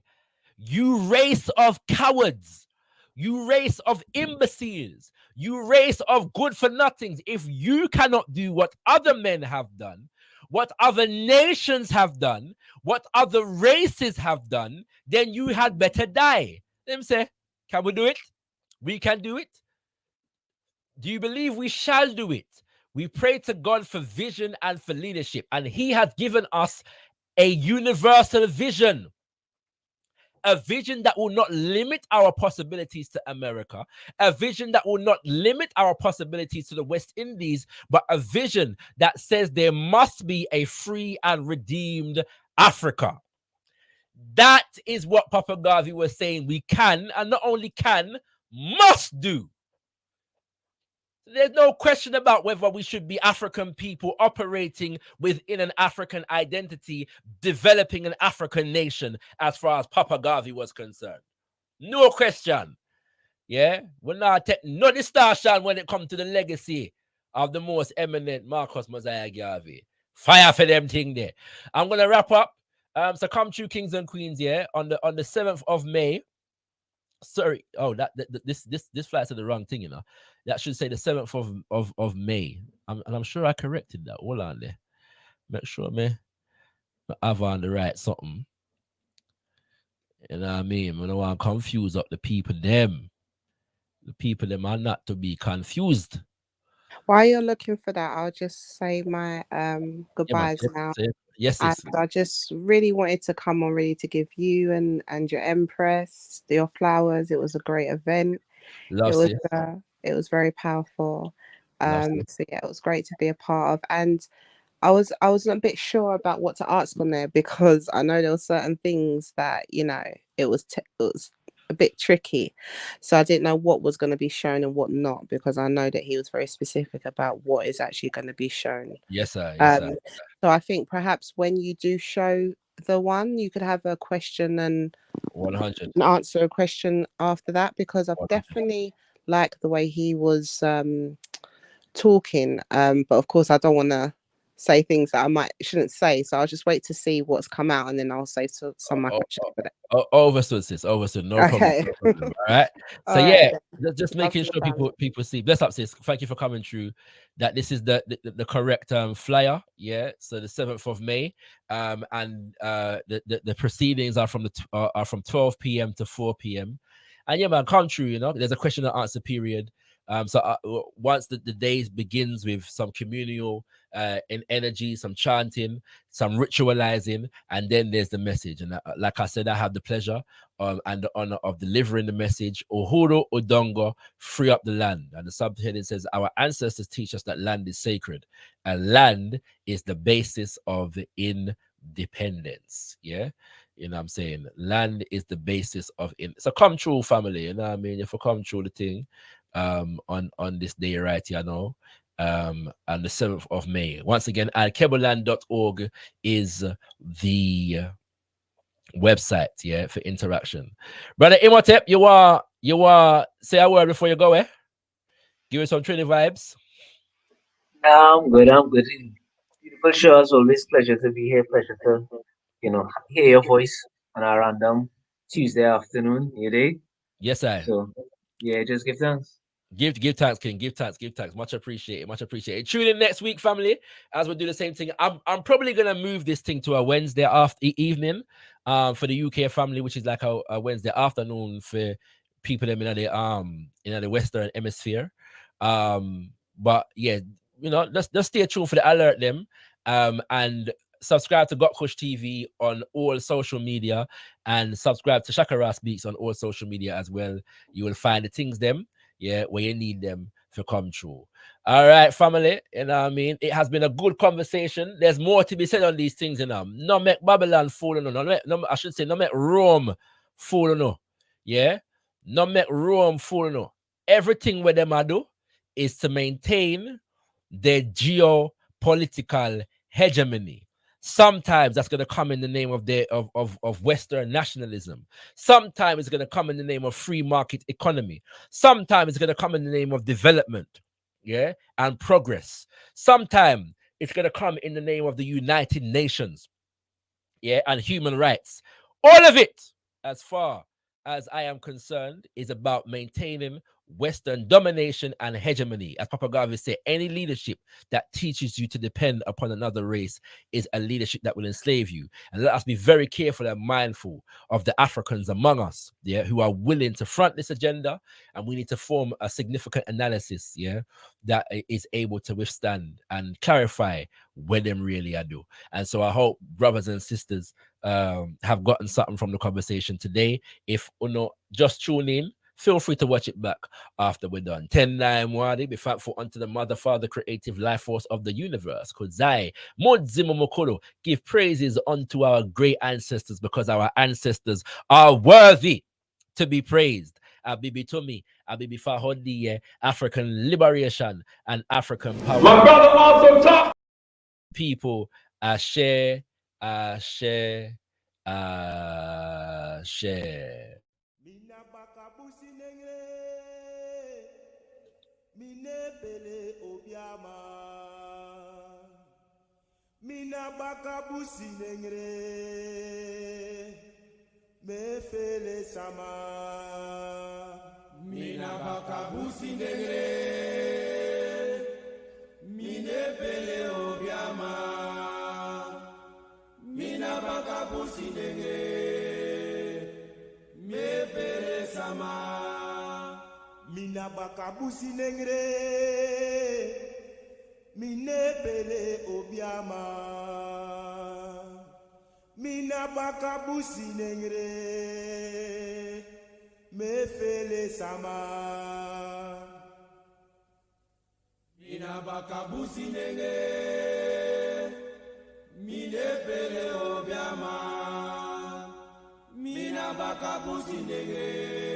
Speaker 3: You race of cowards. You race of imbeciles. You race of good for nothings. If you cannot do what other men have done, what other nations have done, what other races have done, then you had better die. Let me say, can we do it? We can do it. Do you believe we shall do it? We pray to God for vision and for leadership, and He has given us a universal vision. A vision that will not limit our possibilities to America, a vision that will not limit our possibilities to the West Indies, but a vision that says there must be a free and redeemed Africa. That is what Papa Garvey was saying we can, and not only can, must do. There's no question about whether we should be African people operating within an African identity, developing an African nation, as far as Papa Garvey was concerned. No question. Yeah, we're not no distortion when it comes to the legacy of the most eminent Marcus Mosiah Garvey. Fire for them thing there. I'm gonna wrap up. So come true, kings and queens. Yeah, on the 7th of May. Sorry, this flight's the wrong thing, you know. That should say the 7th of May. And I'm sure I corrected that. Hold on there. Make sure I have on the right something. You know what I mean? I don't want to confuse up the people them. The people them are not to be confused.
Speaker 5: While you're looking for that, I'll just say my goodbyes now.
Speaker 3: Yes.
Speaker 5: I just really wanted to come on really to give you and your Empress your flowers. It was a great event. It was very powerful. So yeah, it was great to be a part of. And I was a bit sure about what to ask on there, because I know there were certain things that, you know, it was a bit tricky. So I didn't know what was going to be shown and what not, because I know that he was very specific about what is actually going to be shown.
Speaker 3: Yes, sir. Yes, sir.
Speaker 5: So I think perhaps when you do show the one, you could have a question and
Speaker 3: 100
Speaker 5: answer a question after that, because I've
Speaker 3: 100.
Speaker 5: definitely liked the way he was talking. But of course, I don't want to say things that I shouldn't say. So I'll just wait to see what's come out, and then I'll say some of my questions for that.
Speaker 3: Overstood, sis. Overstood. No
Speaker 5: Okay.
Speaker 3: problem. All right. So
Speaker 5: All
Speaker 3: yeah,
Speaker 5: right,
Speaker 3: just making sure people see. Bless up, sis. Thank you for coming through. That this is the correct flyer. Yeah. So the 7th of May. And the proceedings are from are from 12 p.m. to 4 p.m. And yeah, man, come true. You know, there's a question and answer period. So once the day begins with some communal in energy, some chanting, some ritualizing, and then there's the message. And like I said, I have the pleasure and the honor of delivering the message. Uhuru Udongo, free up the land. And the subheading says, our ancestors teach us that land is sacred, and land is the basis of independence. Yeah. You know what I'm saying? Land is the basis of so come true, family. You know what I mean? If you come true the thing on this day right here, know, and the 7th of May. Once again, alkebuland.org is the website, yeah, for interaction. Brother Imhotep, you are say a word before you go, eh? Give us some Trini vibes.
Speaker 7: I'm good. Beautiful show. It's always pleasure to be here. Pleasure to, hear your voice on a random Tuesday afternoon, you dig?
Speaker 3: Yes, I.
Speaker 7: So, yeah, just give thanks.
Speaker 3: Give thanks, King. Give thanks. Much appreciated. Tune in next week, family, as we do the same thing. I'm probably gonna move this thing to a Wednesday evening, for the UK family, which is like a Wednesday afternoon for people in the Western Hemisphere. But yeah, just stay tuned for the alert them. And subscribe to gotkushTV on all social media, and subscribe to ShakaRa Speaks on all social media as well. You will find the things them, yeah, where you need them to come true. All right, family, you know what I mean? It has been a good conversation. There's more to be said on these things, you know. No make Babylon fool, I should say, no make Rome fool, no. Yeah? No make Rome fool, no. Everything where them I do is to maintain their geopolitical hegemony. Sometimes that's going to come in the name of Western nationalism. Sometimes it's going to come in the name of free market economy. Sometimes it's going to come in the name of development, yeah, and progress. Sometimes it's going to come in the name of the United Nations, yeah, and human rights. All of it, as far as I am concerned, is about maintaining Western domination and hegemony. As Papa Garvey said, any leadership that teaches you to depend upon another race is a leadership that will enslave you. And let us be very careful and mindful of the Africans among us, yeah, who are willing to front this agenda. And we need to form a significant analysis, yeah, that is able to withstand and clarify where them really are do. And so I hope brothers and sisters have gotten something from the conversation today. If just tune in, feel free to watch it back after we're done. 10-9 Mwadi, be thankful unto the Mother, Father, Creative Life Force of the Universe. Kuzai, Modzimo Mokoro, give praises unto our great ancestors, because our ancestors are worthy to be praised. Abibi Tumi, Abibi Fahodi, African liberation and African power.
Speaker 2: My brother also talked.
Speaker 3: People share.
Speaker 1: Mina bakabusi nengre, mine pele obiama. Mina bakabusi nengre, me fele sama.
Speaker 2: Mina bakabusi nengre, mine pele obiama. Mina bakabusi nengre, me pele sama.
Speaker 1: Mina bakabusi nengre, mine pele obiama. Mina bakabusi nengre, me fele sama.
Speaker 2: Mina bakabusi nengre, mine pele obiama. Mina bakabusi nengre.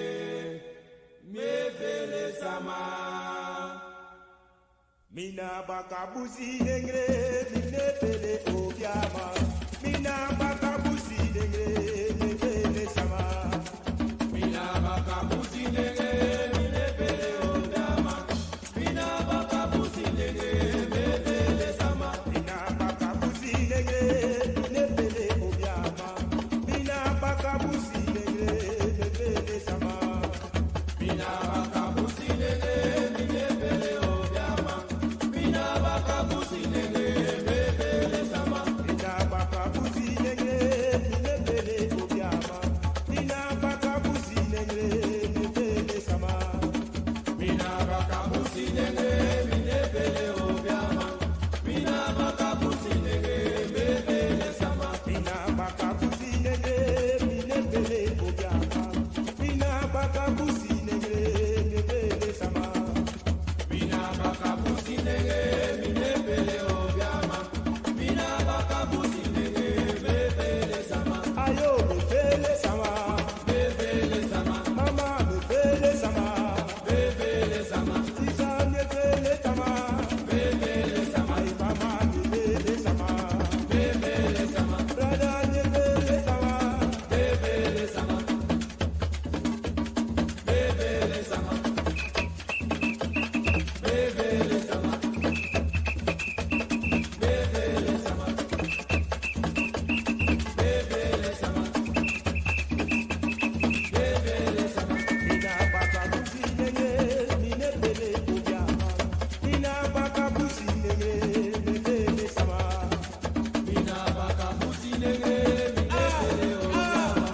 Speaker 1: Mina bakabusi nengre minepele obiama. Mina bakabusi nengre minepele sama.
Speaker 2: Mina bakabusi nengre minepele obiama. Mina bakabusi nengre minepele sama.
Speaker 1: Mina bakabusi nengre minepele obiama. Mina bakabusi nengre minepele sama.
Speaker 2: Mina bakabusi nengre minepele obiama. Mina bakabusi nengre minepele sama.
Speaker 1: Mina bakabusi nengre minepele obiama. Mina bakabusi nengre minepele sama.
Speaker 2: Mina bakabusi nengre minepele obiama. Mina bakabusi nengre minepele sama.
Speaker 1: Mina bakabusi nengre minepele obiama. Mina bakabusi nengre minepele sama.
Speaker 2: Mina bakabusi nengre minepele obiama. Mina bakabusi nengre minepele sama.
Speaker 1: Ayo minepele sama.
Speaker 2: Minepele sama.
Speaker 1: Mama minepele sama.
Speaker 2: Minepele sama.
Speaker 1: Tisa minepele sama.
Speaker 2: Minepele sama.
Speaker 1: Ay mama minepele sama.
Speaker 2: Minepele sama.
Speaker 1: Brother minepele sama.
Speaker 2: Minepele sama. Minepele sama. Minepele sama. Minepele sama. Minepele sama. Minepele sama.
Speaker 1: Mina bakabusi nengre minepele obiama. Mina bakabusi nengre minepele sama.
Speaker 2: Mina bakabusi nengre minepele obiama.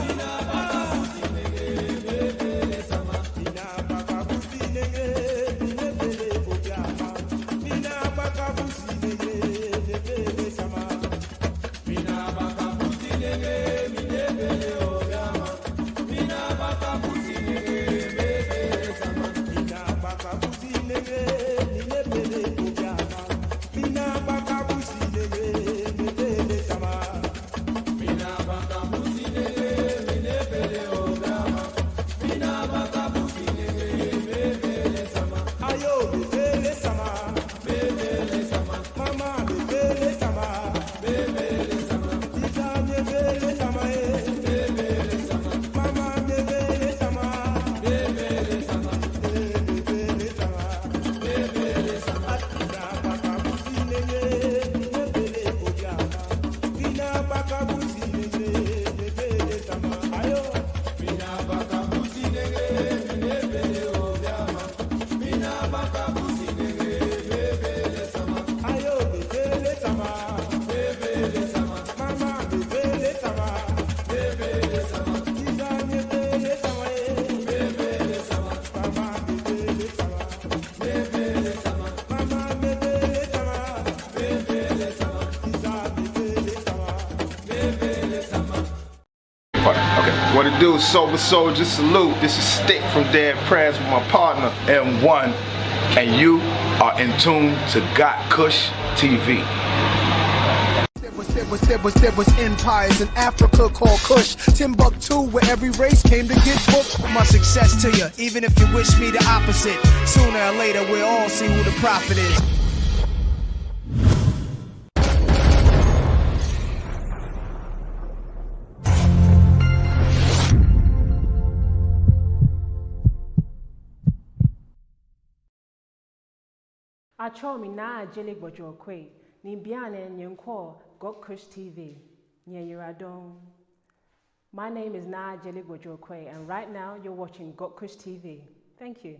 Speaker 2: Mina bakabusi nengre minepele sama.
Speaker 1: Mina bakabusi nengre minepele obiama. Mina bakabusi nengre minepele sama.
Speaker 2: Mina bakabusi nengre minepele obiama. Mina bakabusi nengre minepele sama.
Speaker 1: Mina bakabusi nengre minepele obiama. Mina bakabusi nengre minepele sama.
Speaker 2: Mina bakabusi nengre minepele obiama. Mina bakabusi nengre minepele sama.
Speaker 1: Ayo minepele sama.
Speaker 2: Minepele sama.
Speaker 1: Mama minepele sama.
Speaker 2: Minepele sama.
Speaker 1: Tisa minepele sama.
Speaker 2: Minepele sama.
Speaker 1: Mama minepele sama.
Speaker 2: Minepele sama.
Speaker 1: Minepele sama.
Speaker 2: Minepele sama.
Speaker 1: Mina bakabusi nengre minepele obiama. Mina bakabusi nengre minepele sama. Ayo.
Speaker 2: Mina bakabusi nengre minepele obiama. Mina bakabusi nengre minepele sama.
Speaker 1: Ayo minepele sama.
Speaker 2: Minepele sama.
Speaker 1: Mama minepele sama.
Speaker 2: Minepele sama.
Speaker 1: Tisa minepele sama.
Speaker 2: Minepele sama.
Speaker 1: Mama minepele sama.
Speaker 2: Minepele sama.
Speaker 1: Mama minepele sama.
Speaker 2: Minepele sama.
Speaker 1: Tisa minepele sama.
Speaker 2: Minepele sama.
Speaker 8: Okay, what it do, Sober Soldier, salute. This is Stick from Dead Prayers with my partner, M1, and you are in tune to gotkushTV.
Speaker 9: There was empires in Africa called Kush, Timbuktu, where every race came to get booked. My success to you, even if you wish me the opposite. Sooner or later, we'll all see who the prophet is.
Speaker 10: Achomi na ajele gbojo kwe ni biane nyenko gotkushTV nyeyiradon. My name is Na Ajele Gbojo Kwe, and right now you're watching gotkushTV. Thank you.